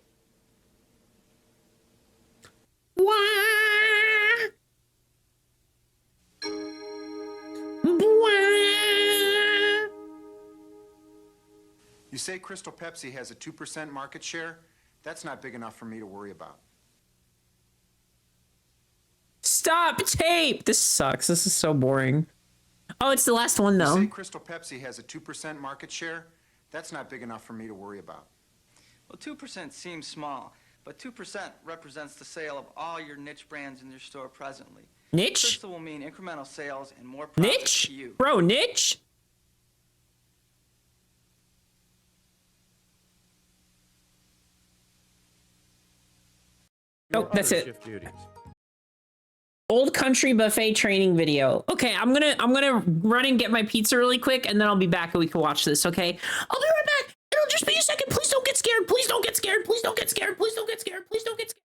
You say Crystal Pepsi has a 2% market share? That's not big enough for me to worry about. Stop tape! This sucks. This is so boring. Oh, it's the last one, though. You say Crystal Pepsi has a 2% market share? That's not big enough for me to worry about. Well, 2% seems small, but 2% represents the sale of all your niche brands in your store presently. Niche? Crystal will mean incremental sales and more profit Niche? to you. Bro, niche? Nope, that's it. Old country buffet training video. Okay, I'm gonna run and get my pizza really quick, and then I'll be back and we can watch this. Okay, I'll be right back. It'll just be a second. Please don't get scared. Please don't get scared. Please don't get scared. Please don't get scared. Please don't get scared.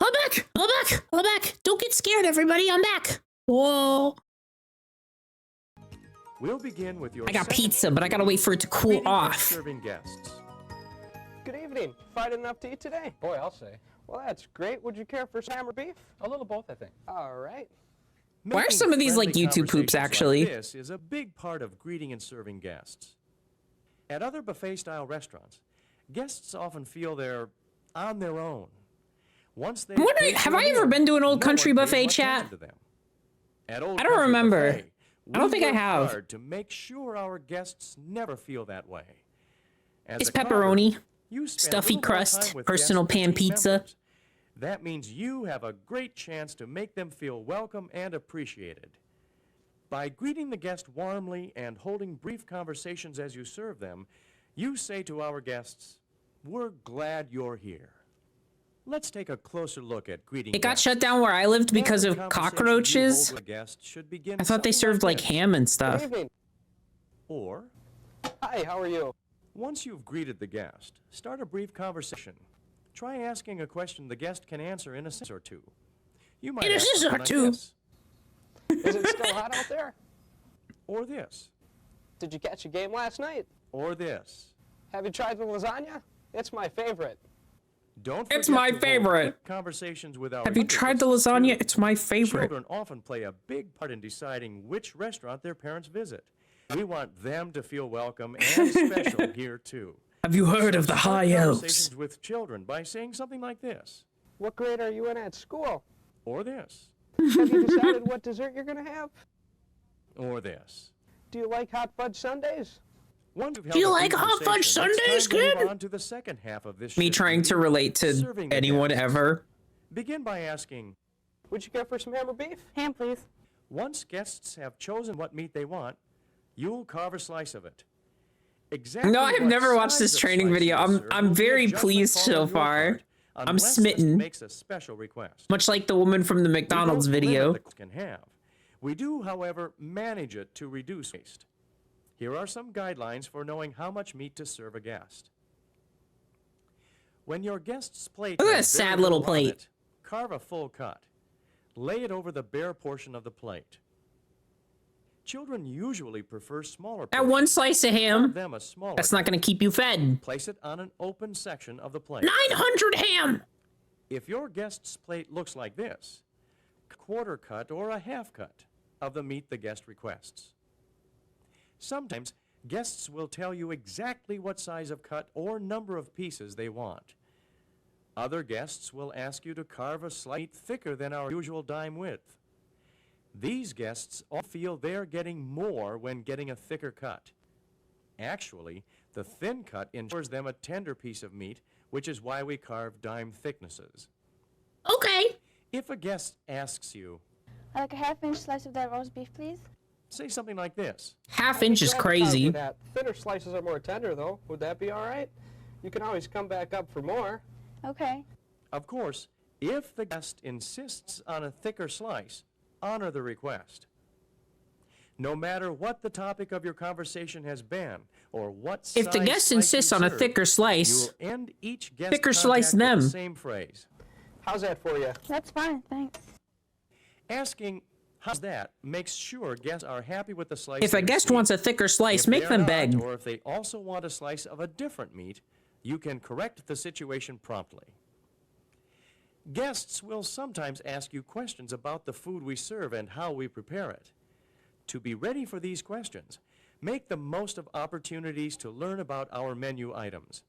I'm back. I'm back. I'm back. Don't get scared, everybody. I'm back. Whoa. We'll begin with your I got pizza, but I gotta wait for it to cool off. Serving guests. Good evening. Fried enough to eat today? Boy, I'll say. Well, that's great. Would you care for ham or beef? A little both, I think. All right. Why are some of these like YouTube poops actually? Like this is a big part of greeting and serving guests. At other buffet-style restaurants, guests often feel they're on their own. Once they have I ever been to an old country buffet, chat? At Old I don't Country remember. Buffet, I don't think I we work have. hard to make sure our guests never feel that way. As It's a carver, pepperoni, you spend a stuffy little more crust, time with personal guests pan and team pizza. members. That means you have a great chance to make them feel welcome and appreciated. By greeting the guest warmly and holding brief conversations as you serve them, you say to our guests, "We're glad you're here." Let's take a closer look at greeting It got guests. shut down where I lived because Every of conversation you cockroaches. hold with a guest should begin I thought they something served like this. ham and stuff. Good evening. Or, Hi, how are you? once you've greeted the guest, start a brief conversation. Try asking a question the guest can answer in a sentence or two. You might In a ask sentence something or like two. this, Is it still hot out there? or this, Did you catch a game last night? or this. Have you tried the lasagna? It's my favorite. Don't It's forget my to hold favorite. quick conversations with our Have you younger tried the guests, lasagna? too. It's my favorite. Children often play a big part in deciding which restaurant their parents visit. We want them to feel welcome and special here too. Have you heard of the Start high elves? conversations with children by saying something like this. What grade are you in at school? Or this. Have you decided what dessert you're going to have? Or this. Do you like hot fudge sundaes? Once you've Do you held a like hot fudge conversation, it's sundaes, time to move kid? on to the second half of this Me shift trying to duty, relate to serving the anyone guests. ever. Begin by asking, Would you go for some ham or beef? Ham, please. once guests have chosen what meat they want, you'll carve a slice of it. Exactly No, I've what never watched size this of training slice video. you'll serve I'm will be a very judgment pleased call so on your far. part, I'm unless guest smitten. makes a special request. Much like the woman from the We McDonald's don't limit video. the can have. We do, however, manage it to reduce waste. Here are some guidelines for knowing how much meat to serve a guest. When your guest's plate Look at has that very sad little little on plate. it, carve a full cut. Lay it over the bare portion of the plate. Children usually prefer smaller That portions. one slice of Carve ham, them a smaller that's not cut. going to keep you fed. Place it on an open section of the plate. 900 ham! If your guest's plate looks like this, quarter cut or a half cut of the meat the guest requests. Sometimes guests will tell you exactly what size of cut or number of pieces they want. Other guests will ask you to carve a slice thicker than our usual dime width. These guests all feel they're getting more when getting a thicker cut. Actually, the thin cut ensures them a tender piece of meat, which is why we carve dime thicknesses. Okay. If a guest asks you, I'd like a half-inch slice of that roast beef, please. say something like this. Half inch is crazy. That. Thinner slices are more tender, though. Would that be all right? You can always come back up for more. Okay. Of course, if the guest insists on a thicker slice, honor the request. No matter what the topic of your conversation has been, or what If the size guest slice insists you on a serve, thicker slice, you'll end each guest thicker slice contact with them. the same phrase. How's that for you? That's fine, thanks. Asking, how's that, makes sure guests are happy with the slice If a they guest receive. wants a thicker slice, If make they're them not, beg. Or if they also want a slice of a different meat, you can correct the situation promptly. Guests will sometimes ask you questions about the food we serve and how we prepare it. To be ready for these questions, make the most of opportunities to learn about our menu items.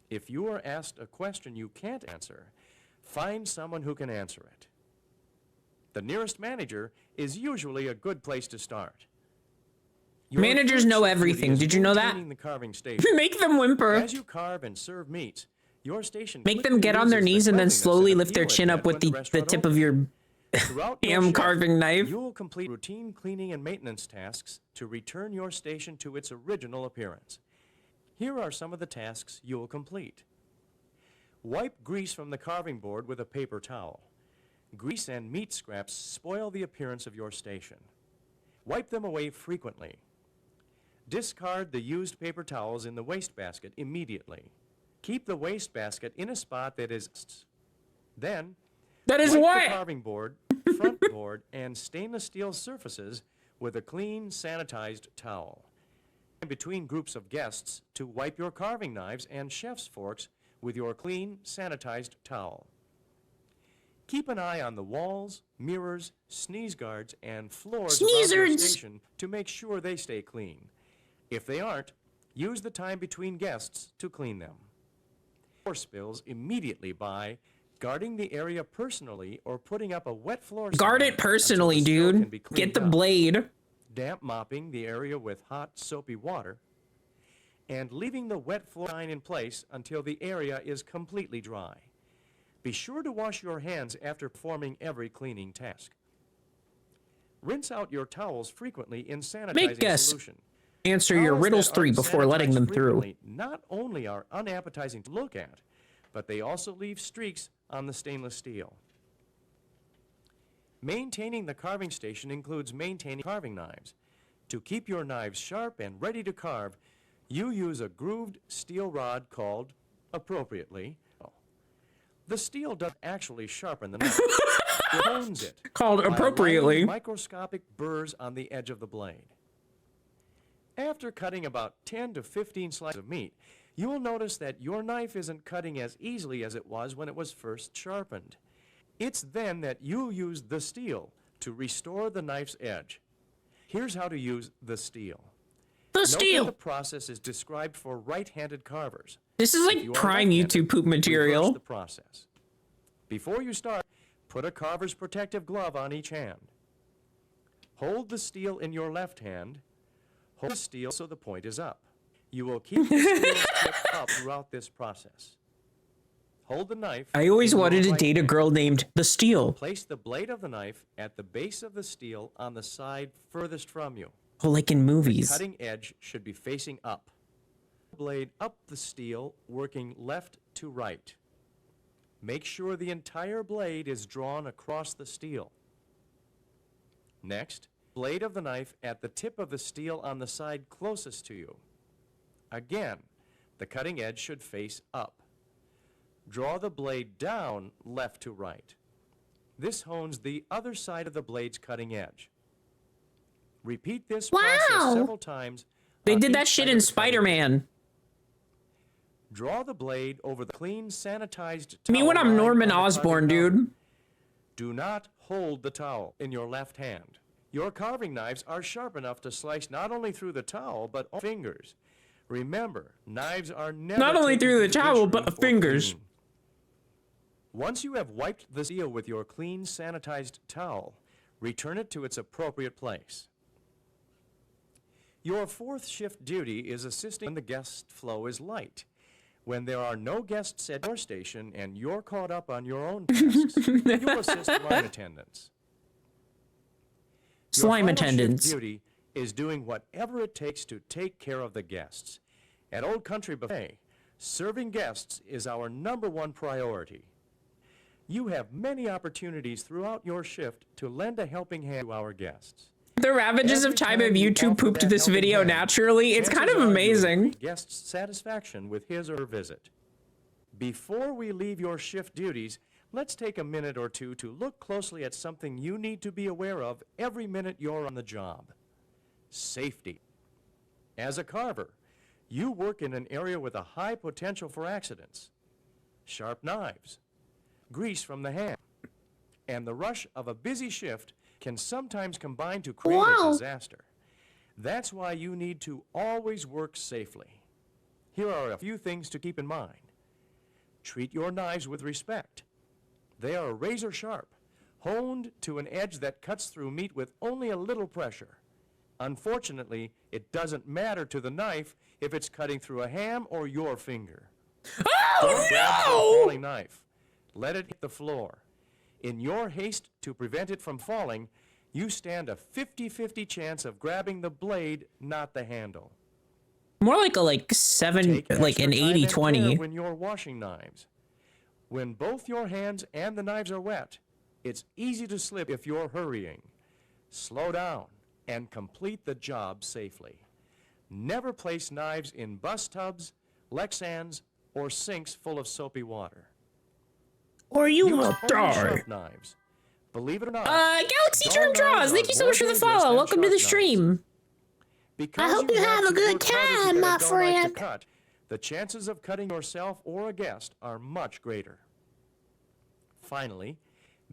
If you are asked a question you can't answer, find someone who can answer it. The nearest manager is usually a good place to start. Your Managers first know duty everything. is Did you know that? maintaining the carving station. Make them whimper. As you carve and serve meats, your station Make them get on their knees and then slowly lift their chin up with the tip of your ham carving knife. You'll complete routine cleaning and maintenance tasks to return your station to its original appearance. Here are some of the tasks you'll complete. Wipe grease from the carving board with a paper towel. Grease and meat scraps spoil the appearance of your station. Wipe them away frequently. Discard the used paper towels in the wastebasket immediately. Keep the wastebasket in a spot that is... Then, that is wipe what? the carving board, front board, and stainless steel surfaces with a clean, sanitized towel. In between groups of guests, to wipe your carving knives and chef's forks with your clean, sanitized towel. Keep an eye on the walls, mirrors, sneeze guards, and floors around your Sneezards. station to make sure they stay clean. If they aren't, use the time between guests to clean them. Floor spills immediately by guarding the area personally or putting up a wet floor Guard sign it personally, until the spill can dude. be Get cleaned the up. blade. Damp mopping the area with hot, soapy water, and leaving the wet floor sign in place until the area is completely dry. Be sure to wash your hands after performing every cleaning task. Rinse out your towels frequently in sanitizing Make guests solution. answer your Towels riddles that 3 aren't before letting them sanitized through. frequently not only are unappetizing to look at, but they also leave streaks on the stainless steel. Maintaining the carving station includes maintaining carving knives. To keep your knives sharp and ready to carve, you use a grooved steel rod called, appropriately, the steel doesn't actually sharpen the knife. It hones it. Called by appropriately. aligning microscopic burrs on the edge of the blade. After cutting about 10 to 15 slices of meat, you will notice that your knife isn't cutting as easily as it was when it was first sharpened. It's then that you'll use the steel to restore the knife's edge. Here's how to use the steel. The Note steel. that the process is described for right-handed carvers. This is If like you are prime left-handed, YouTube poop reverse material. the process. Before you start, put a carver's protective glove on each hand. Hold the steel in your left hand. Hold the steel so the point is up. You will keep the steel's tip up throughout this process. Hold the knife. I always in your wanted to right date a hand. girl named The Steel. Place the blade of the knife at the base of the steel on the side furthest from you. Oh, like in The movies. cutting edge should be facing up. Blade up the steel, working left to right. Make sure the entire blade is drawn across the steel. Next, blade of the knife at the tip of the steel on the side closest to you. Again, the cutting edge should face up. Draw the blade down left to right. This hones the other side of the blade's cutting edge. Repeat this process several times. They on did that each shit side in of the cutting edge. Spider-Man. Draw the blade over the clean, sanitized Me towel when I'm lying Norman on the Osborn, carving counter. dude. Do not hold the towel in your left hand. Your carving knives are sharp enough to slice not only through the towel, but all fingers. Remember, knives are never Not only taken through to the dish towel, room but for fingers. cleaning. Once you have wiped the steel with your clean, sanitized towel, return it to its appropriate place. Your fourth shift duty is assisting when the guest flow is light. When there are no guests at your station and you're caught up on your own tasks, you'll assist line attendants. Your Slime final shift attendants. duty is doing whatever it takes to take care of the guests. At Old Country Buffet, serving guests is our #1 priority. You have many opportunities throughout your shift to lend a helping hand to our guests. The ravages of Every time of you YouTube offer pooped that this helping video hand, naturally. It's kind chances of are you'll amazing. increase guest's satisfaction with his or her visit. Before we leave your shift duties, let's take a minute or two to look closely at something you need to be aware of every minute you're on the job. Safety. As a carver, you work in an area with a high potential for accidents. Sharp knives, grease from the hand, and the rush of a busy shift can sometimes combine to create a disaster. That's why you need to always work safely. Here are a few things to keep in mind. Treat your knives with respect. They are razor sharp, honed to an edge that cuts through meat with only a little pressure. Unfortunately, it doesn't matter to the knife if it's cutting through a ham or your finger. Don't grab for a falling knife. Let it hit the floor. In your haste to prevent it from falling, you stand a 50-50 chance of grabbing the blade, not the handle. More like a Take an extra time and 80-20. care when you're washing knives. When both your hands and the knives are wet, it's easy to slip if you're hurrying. Slow down and complete the job safely. Never place knives in bus tubs, Lexans, or sinks full of soapy water. Or you Use will only die. sharp knives. Believe it or not, Galaxy dull Term knives Draws, are thank you so more much for the dangerous follow. than Welcome to the sharp knives. stream. Because hope you have a to good work harder to time, get a my dull knife to friend. cut, the chances of cutting yourself or a guest are much greater. Finally,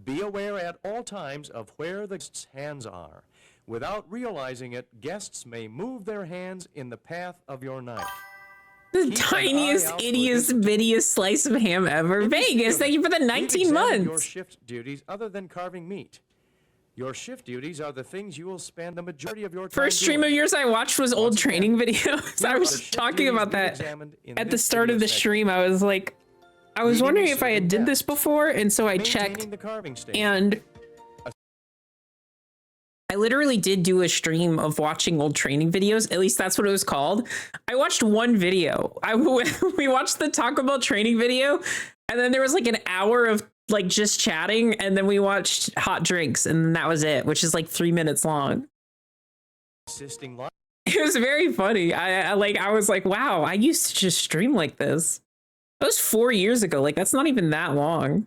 be aware at all times of where the guest's hands are. Without realizing it, guests may move their hands in the path of your knife. The Keep an eye tiniest, out for ittiest, bittiest slice of ham ever. In this Vegas, thank you for the we've 19 examined your months. shift duties other than carving meat. Your shift duties are the things you will spend the majority of your time First stream doing. of yours I watched was old Once again, training videos. here I are was the shift talking duties about we've that examined in at the this start of video the segment. stream. I was like, I was Greeting wondering and if I had serving did this guests. before, and so I Maintaining checked, the carving station. and I literally did do a stream of watching old training videos. At least that's what it was called. I watched one video. We watched the Taco Bell training video, and then there was like an hour of like just chatting, and then we watched hot drinks, and that was it, which is like 3 minutes long. Assisting live. It was very funny. I was like, wow, I used to just stream like this. That was 4 years ago. Like, that's not even that long.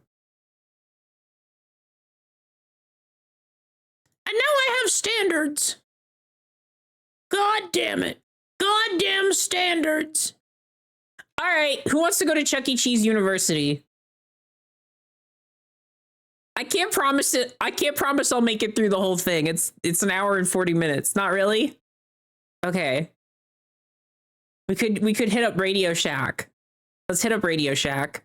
And now I have standards. God damn it. Goddamn standards. All right, who wants to go to Chuck E. Cheese University? I can't promise it. I can't promise I'll make it through the whole thing. It's an hour and 40 minutes. Not really? Okay. We could hit up Radio Shack. Let's hit up Radio Shack.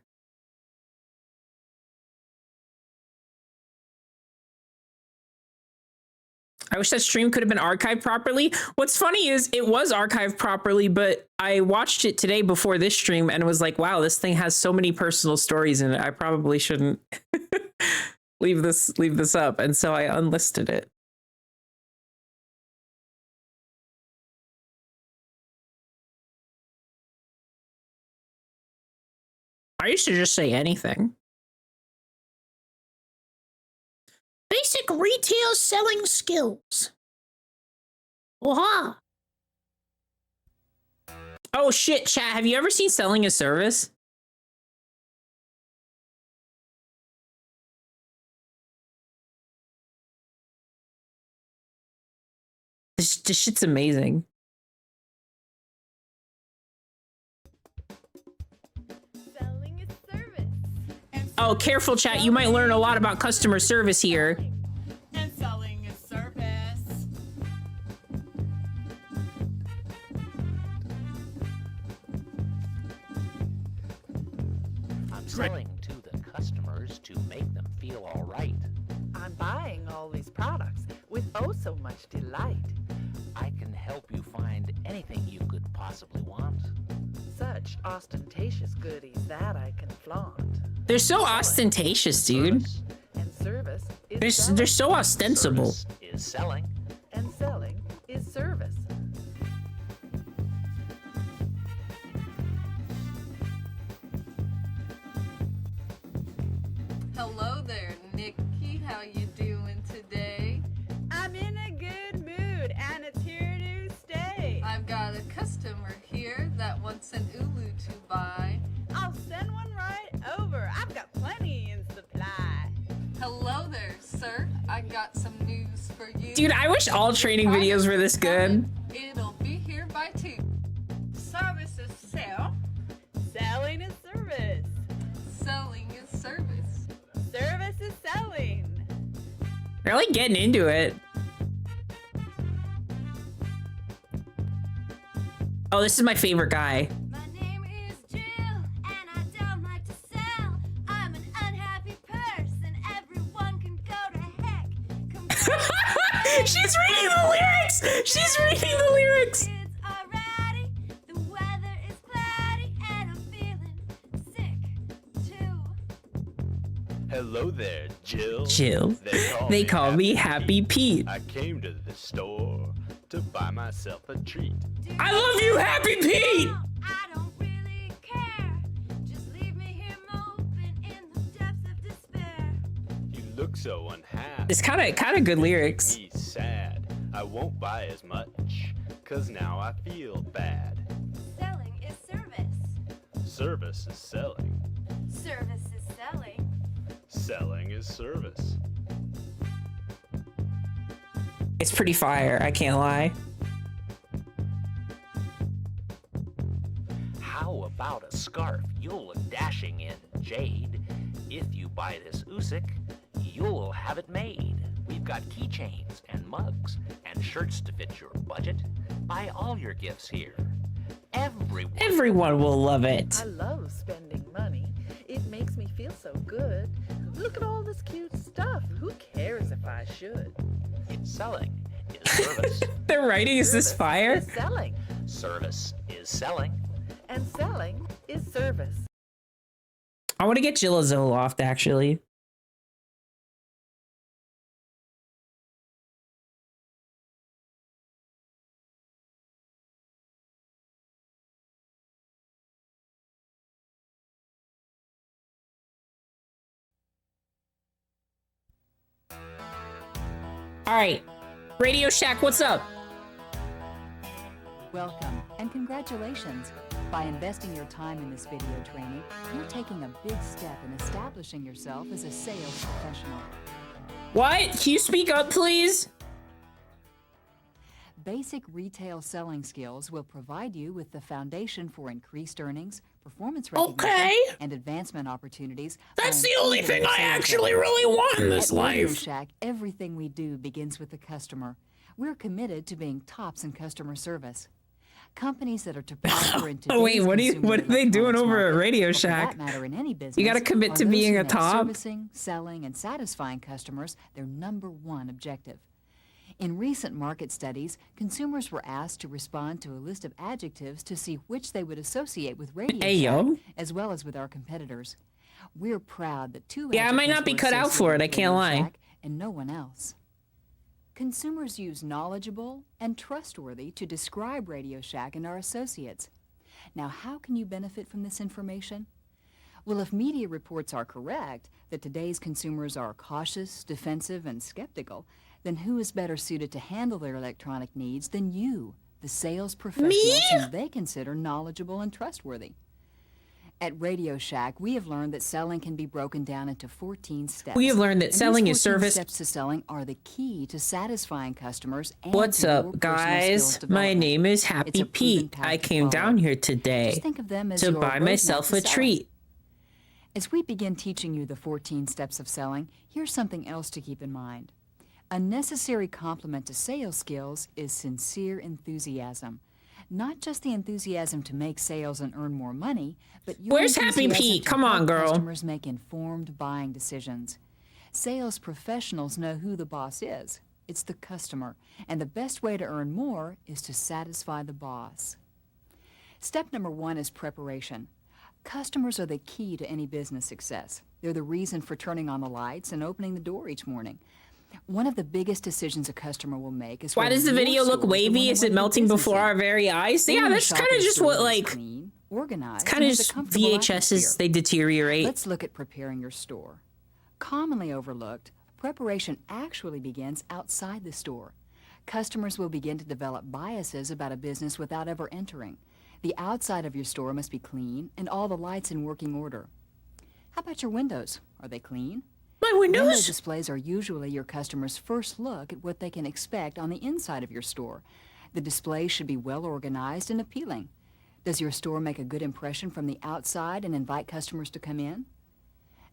I wish that stream could have been archived properly. What's funny is it was archived properly, but I watched it today before this stream and was like, wow, this thing has so many personal stories in it. I probably shouldn't leave this up. And so I unlisted it. I used to just say anything. Basic retail selling skills. Waha. Oh shit, chat. Have you ever seen Selling a Service? This shit's amazing. Oh, careful, chat. You might learn a lot about customer service here. And selling is service. I'm selling to the customers to make them feel all right. I'm buying all these products with oh so much delight. I can help you find anything you could possibly want. Such ostentatious goodies that I can flaunt. They're so ostentatious, dude. And service is They're so ostensible. Service is selling. and selling is service. Hello there, Nikki. How you doing today? I'm in a good mood and it's here to stay. I've got a customer here that wants an ulu to buy. I'll send one right over. I've got plenty in supply. Hello there, sir. I got some news for you. Dude, I wish all training videos were this good. It'll be here by 2. Service is sell. Selling is service. Selling is service. Service is selling. They're like getting into it. Oh, this is my favorite guy. My name is Jill, and I don't like to sell. I'm an unhappy person. Everyone can go to heck. She's reading the lyrics! She's reading the lyrics! It's alrighty. The weather is cloudy, and I'm feeling sick too. Hello there, Jill. Jill. They call me Happy Pete. I came to the store to buy myself a treat. I love you, Happy Pete! I don't really care. Just leave me here moping in the depths of despair. You look so unhappy. It's kind of good lyrics. Me sad. I won't buy as much, 'cause now I feel bad. Selling is service. Service is selling. Service is selling. Selling is service. It's pretty fire, I can't lie. How about a scarf? You'll look dashing in jade. If you buy this Usyk, you'll have it made. We've got keychains and mugs and shirts to fit your budget. Buy all your gifts here. Everyone will love it. I love spending money. It makes me feel so good. Look at all this cute stuff. Who cares if I should? Selling is service. Their writing is this fire? Is selling. Service is selling. And selling is service. I want to get Jill a Zoloft, actually. All right, Radio Shack, what's up? Welcome and congratulations. By investing your time in this video training, you're taking a big step in establishing yourself as a sales professional. What? Can you speak up, please? Basic retail selling skills will provide you with the foundation for increased earnings, performance recognition, and advancement opportunities. That's the only thing I actually really want in this At Radio life. Shack, everything we do begins with the customer. We're committed to being tops in customer service. Companies that are to prosper in Oh wait, today's what are they doing electronics over at market, Radio or for Shack? that matter in any business, You got to commit are to those being who a make top. Servicing, selling, and satisfying customers their #1 objective. In recent market studies, consumers were asked to respond to a list of adjectives to see which they would associate with Radio Hey, Shack, yo. as well as with our competitors. We're proud that two Yeah, I might adjectives not be were cut out for it, associated I with can't Radio lie. Shack and no one else. Consumers use knowledgeable and trustworthy to describe Radio Shack and our associates. Now, how can you benefit from this information? Well, if media reports are correct that today's consumers are cautious, defensive, and skeptical, then who is better suited to handle their electronic needs than you, the sales professionals whom they consider knowledgeable and trustworthy? At Radio Shack, we have learned that selling can be broken down into 14 steps. We have learned that And selling these is 14 service. steps to selling are the key to satisfying customers and What's to your up, personal guys? skills My development. name is It's Happy a proven Pete. path I to came follow. down here today Just think of them as to your buy roadmap myself to a selling. treat. As we begin teaching you the 14 steps of selling, here's something else to keep in mind. A necessary complement to sales skills is sincere enthusiasm. Not just the enthusiasm to make sales and earn more money, but your Where's Happy enthusiasm Pete? to Come on, help girl. customers make informed buying decisions. Sales professionals know who the boss is. It's the customer, and the best way to earn more is to satisfy the boss. Step number 1 is preparation. Customers are the key to any business success. They're the reason for turning on the lights and opening the door each morning. One of the biggest decisions a customer will make is Why whether does the your video store look is the one wavy? they Is want it to do melting business before in. our very eyes? They Yeah, want a that's shop kind in of a just store what, that is like, clean, organized, kind of and has a just comfortable atmosphere. VHSs, they deteriorate. Let's look at preparing your store. Commonly overlooked, preparation actually begins outside the store. Customers will begin to develop biases about a business without ever entering. The outside of your store must be clean and all the lights in working order. How about your windows? Are they clean? My Window windows? displays are usually your customers' first look at what they can expect on the inside of your store. The displays should be well organized and appealing. Does your store make a good impression from the outside and invite customers to come in?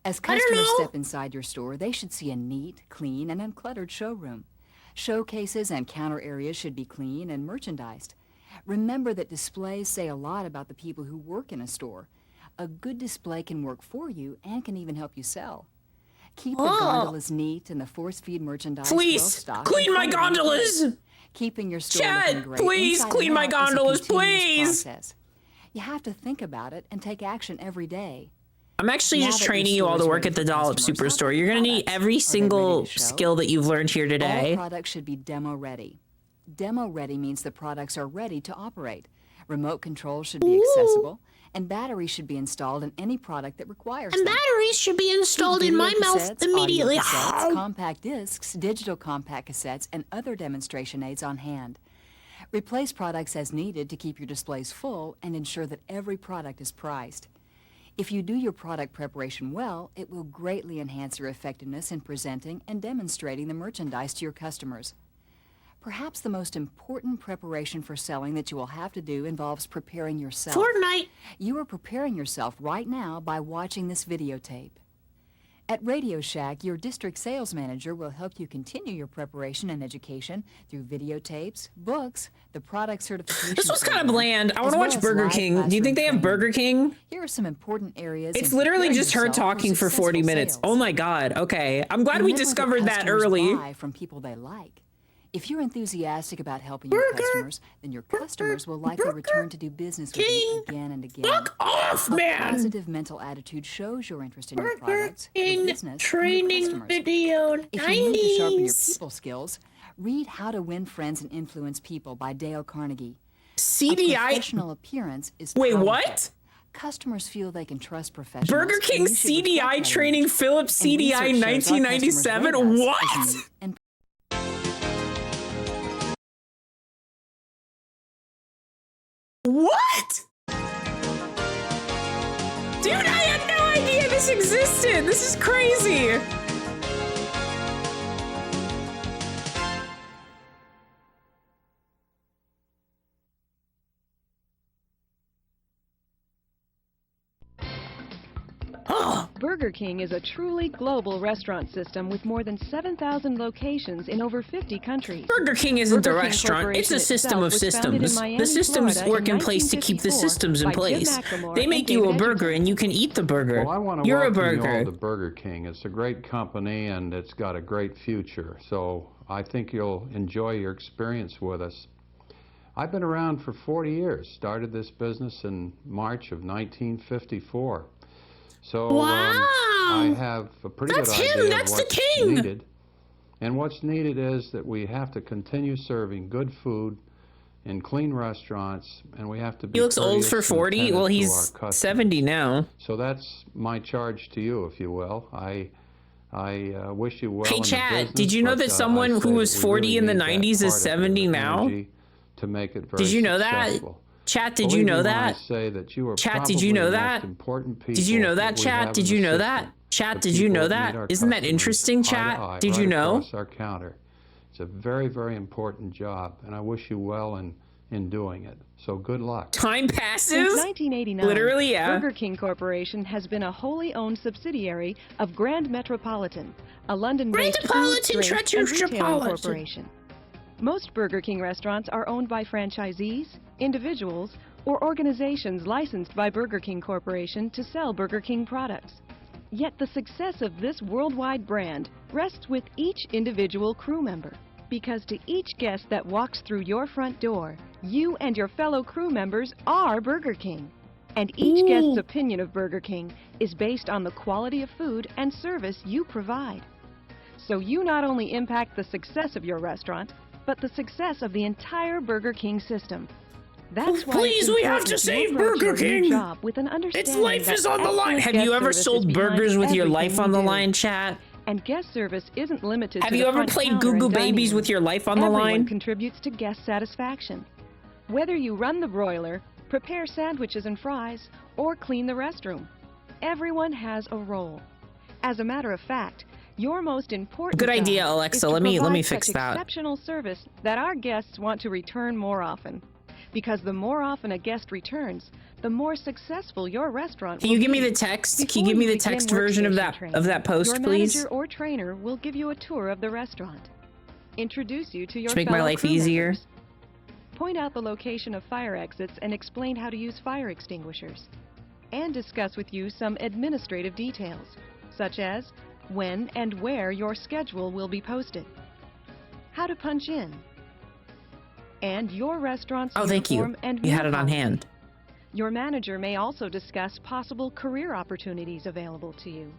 As customers step inside your store, they should see a neat, clean, and uncluttered showroom. Showcases and counter areas should be clean and merchandised. Remember that displays say a lot about the people who work in a store. A good display can work for you and can even help you sell. Keep the gondolas neat and the force-feed merchandise Please, well-stocked. clean and my cluttered and gondolas! clean. Keeping your store Chad, looking great please inside clean and my out is a gondolas, continuous please! process. You have to think about it and take action every day. I'm actually Now just that your training you all store to is work ready at the for Dollop customers, how Superstore. about You're gonna need products? every Are they ready single to show? skill that you've learned here All today. products should be demo-ready. Demo-ready means the products are ready to operate. Remote control should be accessible, and batteries should be installed in any product that requires And them. batteries should be installed in Video my mouth cassettes, immediately. audio cassettes, compact discs, digital compact cassettes, and other demonstration aids on hand. Replace products as needed to keep your displays full and ensure that every product is priced. If you do your product preparation well, it will greatly enhance your effectiveness in presenting and demonstrating the merchandise to your customers. Perhaps the most important preparation for selling that you will have to do involves preparing yourself. Fortnite! You are preparing yourself right now by watching this videotape. At Radio Shack, your district sales manager will help you continue your preparation and education through videotapes, books, the product certification. This was kind of program, bland. I want as to well watch as Burger live King. Do you think they have classroom Burger King? Here are some important areas. It's in literally preparing just her yourself for talking for 40 successful minutes. sales. Oh my God. Okay. I'm glad we Remember discovered that customers early. buy from people they like. If you're enthusiastic about helping your customers, then your customers will likely return to do business with you again and again. Fuck off, A man! positive mental attitude shows your interest in your Burger products, your King business, and your training customers. video. If you need to sharpen your Nice. people skills, read How to Win Friends and Influence People by Dale Carnegie. CDI. A professional appearance is Wait, powerful. what? Customers feel they can trust professionals. Burger and King you should reflect CDI that training image. Philips And CDI research shows our customers 1997? rate us as What? neat and What? Dude, I had no idea this existed. This is crazy. Burger King is a truly global restaurant system with more than 7,000 locations in over 50 countries. Burger King isn't Burger a King restaurant. It's a Corporation system of itself was founded in systems. Miami, The systems Florida work in in place to keep the 1954 systems in by Jim place. McLemore They make and you a David burger and you can eat the burger. Well, I want to You're a welcome you all burger. to Burger King. It's a great company and it's got a great future. So I think you'll enjoy your experience with us. I've been around for 40 years. Started this business in March of 1954. So I have a pretty good idea of what's needed. And what's needed is that we have to continue serving good food in clean restaurants, and we have to be He looks old for courteous and 40. attentive Well, to he's our customers. 70 now. So that's my charge to you, if you will. I wish you well Hey, in the chat, business, did you know but, that I someone say who that was we 40 really in the need that 90s is part of your 70 now? energy to make it very Did you know that? successful. Chat, did Believe you me know when that? I say that you are Chat, did you probably know the that? most important people Did you know that, we chat? have Did in you the know that? system. Chat, The did you people know that meet that? our Isn't that customers interesting, eye to chat? eye, Did right you know? across our counter. It's a very, very important job, and I wish you well in doing it. So good luck. Time passes? Since 1989, Literally, yeah. Burger King Corporation has been a wholly owned subsidiary of Grand Metropolitan, a London-based food, drink, and retailing corporation. Most Burger King restaurants are owned by franchisees, individuals, or organizations licensed by Burger King Corporation to sell Burger King products. Yet the success of this worldwide brand rests with each individual crew member. Because to each guest that walks through your front door, you and your fellow crew members are Burger King. And each guest's opinion of Burger King is based on the quality of food and service you provide. So you not only impact the success of your restaurant, but the success of the entire Burger King system. That's why Please, we have to save Burger King. Job with an understanding Its life that is on the line. excellent Have guest you ever service is sold behind burgers with your life everything on the you do. line, chat? And guest service isn't limited Have to you the ever front played counter Goo Goo and dining Babies room. with your life on the Everyone line? contributes to guest satisfaction. Whether you run the broiler, prepare sandwiches and fries, or clean the restroom, everyone has a role. As a matter of fact, your most important Good idea, job Alexa. is to Let me provide fix such that. exceptional service that our guests want to return more often. Because the more often a guest returns, the more successful your restaurant Can will you give be. me the text? Can Before you give me the begin text version of workstation training, that post, your please? manager or trainer will give you a tour of the restaurant, introduce you to your Just make my fellow life crew easier. members, point out the location of fire exits and explain how to use fire extinguishers, and discuss with you some administrative details, such as when and where your schedule will be posted, how to punch in, and your restaurant's Oh, thank you. uniform and You had meal it on policy. hand. Your manager may also discuss possible career opportunities available to you.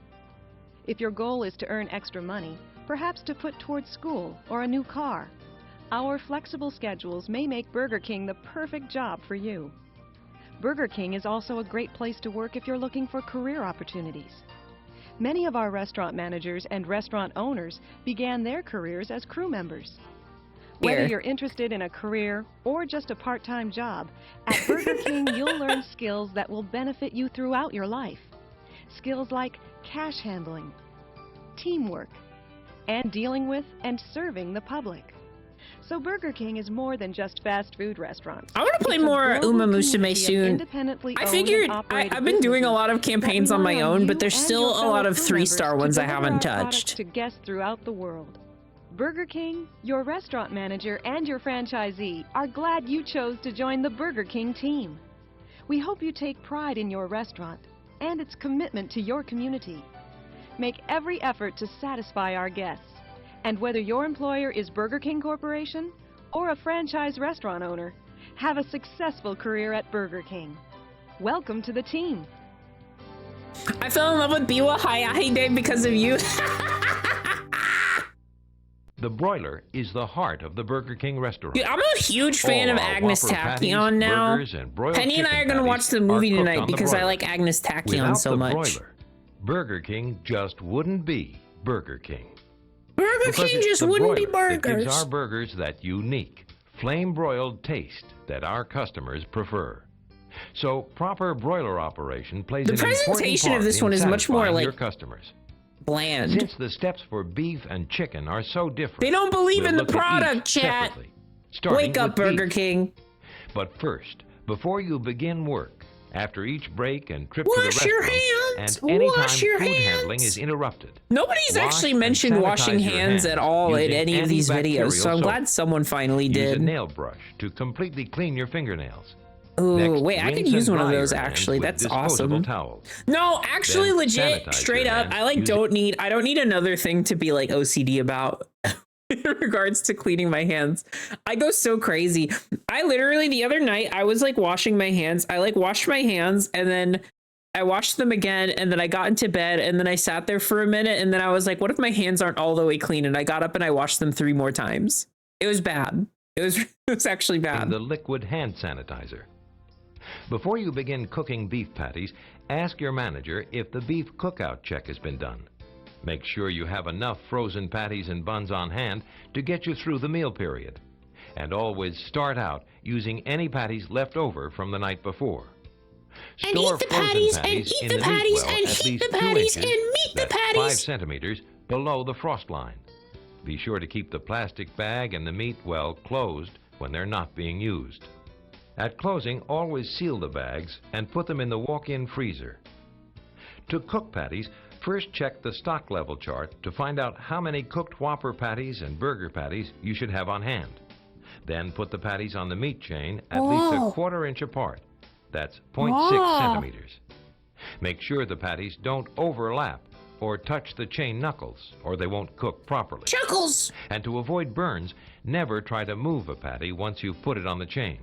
If your goal is to earn extra money, perhaps to put towards school or a new car, our flexible schedules may make Burger King the perfect job for you. Burger King is also a great place to work if you're looking for career opportunities. Many of our restaurant managers and restaurant owners began their careers as crew members. Whether Here. you're interested in a career or just a part-time job, at Burger King you'll learn skills that will benefit you throughout your life. Skills like cash handling, teamwork, and dealing with and serving the public. So Burger King is more than just fast food restaurants. I want to play It's a more global Uma Musume community of soon. independently I owned figured and operated I've been doing a businesses lot of that campaigns on rely my own, you but there's and still your a fellow lot of crew 3-star members ones to I deliver haven't our products touched. to guests throughout the world. Burger King, your restaurant manager, and your franchisee are glad you chose to join the Burger King team. We hope you take pride in your restaurant and its commitment to your community. Make every effort to satisfy our guests. And whether your employer is Burger King Corporation or a franchise restaurant owner, have a successful career at Burger King. Welcome to the team. I fell in love with Biwa Hayahide because of you. The broiler is the heart of the Burger King restaurant. Dude, I'm a huge fan All of our Agnes Whopper patties, Tachyon now. burgers, and broiled Penny and I are chicken going to watch patties the are movie cooked tonight on the because I broiler. like Agnes Tachyon Without so the much. broiler, Burger King just wouldn't be Burger King. Burger Because King it's just the wouldn't be broiler that burgers. gives our burgers that unique, flame-broiled taste that our customers prefer. So proper broiler operation plays The an important presentation of part this in one is much more satisfying like your customers. bland. Since the steps for beef and chicken are so different, They don't believe we'll in the look at each product, chat. separately, starting Wake up, with Burger beef. King. But first, before you begin work, after each break and trip Wash to the your restaurant, hands. and anytime Wash your food hands. handling is interrupted, Nobody's wash actually and mentioned washing sanitize your hands at all in using any of these videos, so I'm antibacterial glad soap. someone finally Use a did. nail brush to completely clean your fingernails. Ooh, Next, wait, I could rinse use and one of dry those your hands actually. with That's disposable awesome. towels. No, actually, Then legit, sanitize straight your up. hands I like using- I don't need another thing to be like OCD about. in regards to cleaning my hands. I go so crazy. I literally, the other night, I was like washing my hands. I like washed my hands and then I washed them again, and then I got into bed, and then I sat there for a minute, and then I was like, what if my hands aren't all the way clean? And I got up and I washed them 3 more times. It was bad. It was actually bad. The liquid hand sanitizer. Before you begin cooking beef patties, ask your manager if the beef cookout check has been done. Make sure you have enough frozen patties and buns on hand to get you through the meal period. And always start out using any patties left over from the night before. And Store eat the frozen patties, and patties eat in the the patties, meat well and at heat least the 2 patties, inches, and meat the that's patties. 5 centimeters below the frost line. Be sure to keep the plastic bag and the meat well closed when they're not being used. At closing, always seal the bags and put them in the walk-in freezer. To cook patties, first check the stock level chart to find out how many cooked Whopper patties and burger patties you should have on hand. Then put the patties on the meat chain at least a 1/4 inch apart. That's 0.6 centimeters. Make sure the patties don't overlap or touch the chain knuckles, or they won't cook properly. Chuckles! And to avoid burns, never try to move a patty once you've put it on the chain.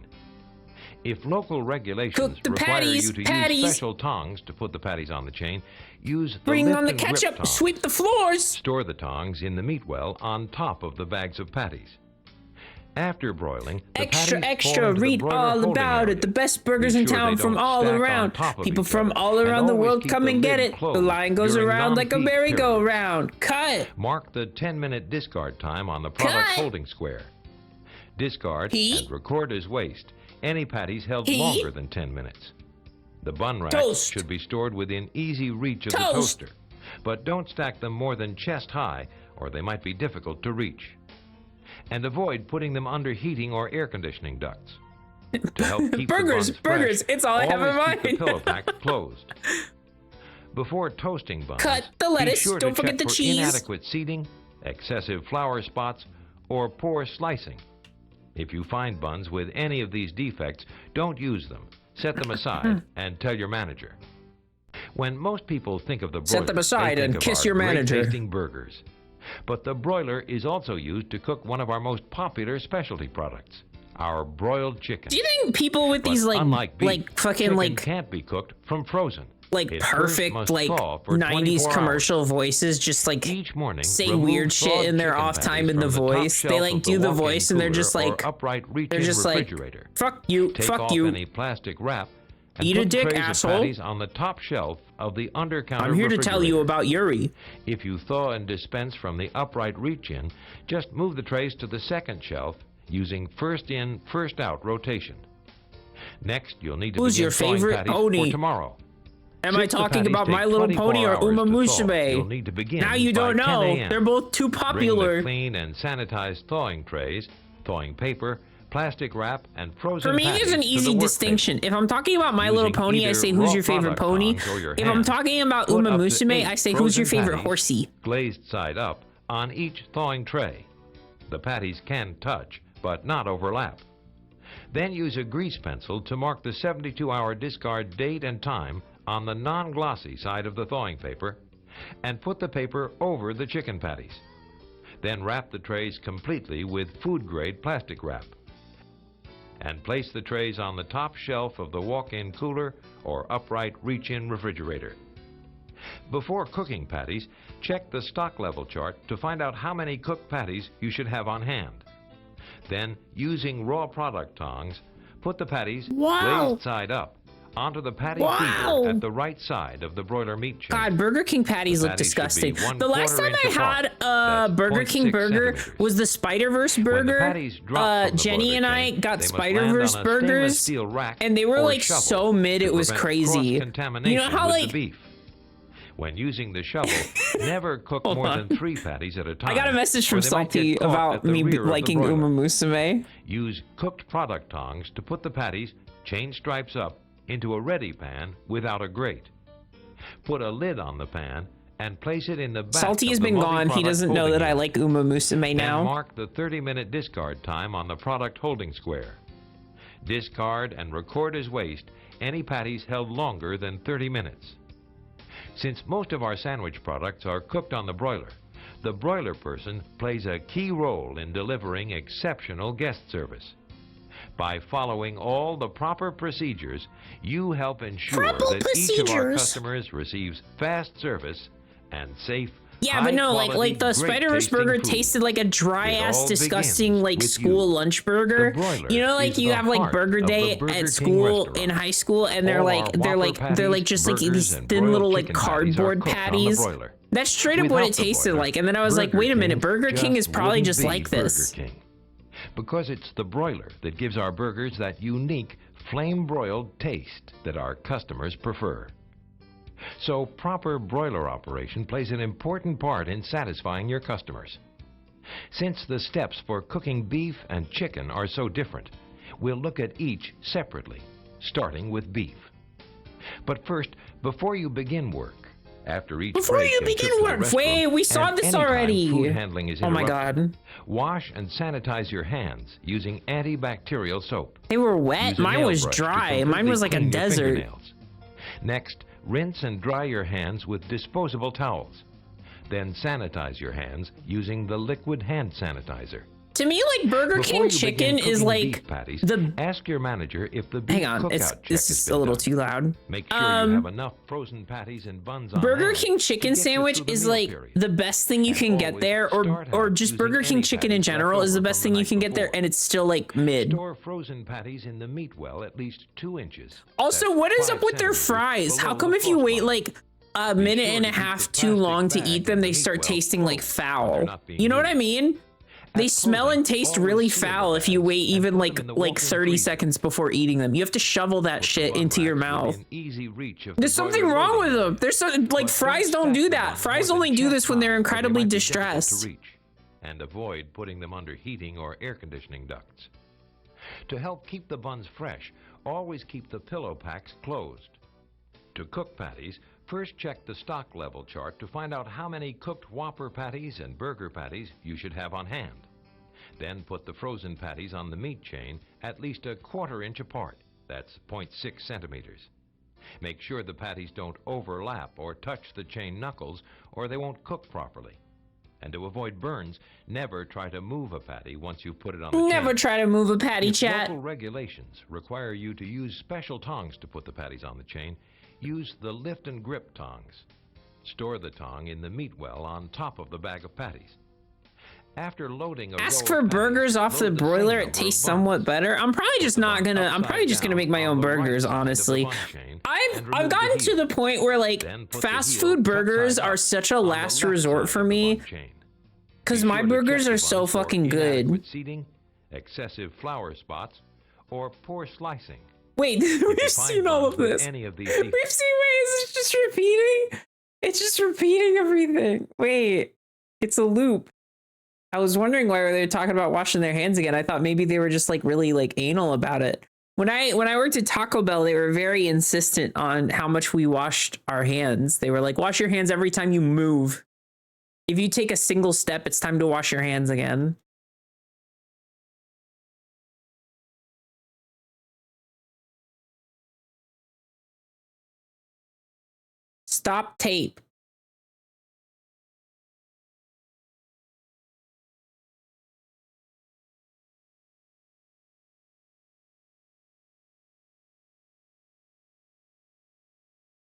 If local regulations require you to use special tongs to put the patties on the chain, use the Bring lift on the and grip ketchup, tongs. sweep the floors. Store the tongs in the meat well on top of the bags of patties. After broiling, the Extra, patties extra, fall into the read broiler all holding about area. it. The best burgers Be in sure town they from don't all stack on around. top of People each from other. all And around the always world keep come the and get lid it. closed The line goes during around like a non-peak periods. merry-go-round. Cut! Mark the 10-minute discard time on the product holding square. Discard and record as waste any patties held longer than 10 minutes. The bun racks should be stored within easy reach of the toaster, but don't stack them more than chest high or they might be difficult to reach. And avoid putting them under heating or air conditioning ducts. To help keep Burgers, the buns fresh, burgers, it's all I have in always keep mind. the pillow pack closed. Before toasting buns, Cut the lettuce, be sure don't to forget check the for cheese. inadequate seating, excessive flour spots, or poor slicing. If you find buns with any of these defects, don't use them. Set them aside and tell your manager. When most people think of the broiler, Set them aside they think and of kiss our your manager. great-tasting burgers. But the broiler is also used to cook one of our most popular specialty products, our broiled chicken. Do you think people with these unlike beef, fucking chicken like can't be cooked from frozen. like It first perfect must like thaw for 90s 24 commercial voices just like Each morning, say remove weird shit thawed in their chicken off time patties in the from top voice. They shelf like of do the walk-in voice and they're cooler just or like upright they're reach-in just like refrigerator. fuck you, Take fuck off you. any plastic wrap and Eat a put dick, trays asshole. of patties on the top shelf of the under-counter I'm here to tell you refrigerator. about Yuri. If you thaw and dispense from the upright reach-in, just move the trays to the second shelf using first-in, first-out rotation. Next, you'll need to Who's begin your thawing favorite patties pony? for tomorrow. Am I Since the talking patties about take My Little 24 Pony or hours Uma to thaw, Musume? you'll need to begin Now you don't by 10 know. a.m. They're both too Bring popular. the clean and sanitized thawing trays, thawing paper, plastic wrap, and frozen For me, patties there's an to the easy work distinction. If I'm talking about My Little Using Pony, I either say, who's raw your favorite product pony? tongs or your If I'm hands, talking about put Uma up to Musume, 8 I say, who's your frozen favorite patties, horsey? glazed side up, on each thawing tray. The patties can touch, but not overlap. Then use a grease pencil to mark the 72-hour discard date and time on the non-glossy side of the thawing paper, and put the paper over the chicken patties. Then wrap the trays completely with food-grade plastic wrap. And place the trays on the top shelf of the walk-in cooler or upright reach-in refrigerator. Before cooking patties, check the stock level chart to find out how many cooked patties you should have on hand. Then, using raw product tongs, put the patties glazed side up onto the patty feeder at the right side of the broiler meat chain. God, Burger King patties The look patties should be disgusting. 1/4 The last time I inch apart. had a That's Burger King 0.6 burger centimeters. was the Spider-Verse When the burger. patties drop from the Jenny broiler and I chain, got they must Spider-Verse land on a stainless burgers, steel rack and they were or like shovel so mid, to it was prevent crazy. cross-contamination You know how with like the beef. When using the shovel, never cook Hold more on. than 3 patties at a time. I got a message or from they might get Salty caught about at the me rear of the liking broiler. Uma Musume. Use cooked product tongs to put the patties, chain stripes up, into a ready pan without a grate. Put a lid on the pan and place it in the back Salty of has the been gone. He multi-product doesn't know holding that I unit. like Uma Musume Then now. mark the 30-minute discard time on the product holding square. Discard and record as waste any patties held longer than 30 minutes. Since most of our sandwich products are cooked on the broiler, the broiler person plays a key role in delivering exceptional guest service. By following all the proper procedures, you help ensure that each of our customers receives fast service and safe. Yeah, but no, like the Spider-Verse burger tasted like a dry-ass, disgusting, like, school lunch burger. You know, like, you have, like, Burger Day at school in high school, and they're like just, like, these thin little, like, cardboard patties. That's straight up what it tasted like. And then I was like, wait a minute, Burger King is probably just like this. Because it's the broiler that gives our burgers that unique flame-broiled taste that our customers prefer. So proper broiler operation plays an important part in satisfying your customers. Since the steps for cooking beef and chicken are so different, we'll look at each separately, starting with beef. But first, before you begin work, after each Wait, we saw this already. Food handling is oh my God. Wash and sanitize your hands using antibacterial soap. They were wet. Mine was dry. Mine was like a desert. Next, rinse and dry your hands with disposable towels. Then sanitize your hands using the liquid hand sanitizer. To me, like, Burger King chicken is like patties, the. Ask your manager if the beef This is a little too loud. Make sure you have enough frozen patties and buns on Burger King chicken sandwich is like the best thing you can get there, or just Burger King chicken in general is the best thing you can get there, and it's still like mid. Store frozen patties in the meat well at least 2 inches. Also, what is up with their fries? How come if you wait like a minute and a half too long to eat them, they start tasting like foul? You know what I mean? They smell and taste really foul if you wait even like 30 seconds before eating them. You have to shovel that shit into your mouth. There's something wrong with them. There's some, like, fries don't do that. Fries only do this when they're incredibly distressed. And avoid putting them under heating or air conditioning ducts. To help keep the buns fresh, always keep the pillow packs closed. To cook patties, first check the stock level chart to find out how many cooked Whopper patties and burger patties you should have on hand. Then put the frozen patties on the meat chain at least a 1/4 inch apart. That's 0.6 centimeters. Make sure the patties don't overlap or touch the chain knuckles, or they won't cook properly. And to avoid burns, never try to move a patty once you put it on the chain. Never try to move a patty, chat. Local regulations require you to use special tongs to put the patties on the chain. Use the lift and grip tongs. Store the tong in the meat well on top of the bag of patties. After loading Ask for burgers off the broiler, it tastes somewhat better. I'm probably just gonna make my own burgers, honestly. I've gotten to the point where, like, fast food burgers are such a last resort for me, because my burgers are so fucking good. Seating, excessive flour spots, or poor slicing. Wait, we've seen all of this. We've seen, it's just repeating? It's just repeating everything. Wait, it's a loop. I was wondering why they were talking about washing their hands again. I thought maybe they were just like really like anal about it. When I worked at Taco Bell, they were very insistent on how much we washed our hands. They were like, wash your hands every time you move. If you take a single step, it's time to wash your hands again. Stop tape.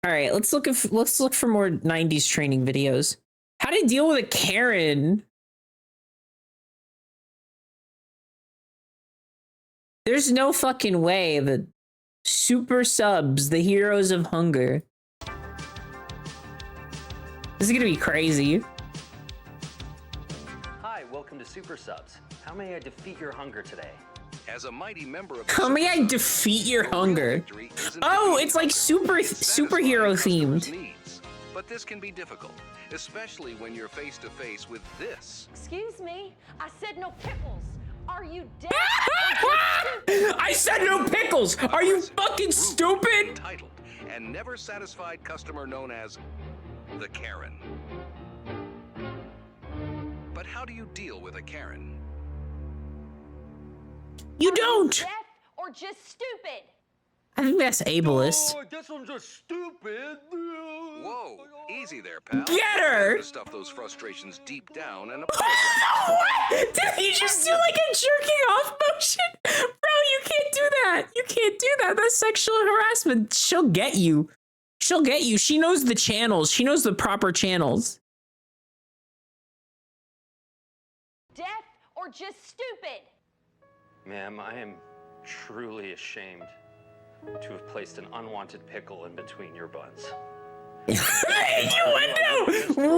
All right, let's look for more 90s training videos. How to deal with a Karen. There's no fucking way that super subs, the heroes of hunger. This is gonna be crazy. Hi, welcome to Super Subs. How may I defeat your hunger today? As a mighty member of How may I defeat your hunger? Oh, it's like superhero themed. But this can be difficult, especially when you're face to face with this. Excuse me, I said no pickles. Are you dead? I said no pickles. Are you fucking stupid? Entitled and never satisfied customer known as the Karen. But how do you deal with a Karen? You don't. Deaf or just stupid? I think that's ableist. Oh, I guess I'm just stupid. Whoa, easy there, pal. Get her! To stuff those frustrations deep down and Did he just do like a jerking off motion? Bro, you can't do that. You can't do that. That's sexual harassment. She'll get you. She'll get you. She knows the channels. She knows the proper channels. Deaf or just stupid? Ma'am, I am truly ashamed to have placed an unwanted pickle in between your buns. You would know.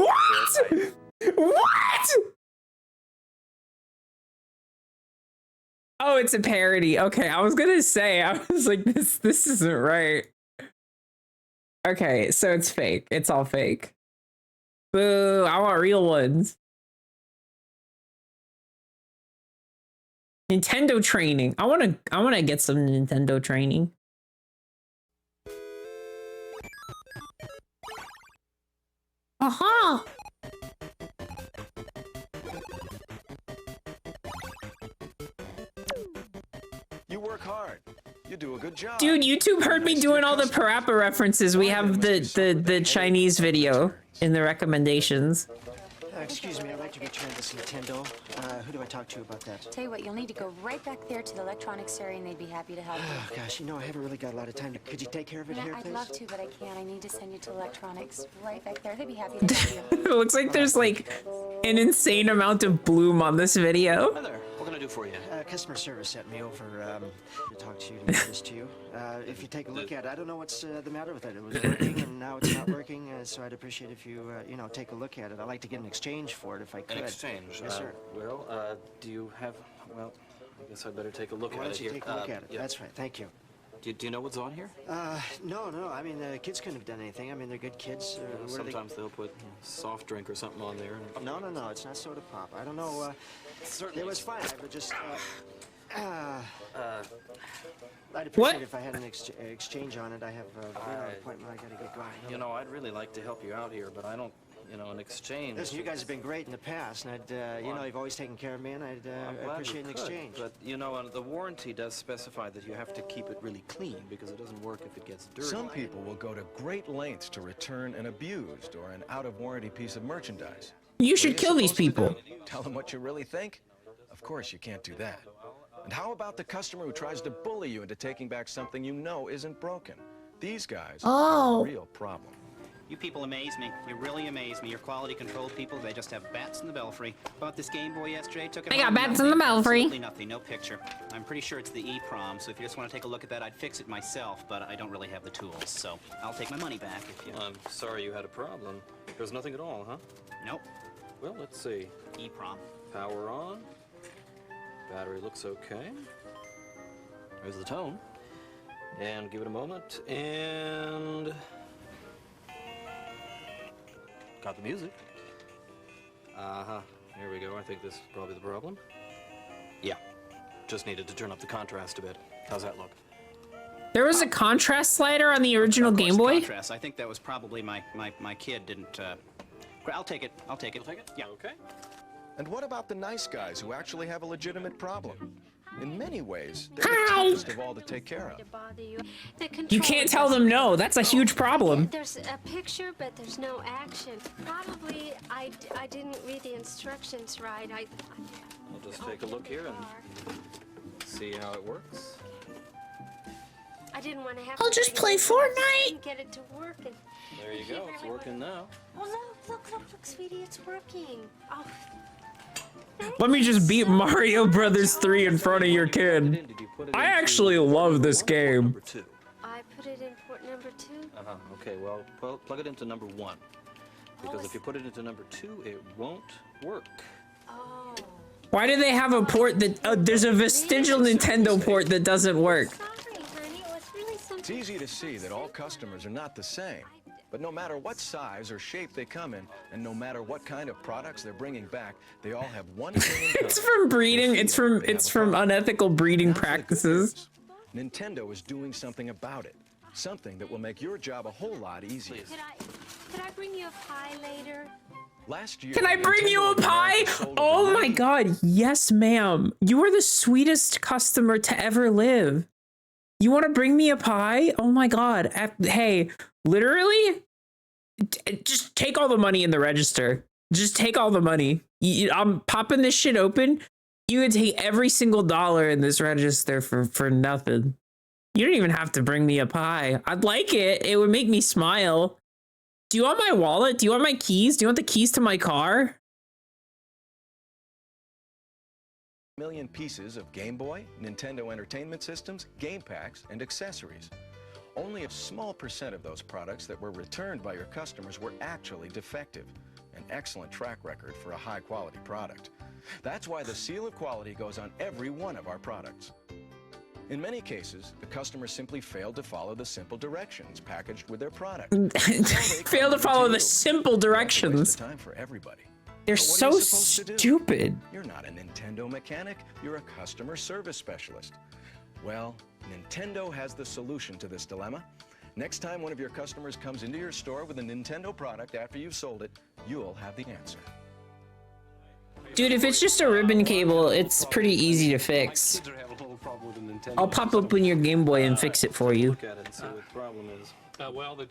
What? What? Oh, it's a parody. Okay, I was gonna say, I was like, this isn't right. Okay, so it's fake. It's all fake. Boo, I want real ones. Nintendo training. I wanna get some Nintendo training. Aha! You work hard. You do a good job. Dude, YouTube heard me doing all the Parappa references. We have the Chinese video in the recommendations. Excuse me, I'd like to return this Nintendo. Who do I talk to about that? Tell you what, you'll need to go right back there to the electronics area and they'd be happy to help you. Oh, gosh, you know, I haven't really got a lot of time. Could you take care of it here, I'd please? love to, but I can't. I need to send you to electronics right back there. They'd be happy to help you. It looks like there's like an insane amount of bloom on this video. Hi there. What can I do for you? Customer service sent me over to talk to you, to give this to you. If you take a look at it, I don't know what's the matter with it. It was working and now it's not working, so I'd appreciate if you, you know, take a look at it. I'd like to get an exchange for it if I could. An exchange? Yes, sir. Well, do you have, well, I guess I'd better take a look Why at don't it you here. take a look at it? Yeah. That's right. Thank you. Do you know what's on here? No. I mean, the kids couldn't have done anything. I mean, they're good kids. Sometimes they'll put soft drink or something on there. No. It's not soda pop. I don't know. It was fine. I would just. I'd appreciate if I had an exchange on it. I have an appointment. I gotta get going. You know, I'd really like to help you out here, but I don't. You know, an exchange. Listen, you guys have been great in the past, and I'd, you know, you've always taken care of me, and I'd appreciate an exchange. But you know, the warranty does specify that you have to keep it really clean because it doesn't work if it gets dirty. Some people will go to great lengths to return an abused or an out-of-warranty piece of merchandise. You should kill these people. Tell them what you really think? Of course you can't do that. And how about the customer who tries to bully you into taking back something you know isn't broken? These guys are a real problem. You people amaze me. You really amaze me. Your quality control people, they just have bats in the belfry. Bought this Game Boy yesterday, took it They got home, bats in the belfry. Absolutely nothing, no picture. I'm pretty sure it's the EEPROM, so if you just want to take a look at that, I'd fix it myself, but I don't really have the tools, so I'll take my money back if you... I'm sorry you had a problem. There's nothing at all, huh? Nope. Well, let's see. EEPROM. Power on. Battery looks okay. There's the tone. And give it a moment, and... Got the music. Uh-huh. Here we go. I think this is probably the problem. Yeah. Just needed to turn up the contrast a bit. How's that look? There was a contrast slider on the original Game Boy? Contrast. I think that was probably my kid didn't, I'll take it. I'll take it. You'll take it? Yeah. Okay. And what about the nice guys who actually have a legitimate problem? In many ways, they're the toughest of all to take care of. You can't tell them no. That's a huge problem. There's a picture, but there's no action. Probably I didn't read the instructions right. We'll just take a look here and see how it works. I didn't want to have I'll to just bring play it home Fortnite. and get it to work. And There you go. It's working now. oh, look, sweetie, it's working. Oh, Let me just beat Mario Brothers 3 in front of your kid. I actually love this game. I put it in port number 2. Uh-huh. Okay, well, plug it into number 1. Because if you put it into number 2, it won't work. Oh. Why do they have a port that there's a vestigial Nintendo port that doesn't work? Sorry, honey, it was really something. It's easy to see that all customers are not the same. But no matter what size or shape they come in, and no matter what kind of products they're bringing back, they all have one thing in common. It's from breeding. It's from unethical breeding practices. Nintendo is doing something about it. Something that will make your job a whole lot easier. Could I bring you a pie later? Last year, Can I bring you a pie? Oh my god, yes ma'am. You are the sweetest customer to ever live. You want to bring me a pie? Oh my god. Hey, literally, Just take all the money in the register. Just take all the money. I'm popping this shit open. You can take every single dollar in this register for nothing. You don't even have to bring me a pie. I'd like it. It would make me smile. Do you want my wallet? Do you want my keys? Do you want the keys to my car? Million pieces of Game Boy, Nintendo Entertainment Systems, game packs, and accessories. Only a small percent of those products that were returned by your customers were actually defective. An excellent track record for a high-quality product. That's why the seal of quality goes on every one of our products. In many cases, the customer simply failed to follow the simple directions packaged with their product. Failed to follow the simple directions. Time for everybody. They're so stupid. You're not a Nintendo mechanic, you're a customer service specialist. Well, Nintendo has the solution to this dilemma. Next time one of your customers comes into your store with a Nintendo product after you've sold it, you'll have the answer. Dude, if it's just a ribbon cable, it's pretty easy to fix. I'll pop open your Game Boy and fix it for you. Look at it and see what the problem is. Well, it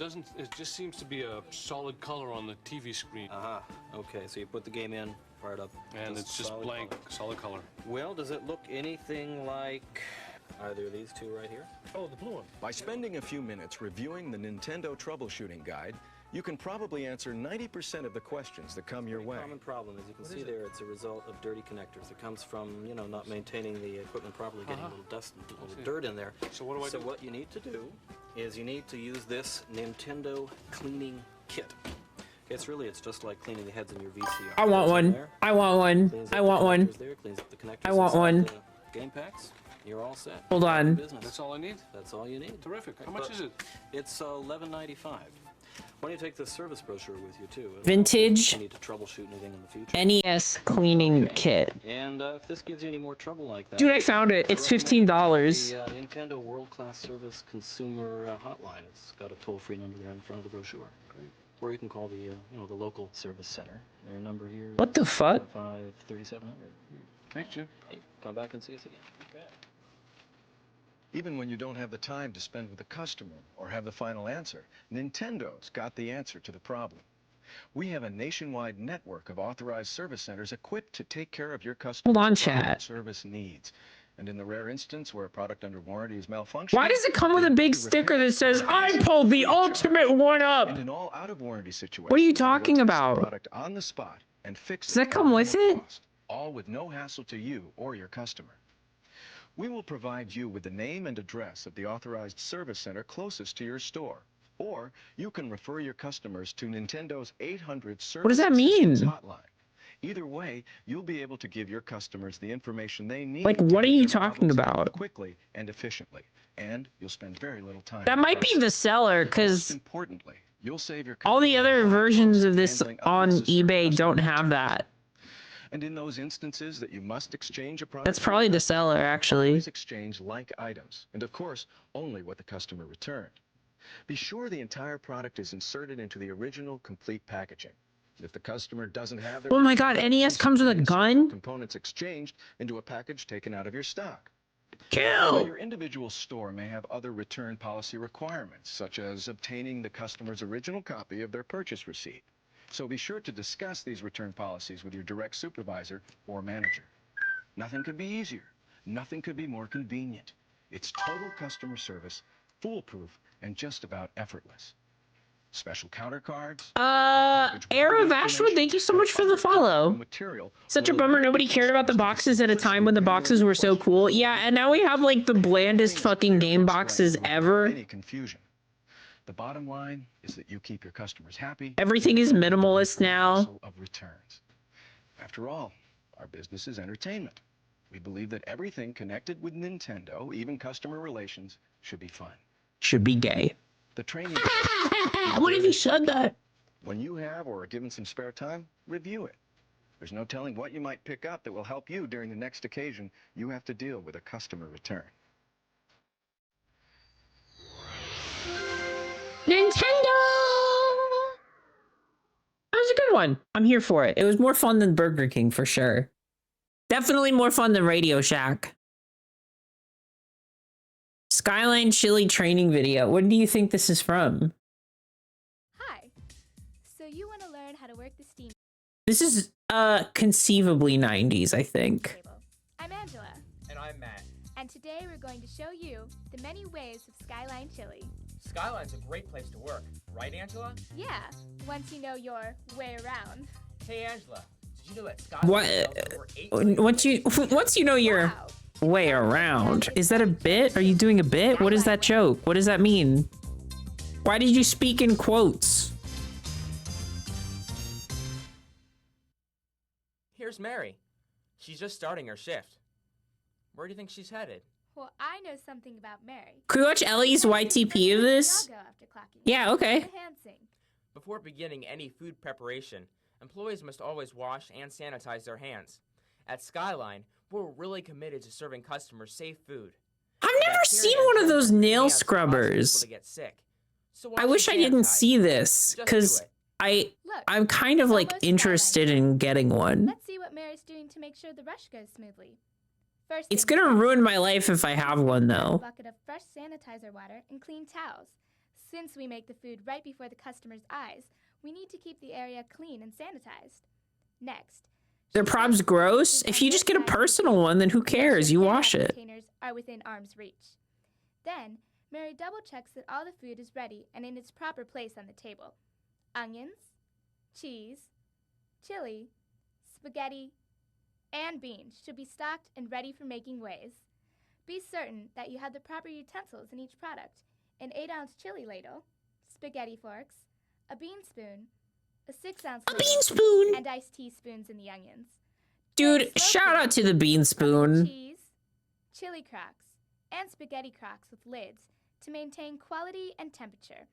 just seems to be a solid color on the TV screen. Okay, so you put the game in, fire it up. And it's just blank, solid color. Well, does it look anything like either of these two right here? Oh, the blue one. By spending a few minutes reviewing the Nintendo troubleshooting guide, you can probably answer 90% of the questions that come your way. The common problem, as you can see there, it's a result of dirty connectors. It comes from, you know, not maintaining the equipment properly, getting a little dust and a little dirt in there. So what do I do? So what you need to do is you need to use this Nintendo cleaning kit. Okay, it's just like cleaning the heads in your VCR. I want one. I want one. I want one. I want one. Game packs. You're all set. Hold on. That's all I need? That's all you need. Terrific. How much is it? It's $11.95. Why don't you take the service brochure with you too? Vintage You need to troubleshoot anything in the future. NES cleaning kit. And if this gives you any more trouble like that, Dude, I found it. It's $15. The Nintendo World Class Service Consumer Hotline. It's got a toll-free number there in front of the brochure. Great. Or you can call the the local service center. Their number here. What the fuck? 3700. Thanks, Jim. Hey, come back and see us again. Okay. Even when you don't have the time to spend with the customer or have the final answer, Nintendo's got the answer to the problem. We have a nationwide network of authorized service centers equipped to take care of your customers' service needs. And in the rare instance where a product under warranty is malfunctioning... Why does it come with a big sticker that says, I pulled the ultimate one up? And in all out-of-warranty situations... What are you talking we'll about? test the product on the spot and fix Does that come with it? All with no hassle to you or your customer. We will provide you with the name and address of the authorized service center closest to your store. Or you can refer your customers to Nintendo's 800 service What does that mean? hotline. Either way, you'll be able to give your customers the information they need. Like, what are you talking about? Quickly and efficiently. And you'll spend very little time. That might be the seller, because importantly, you'll save your all the other versions of this on eBay don't have that. And in those instances that you must exchange a product, That's probably the seller, actually. Always exchange like items, and of course, only what the customer returned. Be sure the entire product is inserted into the original complete packaging. If the customer doesn't have their... Oh my god, NES comes with a gun? Components exchanged into a package taken out of your stock. Kill! Now, your individual store may have other return policy requirements, such as obtaining the customer's original copy of their purchase receipt. So be sure to discuss these return policies with your direct supervisor or manager. Nothing could be easier. Nothing could be more convenient. It's total customer service, foolproof, and just about effortless. Special counter cards. Era of Ashwood, thank you so much for the follow. Such a bummer nobody cared about the boxes at a time when the boxes were so cool. Yeah, and now we have like the blandest fucking game boxes ever. Any confusion. The bottom line is that you keep your customers happy. Everything is minimalist now. Of returns. After all, our business is entertainment. We believe that everything connected with Nintendo, even customer relations, should be fun. Should be gay. The training. What if you said that? When you have or are given some spare time, review it. There's no telling what you might pick up that will help you during the next occasion you have to deal with a customer return. Nintendo! That was a good one. I'm here for it. It was more fun than Burger King for sure. Definitely more fun than Radio Shack. Skyline Chili training video. What do you think this is from? Hi. work the steam. This is conceivably 90s, I think. I'm Angela. And I'm Matt. And today we're going to show you the many ways of Skyline Chili. Skyline's a great place to work, right, Angela? Yeah, once you know your way around. Hey, Angela, did you know that Skyline sells over 8 Once you know your way around, is that a bit? Are you doing a bit? What is that joke? What does that mean? Why did you speak in quotes? Here's Mary. She's just starting her shift. Where do you think she's headed? Well, I know something about Mary. Could we watch Ellie's YTP of this? Yeah, okay. Before beginning any food preparation, employees must always wash and sanitize their hands. At Skyline, we're really committed to serving customers safe food. I've never seen one of those nail scrubbers. I wish I didn't see this, because I'm kind of like interested in getting one. Let's see what Mary's doing to make sure the rush goes smoothly. First, It's gonna ruin my life if I have one, a though. bucket of fresh sanitizer water and clean towels. Since we make the food right before the customer's eyes, we need to keep the area clean and sanitized. Next, Their prob's gross. If you just get a personal one, then who cares? You wash it. containers are within arm's reach. Then, Mary double checks that all the food is ready and in its proper place on the table. Onions, cheese, chili, spaghetti, and beans should be stocked and ready for making ways. Be certain that you have the proper utensils in each product: an 8-ounce chili ladle, spaghetti forks, a bean spoon, a 6-ounce bean spoon, and iced teaspoons in the onions. Dude, shout out to the bean spoon. Cheese, chili crocks, and spaghetti crocks with lids to maintain quality and temperature.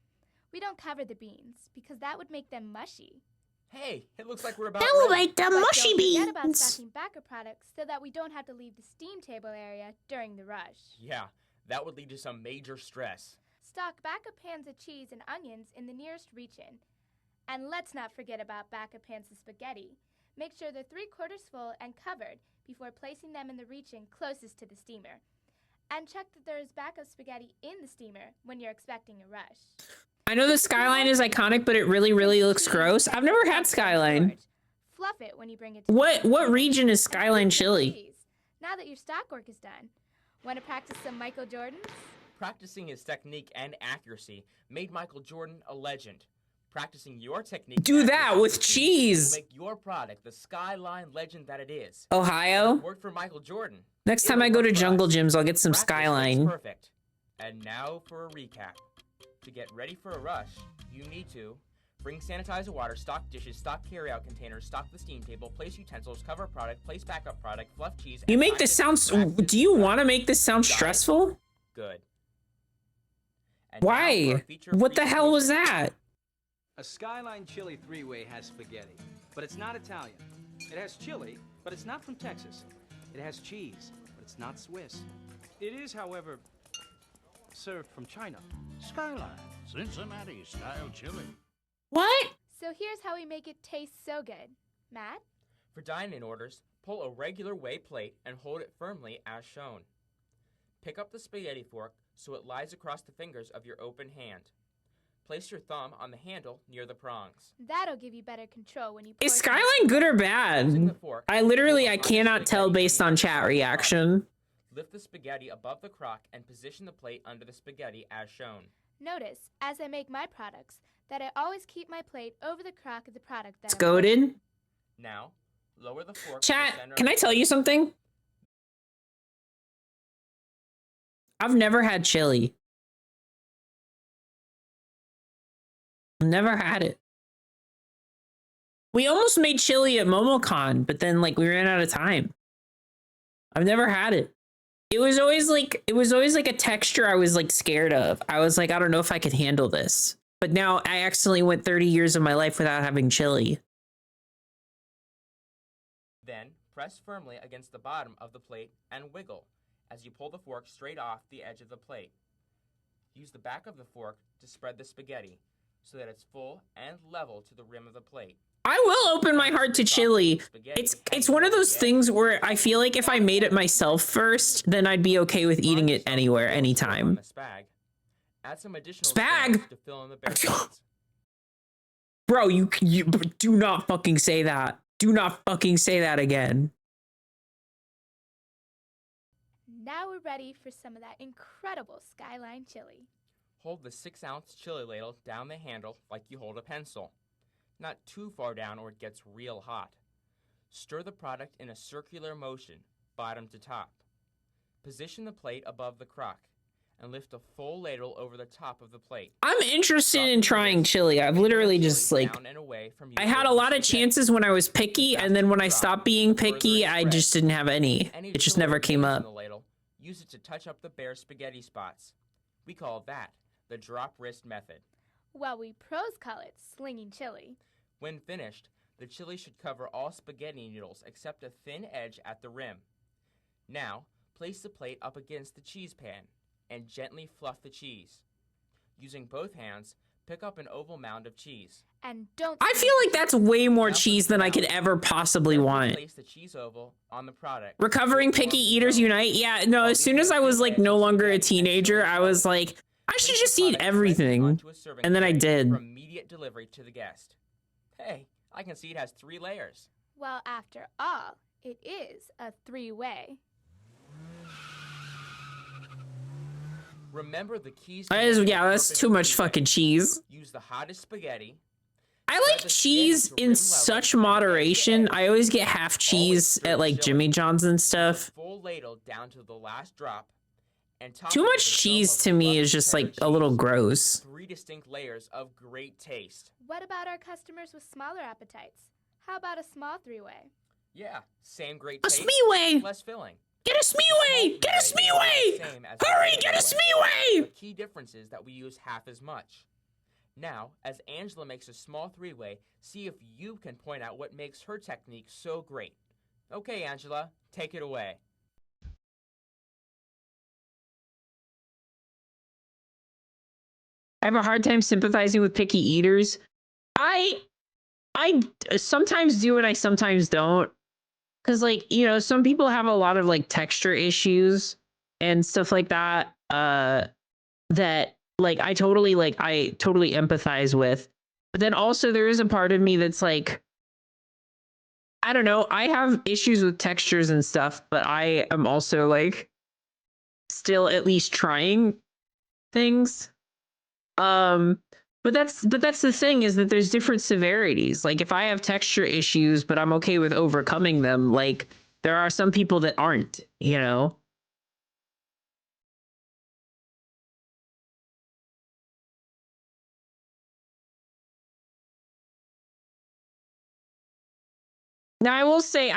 We don't cover the beans because that would make them mushy. Hey, it looks like we're about That will ready. make them But mushy don't forget about beans. stocking backup products so that we don't have to leave the steam table area during the rush. Yeah, that would lead to some major stress. Stock backup pans of cheese and onions in the nearest reach-in. And let's not forget about backup pans of spaghetti. Make sure they're 3/4 full and covered before placing them in the reach-in closest to the steamer. And check that there is backup spaghetti in the steamer when you're expecting a rush. I know the Skyline is iconic, but it really, really looks gross. I've never had Skyline. Fluff it when you bring it to What region is Skyline chili? Now that your stock work is done, want to practice some Michael Jordan? Practicing his technique and accuracy made Michael Jordan a legend. Practicing your technique. Do that with cheese. Will make your product the Skyline legend that it is. Ohio? It worked for Michael Jordan. Next time I go to Jungle Gyms, I'll get some Practice makes Skyline. Perfect. And now for a recap. To get ready for a rush, you need to bring sanitizer water, stock dishes, stock carryout containers, stock the steam table, place utensils, cover product, place backup product, fluff cheese. You and make this sound. Do you want to make this sound stressful? Good. Why? What the hell was that? A Skyline Chili 3-way has spaghetti, but it's not Italian. It has chili, but it's not from Texas. It has cheese, but it's not Swiss. It is, however, served from China. Skyline, Cincinnati style chili. What? So here's how we make it taste so good. Matt? For dine-in orders, pull a regular way plate and hold it firmly as shown. Pick up the spaghetti fork so it lies across the fingers of your open hand. Place your thumb on the handle near the prongs. That'll give you better control when you Is Skyline good or bad? I cannot tell based on chat reaction. Lift the spaghetti above the crock and position the plate under the spaghetti as shown. Notice, as I make my products, that I always keep my plate over the crock of the product that It's goated. Now, lower the fork. Chat, can I tell you something? I've never had chili. Never had it. We almost made chili at MomoCon, but then like we ran out of time. I've never had it. It was always like a texture I was like scared of. I was like, I don't know if I could handle this. But now I accidentally went 30 years of my life without having chili. Then, press firmly against the bottom of the plate and wiggle as you pull the fork straight off the edge of the plate. Use the back of the fork to spread the spaghetti so that it's full and level to the rim of the plate. I will open my heart to chili. It's one of those things where I feel like if I made it myself first, then I'd be okay with eating it anywhere, anytime. Add some additional Spag? to fill in the bare spots. Bro, you do not fucking say that. Do not fucking say that again. Now we're ready for some of that incredible Skyline chili. Hold the 6-ounce chili ladle down the handle like you hold a pencil. Not too far down or it gets real hot. Stir the product in a circular motion, bottom to top. Position the plate above the crock and lift a full ladle over the top of the plate. I'm interested in trying chili. I've literally just like, I had a lot of chances when I was picky, and then when I stopped being picky, I just didn't have any. It just never came up. Use it to touch up the bare spaghetti spots. We call that the drop wrist method. Well, we pros call it slinging chili. When finished, the chili should cover all spaghetti noodles except a thin edge at the rim. Now, place the plate up against the cheese pan and gently fluff the cheese. Using both hands, pick up an oval mound of cheese. And don't. I feel like that's way more cheese than I could ever possibly want. Place the cheese oval on the product. Recovering picky eaters unite. Yeah, no, as soon as I was like no longer a teenager, I was like, I should just eat everything. And then I did. For immediate delivery to the guest. Hey, I can see it has 3 layers. Well, after all, it is a 3-way. Remember the keys. Yeah, that's too much fucking cheese. Use the hottest spaghetti. I like cheese in such moderation. I always get half cheese at like Jimmy John's and stuff. Full ladle down to the last drop. And Too much cheese to me is just like a little gross. 3 distinct layers of great taste. What about our customers with smaller appetites? How about a small 3-way? Yeah, same great A taste. Smee-way! Less filling. Get a Smee-way! Get a Smee-way! Hurry, get a Smee-way! The key difference is that we use half as much. Now, as Angela makes a small 3-way, see if you can point out what makes her technique so great. Okay, Angela, take it away. I have a hard time sympathizing with picky eaters. I sometimes do and I sometimes don't. Because, like, you know, some people have a lot of, like, texture issues and stuff like that, that, like, I totally empathize with. But then also there is a part of me that's like, I don't know, I have issues with textures and stuff, but I am also, like, still at least trying things. But that's the thing, is that there's different severities. Like, if I have texture issues, but I'm okay with overcoming them, like, there are some people that aren't, you know? Now, I will say,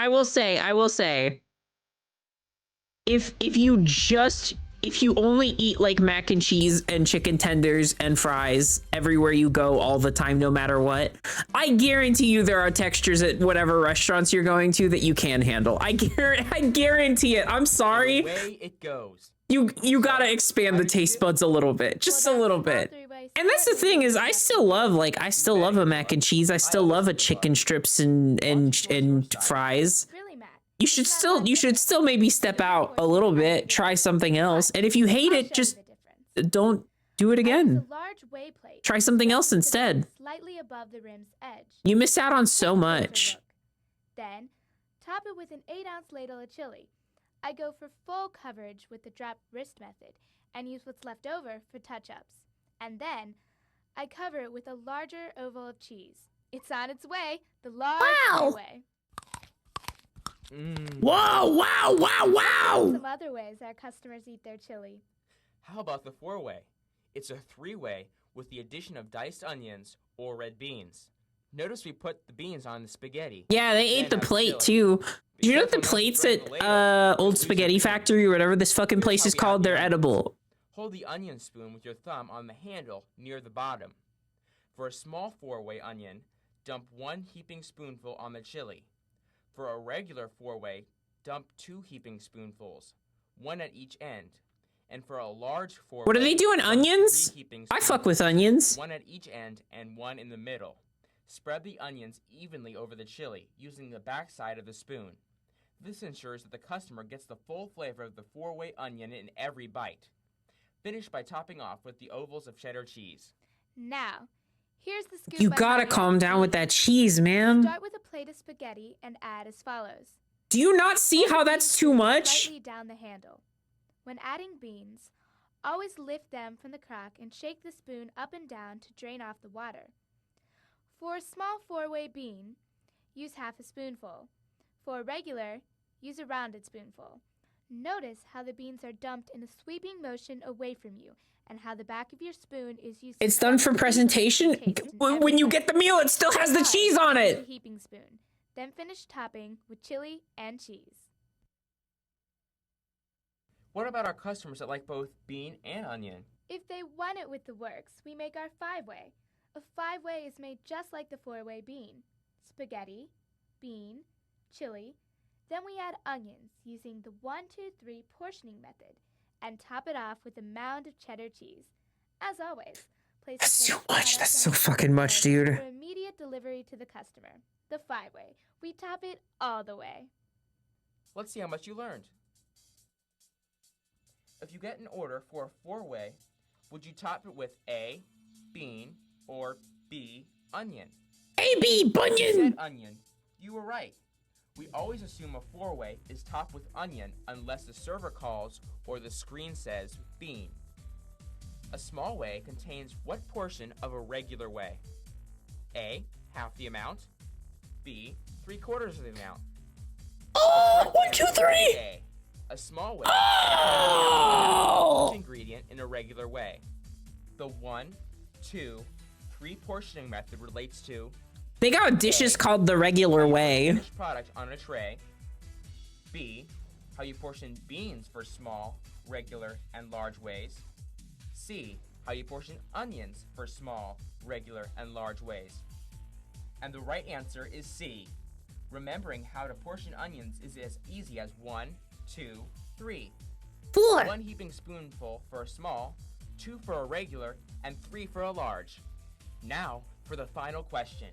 if you only eat like mac and cheese and chicken tenders and fries everywhere you go all the time, no matter what, I guarantee you there are textures at whatever restaurants you're going to that you can handle. I guarantee it. I'm sorry. The way it goes. You gotta expand the taste buds a little bit, just a little bit. And that's the thing, is I still love a mac and cheese. I still love a chicken strips and fries. You should still maybe step out a little bit, try something else. And if you hate it, just don't do it again. Try something else instead. Slightly above the rim's edge. You miss out on so much. Then, top it with an 8-ounce ladle of chili. I go for full coverage with the drop wrist method and use what's left over for touch-ups. And then, I cover it with a larger oval of cheese. It's on its way, the large way. Whoa, wow. Some other ways our customers eat their chili. How about the 4-way? It's a 3-way with the addition of diced onions or red beans. Notice we put the beans on the spaghetti. Yeah, they ate the plate too. Do you know the plates at Old Spaghetti Factory or whatever this fucking place is called? They're edible. Hold the onion spoon with your thumb on the handle near the bottom. For a small 4-way onion, dump 1 heaping spoonful on the chili. For a regular 4-way, dump 2 heaping spoonfuls, 1 at each end. And for a large 4-way, what are they doing, onions? I fuck with onions. 1 at each end and 1 in the middle. Spread the onions evenly over the chili using the back side of the spoon. This ensures that the customer gets the full flavor of the 4-way onion in every bite. Finish by topping off with the ovals of cheddar cheese. Now, Here's the scoop. You on gotta how to calm add down with beans. that cheese, man. Start with a plate of spaghetti and add as follows. Do you not see how that's too much? Slightly down the handle. When adding beans, always lift them from the crock and shake the spoon up and down to drain off the water. For a small 4-way bean, use half a spoonful. For a regular, use a rounded spoonful. Notice how the beans are dumped in a sweeping motion away from you and how the back of your spoon is used. It's done for presentation. When you get the meal, it still has the cheese on A it. heaping spoon. Then finish topping with chili and cheese. What about our customers that like both bean and onion? If they want it with the works, we make our 5-way. A 5-way is made just like the 4-way bean. Spaghetti, bean, chili. Then we add onions using the 1-2-3 portioning method and top it off with a mound of cheddar cheese. As always, place That's the too finished much. product That's on so a fucking much, plate dude. For immediate delivery to the customer. The 5-way. We top it all the way. Let's see how much you learned. If you get an order for a 4-way, would you top it with A, bean, or B, onion? A, B, You bunion. said onion. You were right. We always assume a 4-way is topped with onion unless the server calls or the screen says bean. A small way contains what portion of a regular way? A, half the amount. B, 3/4 of the amount. Oh, 1, 2, 3. A. A small way. Oh! Each ingredient in a regular way. The 1, 2, 3 portioning method relates to They got dishes called the regular way. finished product on a tray. B, how you portion beans for small, regular, and large ways. C, how you portion onions for small, regular, and large ways. And the right answer is C. Remembering how to portion onions is as easy as 1, 2, 3. 4. 1 heaping spoonful for a small, 2 for a regular, and 3 for a large. Now for the final question.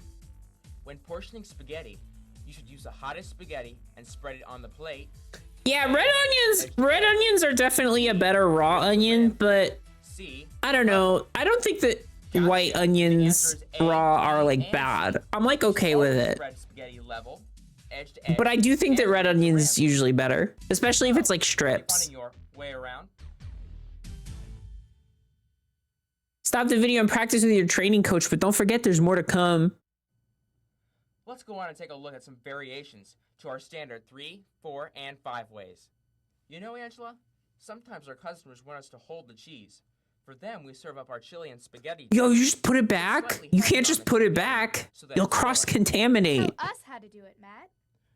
When portioning spaghetti, you should use the hottest spaghetti and spread it on the plate. Yeah, red onions. Red onions are definitely a better raw onion, but C. I don't know. I don't think that white onions raw are like bad. I'm like okay with it. Spread spaghetti level, edge to edge. But I do think that red onions usually better, especially if it's like strips. Finding your way around. Stop the video and practice with your training coach, but don't forget there's more to come. Let's go on and take a look at some variations to our standard 3, 4, and 5 ways. You know, Angela, sometimes our customers want us to hold the cheese. For them, we serve up our chili and spaghetti. Yo, you just put it back? You can't just put it back. You'll cross-contaminate. Tell us how to do it, Matt.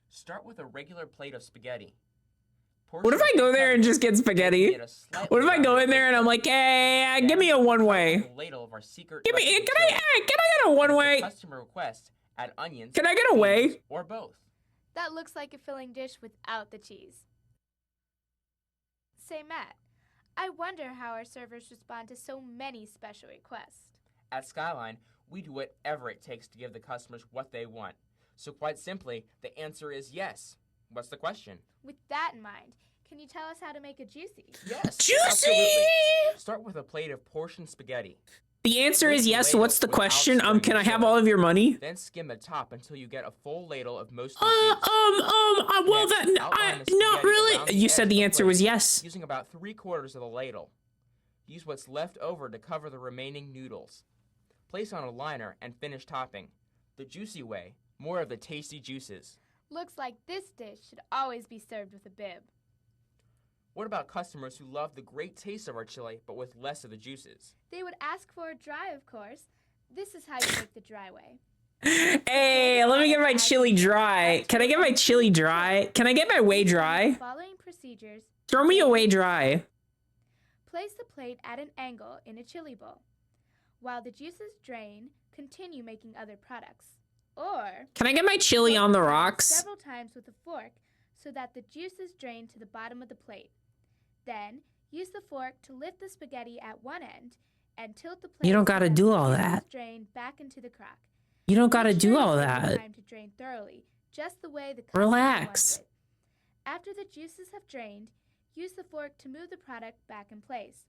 Start with a regular plate of spaghetti. What if I go there and just get spaghetti? What if I go in there and I'm like, hey, give me a 1-way? Ladle of our secret Can I get a 1-way? Customer request, add onions. Can I get a way? Or both. That looks like a filling dish without the cheese. Say, Matt, I wonder how our servers respond to so many special requests. At Skyline, we do whatever it takes to give the customers what they want. So quite simply, the answer is yes. What's the question? With that in mind, can you tell us how to make a juicy? Yes. Juicy! Absolutely. Start with a plate of portioned spaghetti. The answer is yes. What's the question? Can I have all of your money? Then skim the top until you get a full ladle of most. Well, not really. You said the answer was yes. Using about 3/4 of the ladle. Use what's left over to cover the remaining noodles. Place on a liner and finish topping. The juicy way, more of the tasty juices. Looks like this dish should always be served with a bib. What about customers who love the great taste of our chili, but with less of the juices? They would ask for a dry, of course. This is how you make the dry way. Hey, let me get my chili dry. Can I get my chili dry? Can I get my way dry? Following procedures. Throw me away dry. Place the plate at an angle in a chili bowl. While the juices drain, continue making other products. Or can I get my chili on the rocks? Several times with a fork so that the juices drain to the bottom of the plate. Then use the fork to lift the spaghetti at one end and tilt the plate. You don't gotta do all that. Drain back into the crock. You don't gotta do all that. Time to drain thoroughly, just the way the customer Relax. wants it. After the juices have drained, use the fork to move the product back in place.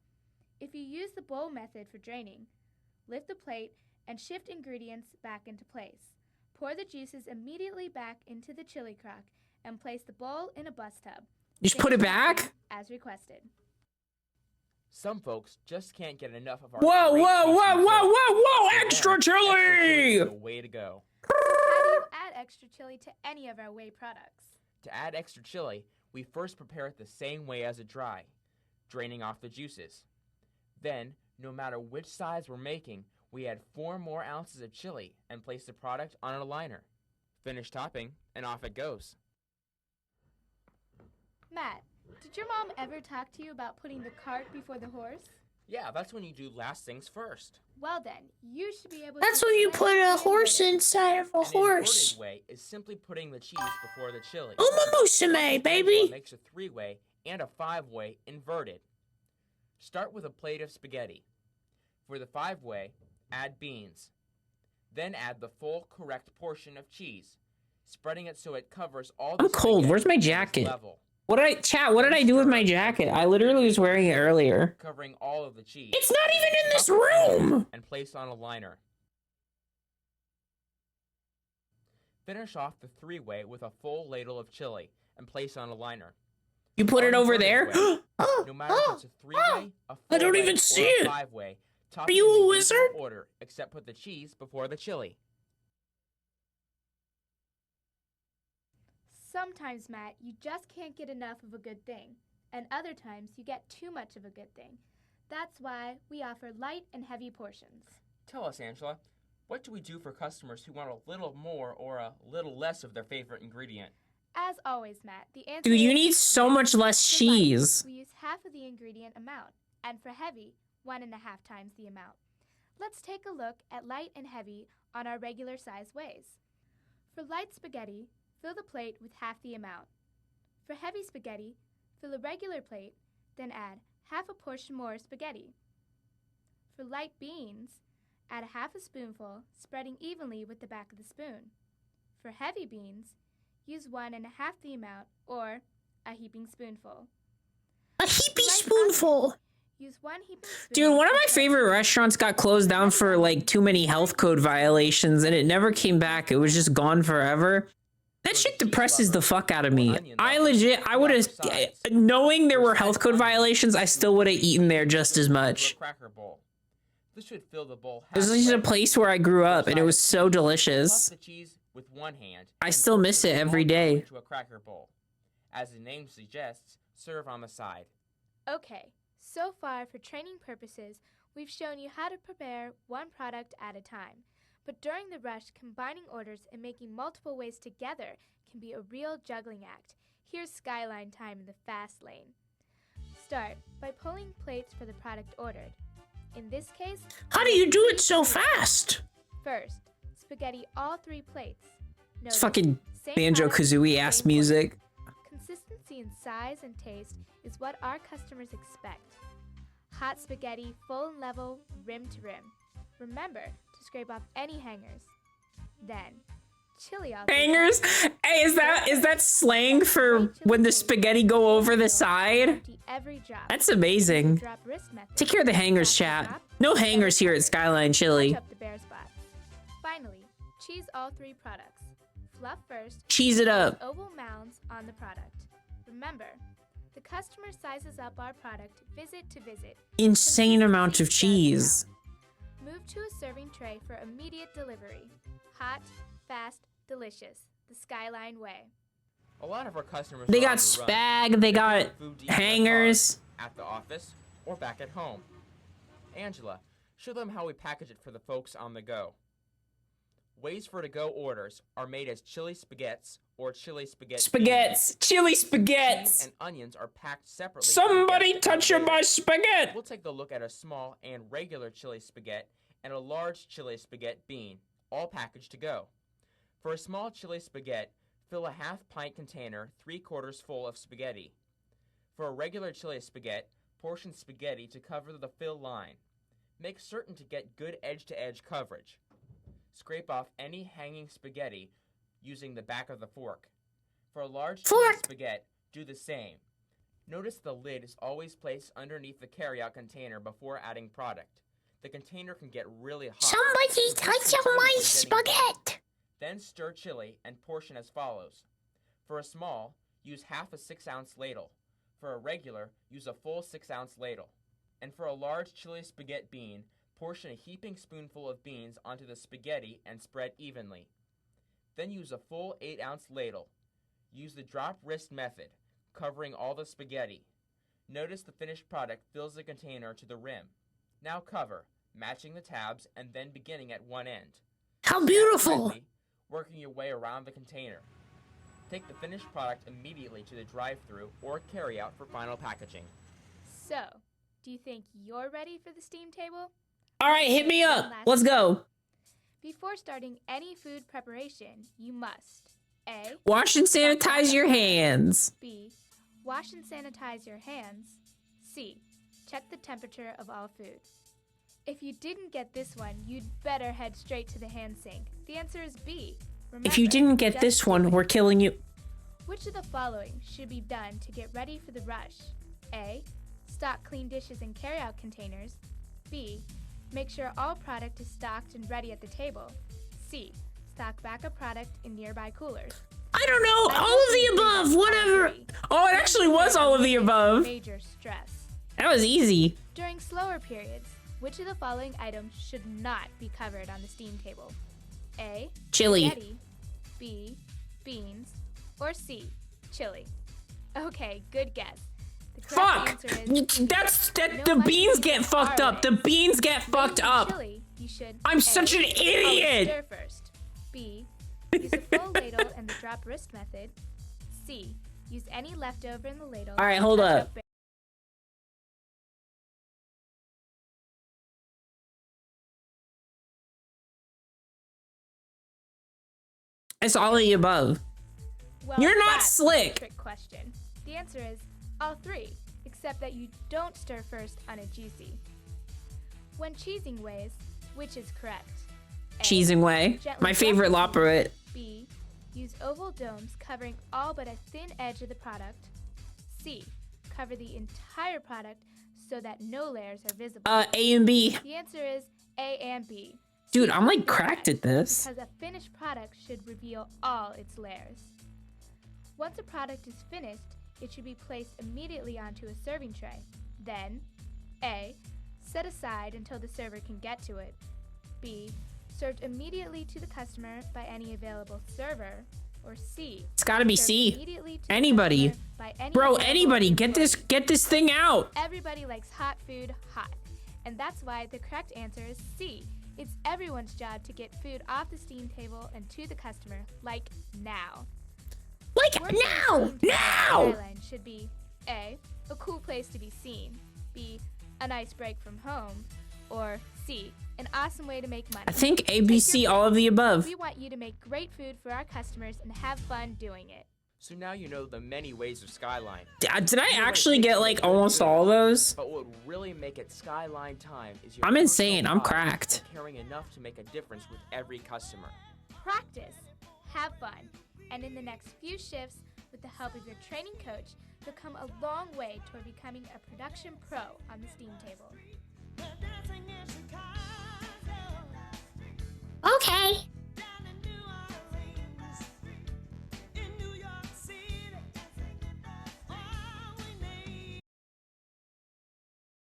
If you use the bowl method for draining, lift the plate and shift ingredients back into place. Pour the juices immediately back into the chili crock and place the bowl in a bus tub. Just put it back? As requested. Some folks just can't get enough of our Whoa, great whoa, tasty whoa, whoa, chili. whoa, whoa! For Extra them, extra chili is chili! the way to go. How do you add extra chili to any of our whey products? To add extra chili, we first prepare it the same way as a dry, draining off the juices. Then, no matter which size we're making, we add 4 more ounces of chili and place the product on a liner. Finish topping, and off it goes. Matt, did your mom ever talk to you about putting the cart before the horse? Yeah, that's when you do last things first. Well then, you should be able That's to when you explain put a it horse better. inside of a An horse. inverted way is simply putting the cheese before the chili. Umumusame, baby! Makes a 3-way and a 5-way inverted. Start with a plate of spaghetti. For the 5-way, add beans. Then add the full correct portion of cheese, spreading it so it covers all the I'm cold. spaghetti Where's my at its jacket? level. What did I do with my jacket? I literally was wearing it earlier. Covering all of the cheese. It's not even in this Cover it room! and place on a liner. Finish off the 3-way with a full ladle of chili and place on a liner. You put it over there? No matter if it's a 3-way, a 4-way, I don't even or see a it. 5-way, top Are it you in a the wizard? usual order, except put the cheese before the chili. Sometimes, Matt, you just can't get enough of a good thing, and other times you get too much of a good thing. That's why we offer light and heavy portions. Tell us, Angela, what do we do for customers who want a little more or a little less of their favorite ingredient? As always, Matt, the answer Dude, you is need so much less for light, cheese. we use half of the ingredient amount, and for heavy, 1.5 times the amount. Let's take a look at light and heavy on our regular size ways. For light spaghetti, fill the plate with half the amount. For heavy spaghetti, fill a regular plate, then add half a portion more spaghetti. For light beans, add a half a spoonful, spreading evenly with the back of the spoon. For heavy beans, use 1.5 the amount, or a heaping spoonful. A heaping spoonful! Use 1 heaping spoon. Dude, one of my favorite restaurants got closed down for like too many health code violations and it never came back. It was just gone forever. That shit depresses the fuck out of me. I would have, knowing there were health code violations, I still would have eaten there just as much. Cracker bowl. This should fill the bowl This is a place where I grew up and it was so delicious. Puff the cheese with one hand. I and still pour miss the it small every dough day. Into a cracker bowl. As the name suggests, serve on the side. Okay, so far for training purposes, we've shown you how to prepare one product at a time. But during the rush, combining orders and making multiple ways together can be a real juggling act. Here's Skyline time in the fast lane. Start by pulling plates for the product ordered. In this case, How do you do it so fast? first, spaghetti all 3 plates. It's Notice, fucking same Banjo-Kazooie product, ass same music. portion. Consistency in size and taste is what our customers expect. Hot spaghetti, full and level, rim to rim. Remember to scrape off any hangers. Then, chili all Hangers? Hey, is that slang for when the spaghetti go over the side? empty every drop. That's amazing. Drop wrist method. Take care of the hangers, chat. No hangers here at Skyline Chili. Touch up the bare spots. Finally, cheese all 3 products. Fluff first. Cheese it up. Oval mounds on the product. Remember, the customer sizes up our product visit to visit. Insane amount of cheese. Move to a serving tray for immediate delivery. Hot, fast, delicious. The Skyline way. A lot of our customers They are got on the run. spag, they got Food to eat in their hangers. car, at the office, or back at home. Angela, show them how we package it for the folks on the go. Ways for to-go orders are made as chili spaghettis or chili spaghetti. Spaghettis. Chili Cheese spaghettis. and onions are packed separately. for Somebody guests touch and my waiters. spaghetti. We'll take a look at a small and regular chili spaghetti and a large chili spaghetti bean, all packaged to go. For a small chili spaghetti, fill a half-pint container 3/4 full of spaghetti. For a regular chili spaghetti, portion spaghetti to cover the fill line. Make certain to get good edge-to-edge coverage. Scrape off any hanging spaghetti using the back of the fork. For a large chili spaghetti, do the same. Notice the lid is always placed underneath the carryout container before adding product. the container can get really hot. Somebody touch my spaghetti! Then stir chili and portion as follows. For a small, use half a 6-ounce ladle. For a regular, use a full 6-ounce ladle. And for a large chili spaghetti bean, portion a heaping spoonful of beans onto the spaghetti and spread evenly. Then use a full 8-ounce ladle. Use the drop wrist method, covering all the spaghetti. Notice the finished product fills the container to the rim. Now cover, matching the tabs and then beginning at one end. How beautiful! Lightly, working your way around the container. Take the finished product immediately to the drive-thru or carry-out for final packaging. So, do you think you're ready for the steam table? All right, hit me up. Let's go. Before starting any food preparation, you must A. Wash and sanitize your hands. B. Wash and sanitize your hands. C. Check the temperature of all food. If you didn't get this one, you'd better head straight to the hand sink. The answer is B. Remember, If you didn't get this one, we're killing you. Which of the following should be done to get ready for the rush? A. Stock clean dishes and carryout containers. B. Make sure all product is stocked and ready at the table. C. Stock backup product in nearby coolers. I don't know. All of the above. Whatever. Oh, it actually was all of the above. Major stress. That was easy. During slower periods, which of the following items should not be covered on the steam table? A. Chili. Spaghetti. B. Beans. Or C. Chili. Okay, good guess. The correct Fuck! answer is The beans get fucked up. The beans get fucked up. Chili, you should I'm A, such an always idiot. Stir first. B. Use a full ladle and the drop wrist method. C. Use any leftover in the ladle. All right, and hold touch up. It's all of the above. Well, You're not that's slick. A trick question. The answer is all three, except that you don't stir first on a juicy. When cheesing ways, which is correct? A, Cheesing way. gently My favorite press the Lopperit. B. Use oval domes covering all but a thin edge of the product. C. Cover the entire product so that no layers are visible. A and B. The answer is A and B. Dude, I'm like cracked at this. Because a finished product should reveal all its layers. Once a product is finished, it should be placed immediately onto a serving tray. Then, A. Set aside until the server can get to it. B. Served immediately to the customer by any available server. Or C. It's gotta be served C. immediately to the Anybody. customer by any Bro, available anybody. Get employee. this thing out. Everybody likes hot food hot. And that's why the correct answer is C. It's everyone's job to get food off the steam table and to the customer, like now. Like now! Now! Skyline should be A. A cool place to be seen. B. A nice break from home. Or C. An awesome way to make money. I think ABC, all of the above. We want you to make great food for our customers and have fun doing it. So now you know the many ways of Skyline. Did I actually get like almost all of those? But what would really make it Skyline time is your I'm insane. I'm personal pride cracked. and caring enough to make a difference with every customer. Practice, have fun, and in the next few shifts, with the help of your training coach, you'll come a long way toward becoming a production pro on the steam table. Okay.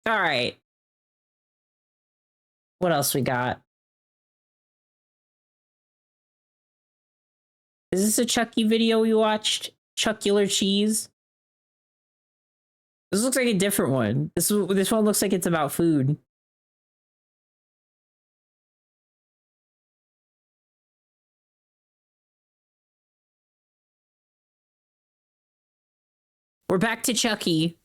All right. What else we got? Is this a Chucky video we watched? Chuckular cheese? This looks like a different one. This one looks like it's about food. We're back to Chucky.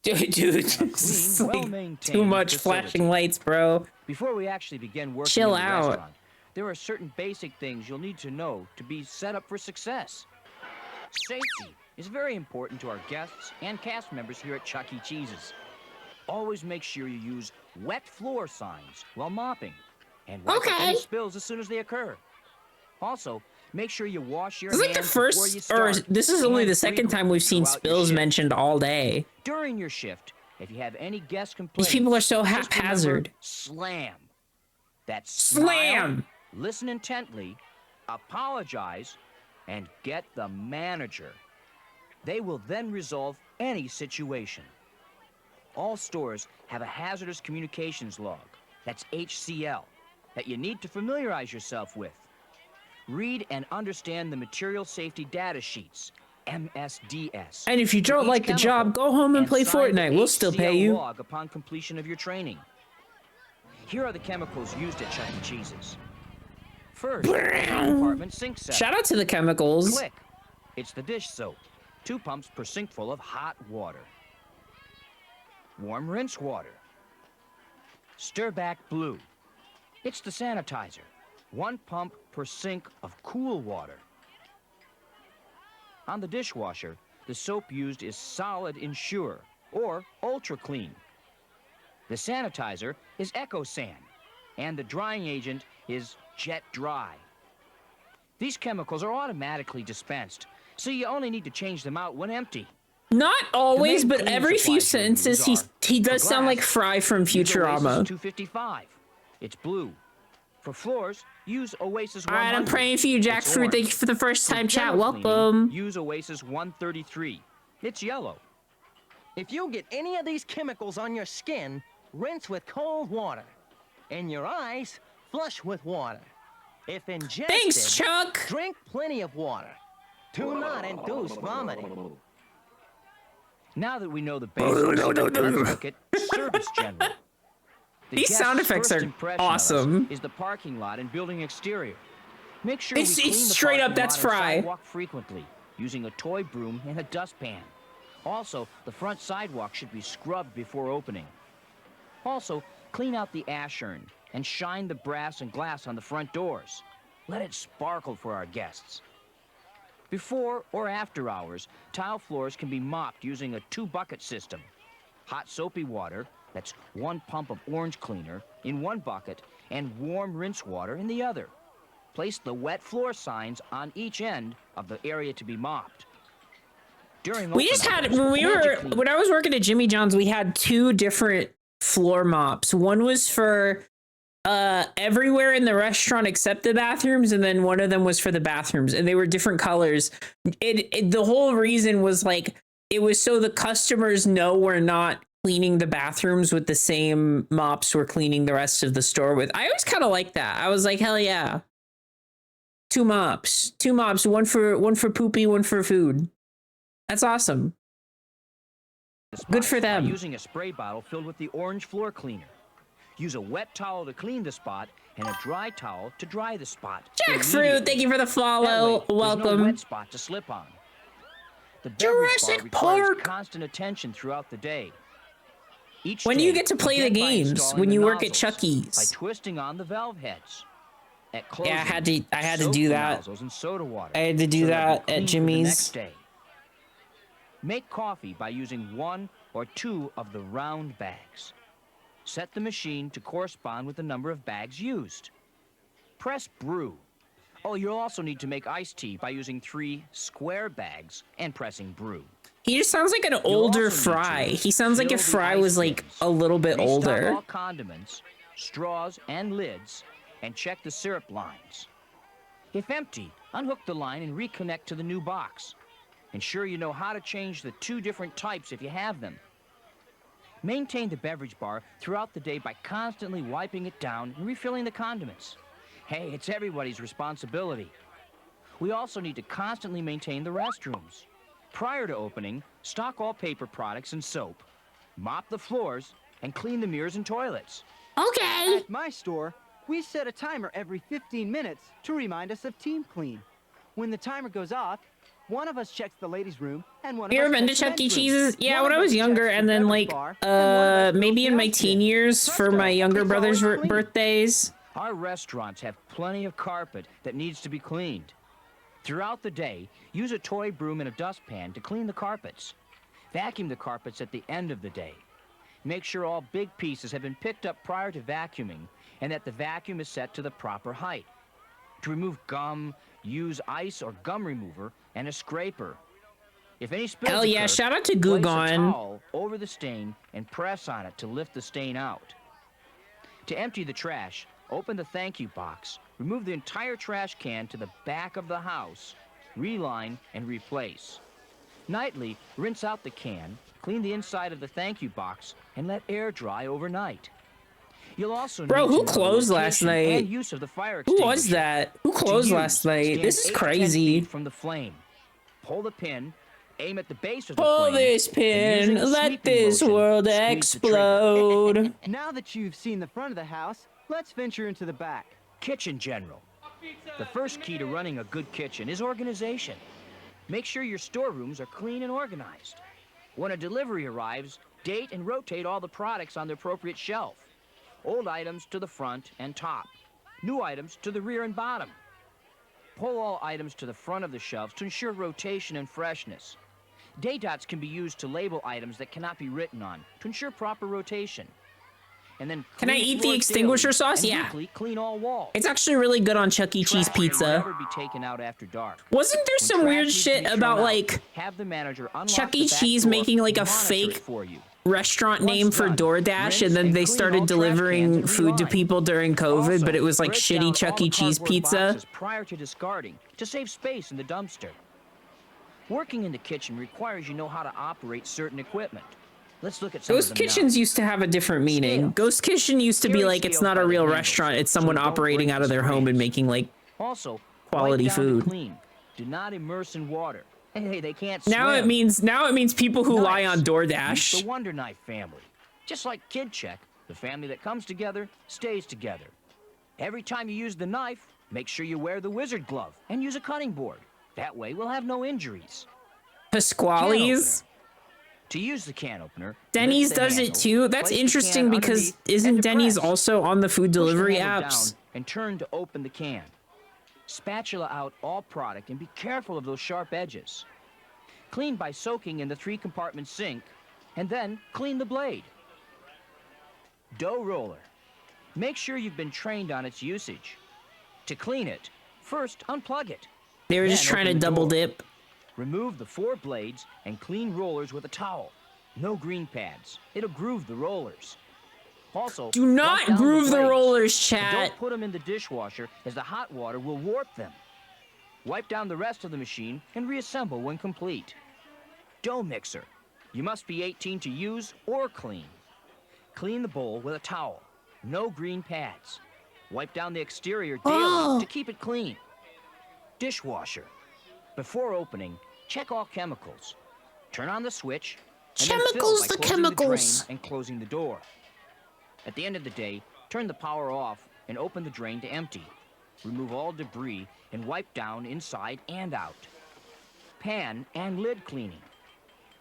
Dude, this is like too much flashing lights, bro. Before we actually begin working Chill in the out. restaurant, there are certain basic things you'll need to know to be set up for success. Safety, is very important to our guests and cast members here at Chuck E. Cheese's. Always make sure you use wet floor signs while mopping and wipe up any spills as soon as they occur. Also, make sure you wash your This is like the hands before you first, start. or this is only the second time we've seen throughout your spills shift. mentioned all day. During your shift, if you have any guest These complaints, people are so just remember, haphazard. slam. That's Slam! Listen intently, apologize, and get the manager. They will then resolve any situation. All stores have a hazardous communications log, that's HCL, that you need to familiarize yourself with. Read and understand the material safety data sheets, MSDS. And if you for don't each like the chemical, job, go home and play sign the Fortnite. We'll still pay HCL you. log upon completion of your training. Here are the chemicals used at Chuck E. Cheese's. First, department sink setup. Shout out to the chemicals. Click. It's the dish soap. 2 pumps per sink full of hot water. Warm rinse water. Stir back blue. It's the sanitizer. 1 pump per sink of cool water. On the dishwasher, the soap used is Solid Ensure or Ultra Clean. The sanitizer is EcoSan, and the drying agent is Jet Dry. These chemicals are automatically dispensed, so you only need to change them out when empty. Not always, The main but cleaning every few supplies you'll sentences use he are, does for sound glass, like Fry from use Futurama. Oasis 255. It's blue. For floors, use Oasis 100. All right, I'm praying for you, It's Jackfruit. orange. Thank you for the first For time chat. general cleaning, Welcome. Use Oasis 133. It's yellow. If you get any of these chemicals on your skin, rinse with cold water. In your eyes, flush with water. If ingested, Thanks, Chuck. Drink plenty of water. Do not induce vomiting. Now that we know the basics, let's look at service general. The These guest's sound effects first are impression of us awesome. Is the parking lot and building exterior. Make sure It's we clean the straight up, parking that's lot and Fry. sidewalk frequently, using a toy broom and a dustpan. Also, the front sidewalk should be scrubbed before opening. Also, clean out the ash urn and shine the brass and glass on the front doors. Let it sparkle for our guests. Before or after hours, tile floors can be mopped using a 2-bucket system. Hot soapy water, that's 1 pump of orange cleaner, in 1 bucket, and warm rinse water in the other. Place the wet floor signs on each end of the area to be mopped. During We just had when I was working at Jimmy John's, we had 2 different floor mops. One was for everywhere in the restaurant except the bathrooms, and then one of them was for the bathrooms, and they were different colors. The whole reason was like it was so the customers know we're not cleaning the bathrooms with the same mops we're cleaning the rest of the store with. I always kind of like that. I was like, hell yeah. 2 mops, one for poopy, one for food. That's awesome. Good for them. By using a spray bottle filled with the orange floor cleaner. Use a wet towel to clean the spot and a dry towel to dry the spot. Jackfruit, thank you for the follow. That way, welcome. There's no wet spot to slip on. The beverage bar requires constant attention throughout the day. Each When do you get to play the games? When you work at Chuck E's? By twisting on the valve heads. At Yeah, I had to soak do the that. nozzles in soda water I had to do so that they'll be at clean for the Jimmy's. next day. Make coffee by using 1 or 2 of the round bags. Set the machine to correspond with the number of bags used. Press brew. Oh, you'll also need to make iced tea by using 3 square bags and pressing brew. He just sounds like an older Fry. He sounds like if Fry was like a little bit Restock older. all condiments, straws, and lids, and check the syrup lines. If empty, unhook the line and reconnect to the new box. Ensure you know how to change the 2 different types if you have them. Maintain the beverage bar throughout the day by constantly wiping it down and refilling the condiments. Hey, it's everybody's responsibility. We also need to constantly maintain the restrooms. Prior to opening, stock all paper products and soap, mop the floors, and clean the mirrors and toilets. Okay. At my store, we set a timer every 15 minutes to remind us of team clean. When the timer goes off, one of us checks the ladies' room and one of You us ever been to checks the Chuck E. men's room. Cheese's? Yeah, One when of I us was younger, checks and the then beverage like bar, and one of us maybe fills in the my ice teen bin. years for my younger it's brother's always clean. birthdays. Our restaurants have plenty of carpet that needs to be cleaned. Throughout the day, use a toy broom and a dustpan to clean the carpets. Vacuum the carpets at the end of the day. Make sure all big pieces have been picked up prior to vacuuming and that the vacuum is set to the proper height. To remove gum, use ice or gum remover and a scraper. If any spills Hell yeah, occur, shout out to place a Gugon. towel over the stain and press on it to lift the stain out. To empty the trash, open the thank you box, remove the entire trash can to the back of the house, reline and replace. Nightly, rinse out the can, clean the inside of the thank you box, and let air dry overnight. You'll also Bro, need who to know the closed last location night? and use of the fire Who was extinguisher. that? Who To closed use, last night? stand This is 8 to 10 crazy. feet from the flame. Pull the pin, aim at the base of the Pull flame. this and pin, using a let sweeping this motion, world squeeze the trigger. explode. Now that you've seen the front of the house, let's venture into the back. Kitchen general. The first key to running a good kitchen is organization. Make sure your storerooms are clean and organized. When a delivery arrives, date and rotate all the products on the appropriate shelf. Old items to the front and top. New items to the rear and bottom. Pull all items to the front of the shelves to ensure rotation and freshness. Day dots can be used to label items that cannot be written on to ensure proper rotation. And then Can I clean eat the floors extinguisher daily sauce? and Yeah. weekly clean all walls. It's actually really good on Chuck E. Cheese Trash can pizza. never be taken out after dark. Wasn't there When some trash weird needs to shit be thrown about out, like have the manager unlock Chuck the E. back Cheese door making like a and monitor fake it for you. restaurant Once name for done, DoorDash, rinse and then and they clean all started trash delivering cans and food to reline. people during COVID, Also, but it was like break shitty down Chuck all E. the Cheese cardboard pizza. boxes prior to discarding to save space in the dumpster. Working in the kitchen requires you know how to operate certain equipment. Let's look at some Ghost of them kitchens now. used to have a different meaning. Scales. Ghost kitchen used to be Carry like it's scales not by a the real handles, restaurant, it's so someone don't operating break out the of their home and springs. making like Also, quality wipe down food. to clean. Do not immerse in water. Hey, they can't Now swim. it means people who lie on Meet the DoorDash. Wonder Knife family. Just like Kid Check, the family that comes together stays together. Every time you use the knife, make sure you wear the wizard glove and use a cutting board. That way we'll have no injuries. Pasquale's. To use the can opener, Denny's lift the does it handle, too. That's place the interesting can because underneath, and isn't Denny's depress. also on the food Push the delivery handle apps? down and turn to open the can. Spatula out all product and be careful of those sharp edges. Clean by soaking in the 3-compartment sink and then clean the blade. Dough roller. Make sure you've been trained on its usage. To clean it, first unplug it. They were just Then trying to open the double door. dip. Remove the 4 blades and clean rollers with a towel. No green pads. It'll groove the rollers. Also, Do not wipe down groove the blades. rollers, And chat. don't put them in the dishwasher as the hot water will warp them. Wipe down the rest of the machine and reassemble when complete. Dough mixer. You must be 18 to use or clean. Clean the bowl with a towel. No green pads. Wipe down the exterior daily to keep it clean. Dishwasher. Before opening, check all chemicals. Turn on the switch. And then fill Chemicals, by the closing chemicals. The drain and closing the door. At the end of the day, turn the power off and open the drain to empty. Remove all debris and wipe down inside and out. Pan and lid cleaning.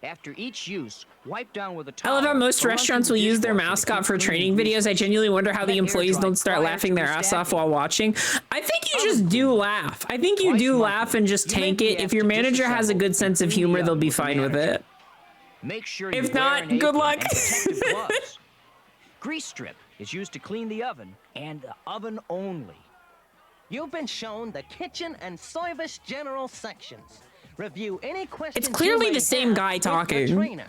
After each use, wipe down with a I towel. love how most or run restaurants through will the use their dishwasher to mascot keep for clean training and videos. I greasy. genuinely wonder how the Let air employees dry don't start prior laughing to their ass off stacking. while watching. I think you just do laugh. I think you do laugh and just tank it. If your manager has a good sense of humor, they'll be fine with it. Make sure If you wear not, an good apron luck. and protective gloves. Grease strip is used to clean the oven and the oven only. You've been shown the kitchen and service general sections. Review any questions. It's clearly you may the same have guy with the talking. trainer.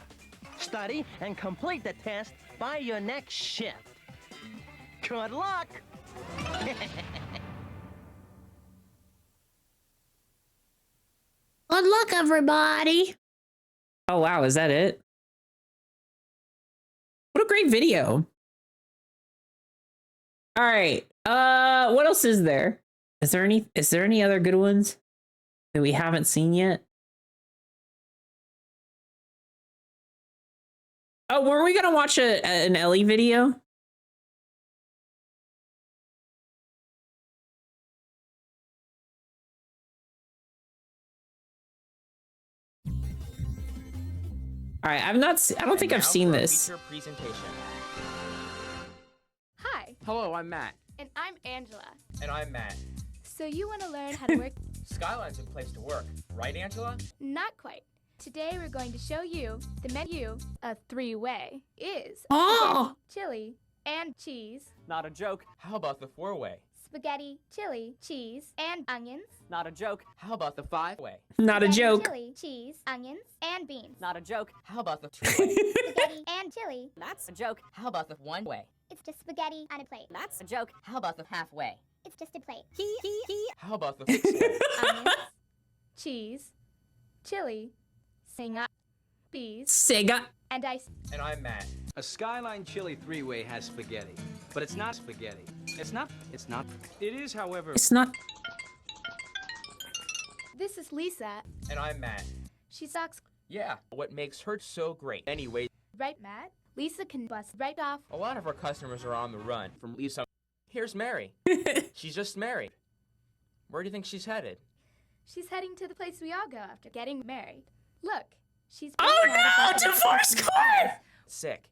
Study and complete the test by your next shift. Good luck. Good luck, everybody. Oh wow, is that it? What a great video. All right. What else is there? Is there any other good ones that we haven't seen yet? Oh, were we gonna watch an Ellie video? All right, I don't think I've seen this. Feature presentation. Hi, Hello, I'm Matt. and I'm Angela. And I'm Matt. So you want to learn how to work? Skyline's a place to work, right, Angela? Not quite. Today we're going to show you the menu. A three-way is Oh! chili and cheese. Not a joke. How about the four-way? Spaghetti, chili, cheese, and onions. Not a joke. How about the five-way? Not a Spaghetti, joke. Chili, cheese, onions, and beans. Not a joke. How about the two-way? Spaghetti and chili. That's a joke. How about the one-way? It's just spaghetti on a plate. That's a joke. How about the halfway? It's just a plate. How about the six-way? Onions, cheese, chili, singa, bees, Sega. and ice. And I'm Matt. A Skyline Chili three-way has spaghetti, but it's not spaghetti. It's not. It is, however. It's not. This is Lisa. And I'm Matt. She sucks. Yeah, what makes her so great? Anyway, Right, Matt? Lisa can bust right off. a lot of our customers are on the run from Lisa. Here's Mary. She's just married. Where do you think she's headed? She's heading to the place we all go after getting married. Look, she's. Oh pulling out a no! bunch of Divorce stuff court! Sick.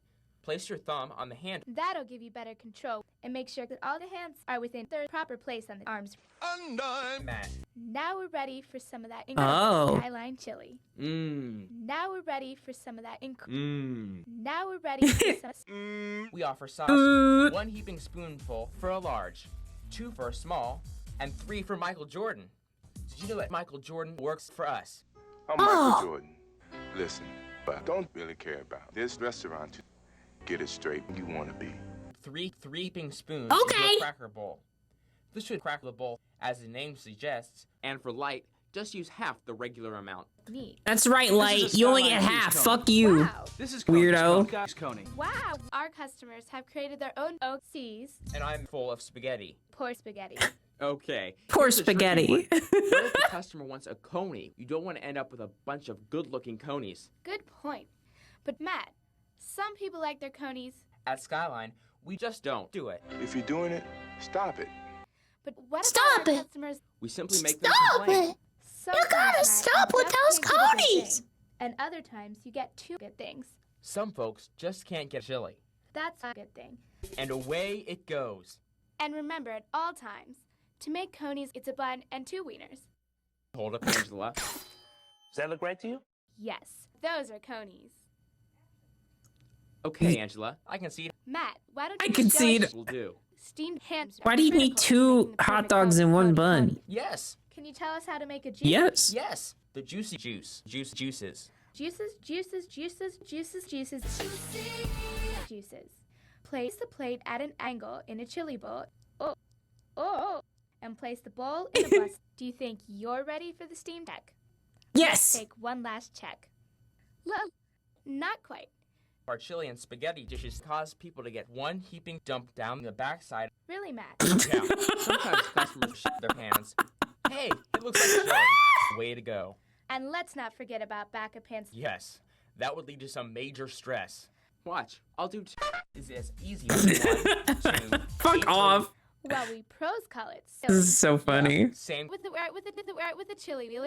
Place your thumb on the hand. That'll give you better control and make sure that all the hands are within their proper place on the arms. Undone. Matt. Now we're ready for some of that Oh. Skyline chili. Mmm. Now we're ready for some of that Mmm. Now we're ready for some. We offer sauce. Mm. 1 heaping spoonful for a large, 2 for a small, and 3 for Michael Jordan. Did you know that Michael Jordan works for us? I'm Michael Jordan. Listen, but I don't really care about this restaurant. Get it straight. You want to be. 3 heaping spoons Okay. into a cracker bowl. This should crack the bowl, as the name suggests, and for light, just use half the regular amount. Neat. That's right, This Light. is a You only Skyline get cheese half. cone. Fuck you. Wow. This is Weirdo. Coney. Wow. Our customers have created their own OCs. And I'm full of spaghetti. Poor spaghetti. Okay. Poor here's the tricky spaghetti. one. What if the customer wants a coney? You don't want to end up with a bunch of good-looking conies. Good point. But Matt, some people like their conies. At Skyline, we just don't do it. If you're doing it, stop it. But what Stop about our it. customers? We simply make them Stop complain. it! Sometimes, gotta Matt, stop you with just those can't get a good conies. thing. And other times you get 2 good things. Some folks just can't get chili. That's a good thing. And away it goes. And remember at all times, to make conies, it's a bun and 2 wieners. Hold up, Angela. Does that look right to you? Yes, those are conies. Okay, Angela, I can see. Matt, why don't I you concede. show us Will do. steamed hams? Why do you need critical to 2 making the hot perfect dogs in one coney. bun? Yes. Can you tell us how to make a juice? Yes. Yes. The juicy juice. Juices. Juices. Place the plate at an angle in a chili bowl. Oh. And place the bowl in a bus. Do you think you're ready for the steam check? Yes. Take one last check. Not quite. Our chili and spaghetti dishes cause people to get 1 heaping dump down the backside. Really, Matt? Yeah. Sometimes customers shit their pants. Hey, it looks like chili. Way to go. And let's not forget about backup pants. Yes. That would lead to some major stress. Watch. I'll do is as easy as 1, 2, Fuck 3. off. Well, we pros call it. This is so funny. Same. With the chili.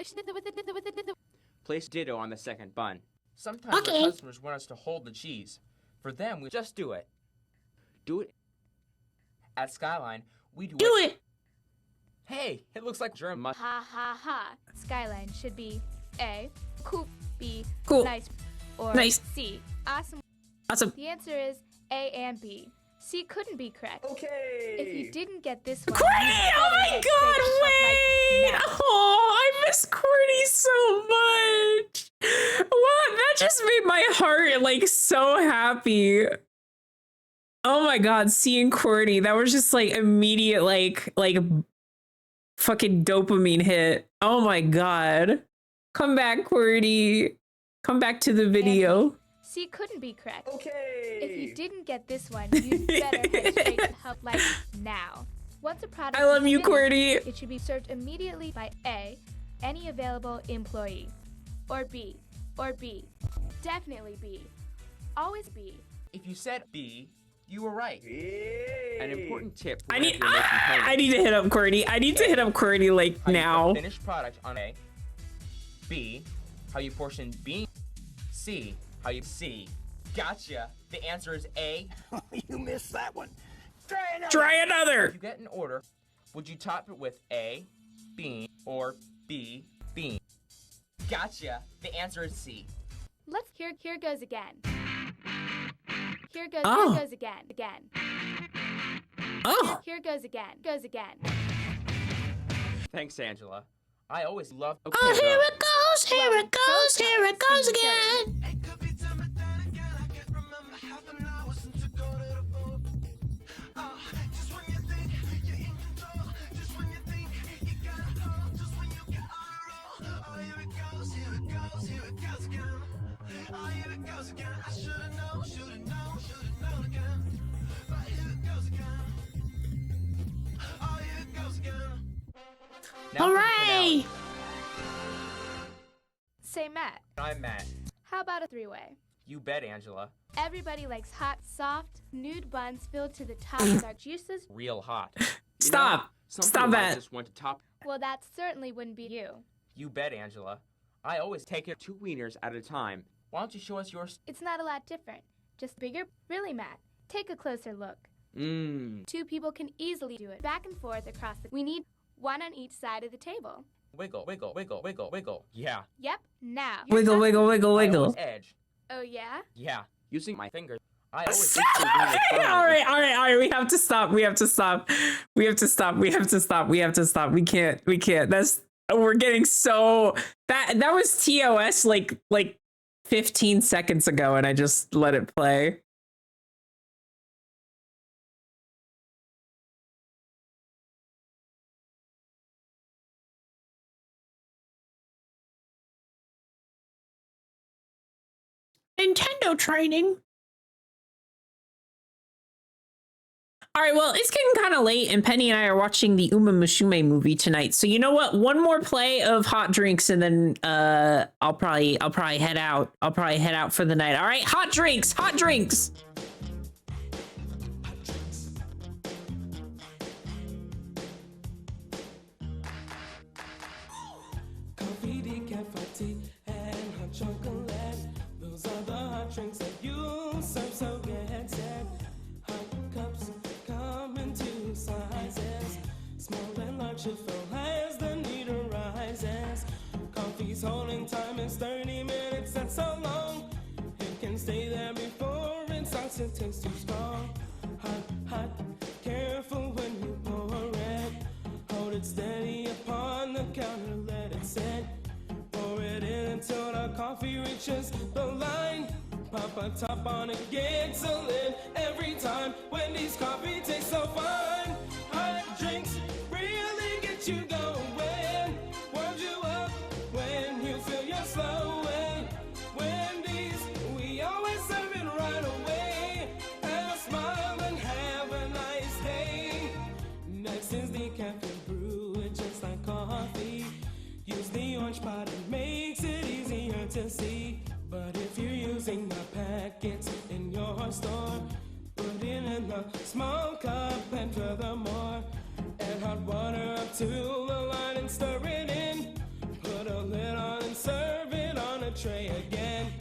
Place ditto on the second bun. Sometimes Okay. our customers want us to hold the cheese. For them, we just do it. Do it. At Skyline, we do it. Hey, it looks like German. Ha ha ha. Skyline should be A. Cool. B. Cool. Nice. Or Nice. C. Awesome. Awesome. The answer is A and B. C couldn't be correct. Okay. If you didn't get this one, Courtney! you Oh better my head god, straight the fuck wait! like now. Oh, I miss Courtney so much. What? That just made my heart like so happy. Oh my god, seeing Courtney, that was just like immediate like fucking dopamine hit. Oh my god. Come back, Courtney. Come back to the video. C couldn't be correct. Okay. If you didn't get this one, you better head straight to help like now. Once a product I love is you, finished, Courtney. it should be served immediately by A, any available employee, or B, definitely B, always B. If you said B, you were right. Yay. An important tip. for I need whenever you're making I conies. need to hit up Courtney. I need to hit up Courtney like How you now. put finished product on A. B, how you portion B. C, how you C. Gotcha. The answer is A. You missed that one. Try another. If you get an order, would you top it with A, B, or B. Bean. Gotcha. The answer is C. Let's here goes again. Here goes again. Oh. Here goes again. Thanks, Angela. I always love. Okay, Oh, here go. it goes, here it goes, here it goes again. Now for the Hooray! finale. Say, Matt, I'm Matt. how about a three-way? You bet, Angela. Everybody likes hot, soft, nude buns filled to the top with our juices. Real hot. Stop. Some Stop people might that. just want to top. Well, that certainly wouldn't be you. You bet, Angela. I always take it 2 wieners at a time. Why don't you show us yours? It's not a lot different. Just bigger. Really, Matt, take a closer look. Mmm. 2 people can easily do it back and forth across the... We need 1 on each side of the table. Wiggle, wiggle, wiggle, wiggle, wiggle. Yeah. Yep, now. Wiggle, wiggle, wiggle, I wiggle. always edge. Oh, yeah? Yeah. Using my fingers. I always All right. We have to stop. We have to stop. We can't. We're getting so that was TOS like 15 seconds ago, and I just let it play. Nintendo training. All right, well, it's getting kind of late, and Penny and I are watching the Uma Musume movie tonight. So you know what? One more play of hot drinks, and then I'll probably head out. I'll probably head out for the night. All right, hot drinks, hot drinks. Coffee, decaf, tea, and hot chocolate. Those are the hot drinks that you serve, so get set. Hot cups come in 2 sizes, small and large if full as the need arises. Coffee's holding time is 30 minutes, that's so long. It can stay there before it starts to taste too strong. Hot, careful when you pour it. Hold it steady upon the counter, let it sit. Pour it in until the coffee reaches the line. Pop a top on it, gets a lid every time. Wendy's coffee tastes so fine. Hot drinks really get you going. Warms you up when you feel you're slowing. Wendy's, we always serve it right away. Have a smile and have a nice day. Next is the cafe brew, it's just like coffee. Use the orange pot, it makes it easier to see. But if you're using the packets in your store, put it in a small cup and furthermore, add hot water up to the line and stir it in. Put a lid on and serve it on a tray again.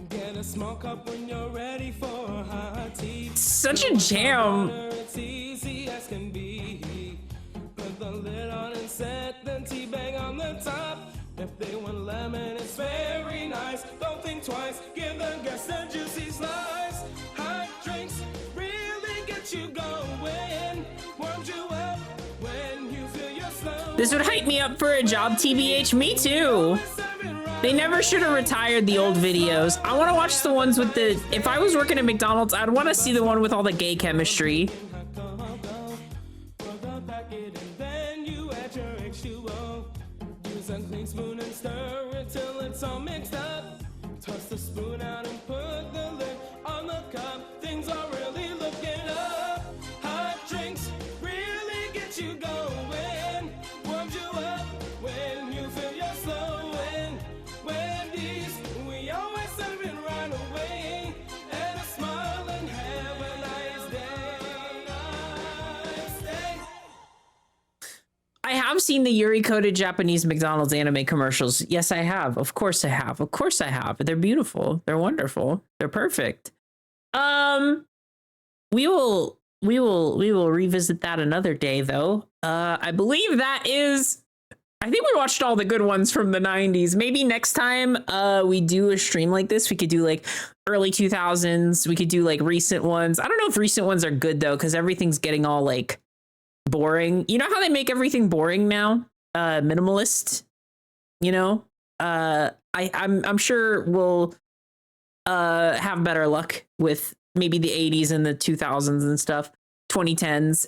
Get a small cup when you're ready for hot tea. Such a jam. It's easy as can be. Put the lid on and set the tea bag on the top. If they want lemon, it's very nice. Don't think twice, give the guests a juicy slice. Hot drinks really get you going. Warms you up when you feel you're slow. This would hype me up for a job, TBH. Me too. They never should have retired the old videos. I want to watch the ones with the... If I was working at McDonald's, I'd want to see the one with all the gay chemistry. Use a clean spoon and stir it till it's all mixed up. Toss the spoon out and put the lid on the cup. Things are really looking up. Hot drinks really get you going. Warms you up when you feel you're slowing. Wendy's, we always serve it right away. And a smile and have a nice day. Nice day. I have seen the Yuri coded Japanese McDonald's anime commercials. Yes, I have. Of course I have. Of course I have. They're beautiful. They're wonderful. They're perfect. We will revisit that another day though. I believe that is I think we watched all the good ones from the 90s. Maybe next time we do a stream like this, we could do like early 2000s. We could do like recent ones. I don't know if recent ones are good though, because everything's getting all like boring. You know how they make everything boring now? Minimalist, you know? I'm sure we'll have better luck with maybe the 80s and the 2000s and stuff, 2010s.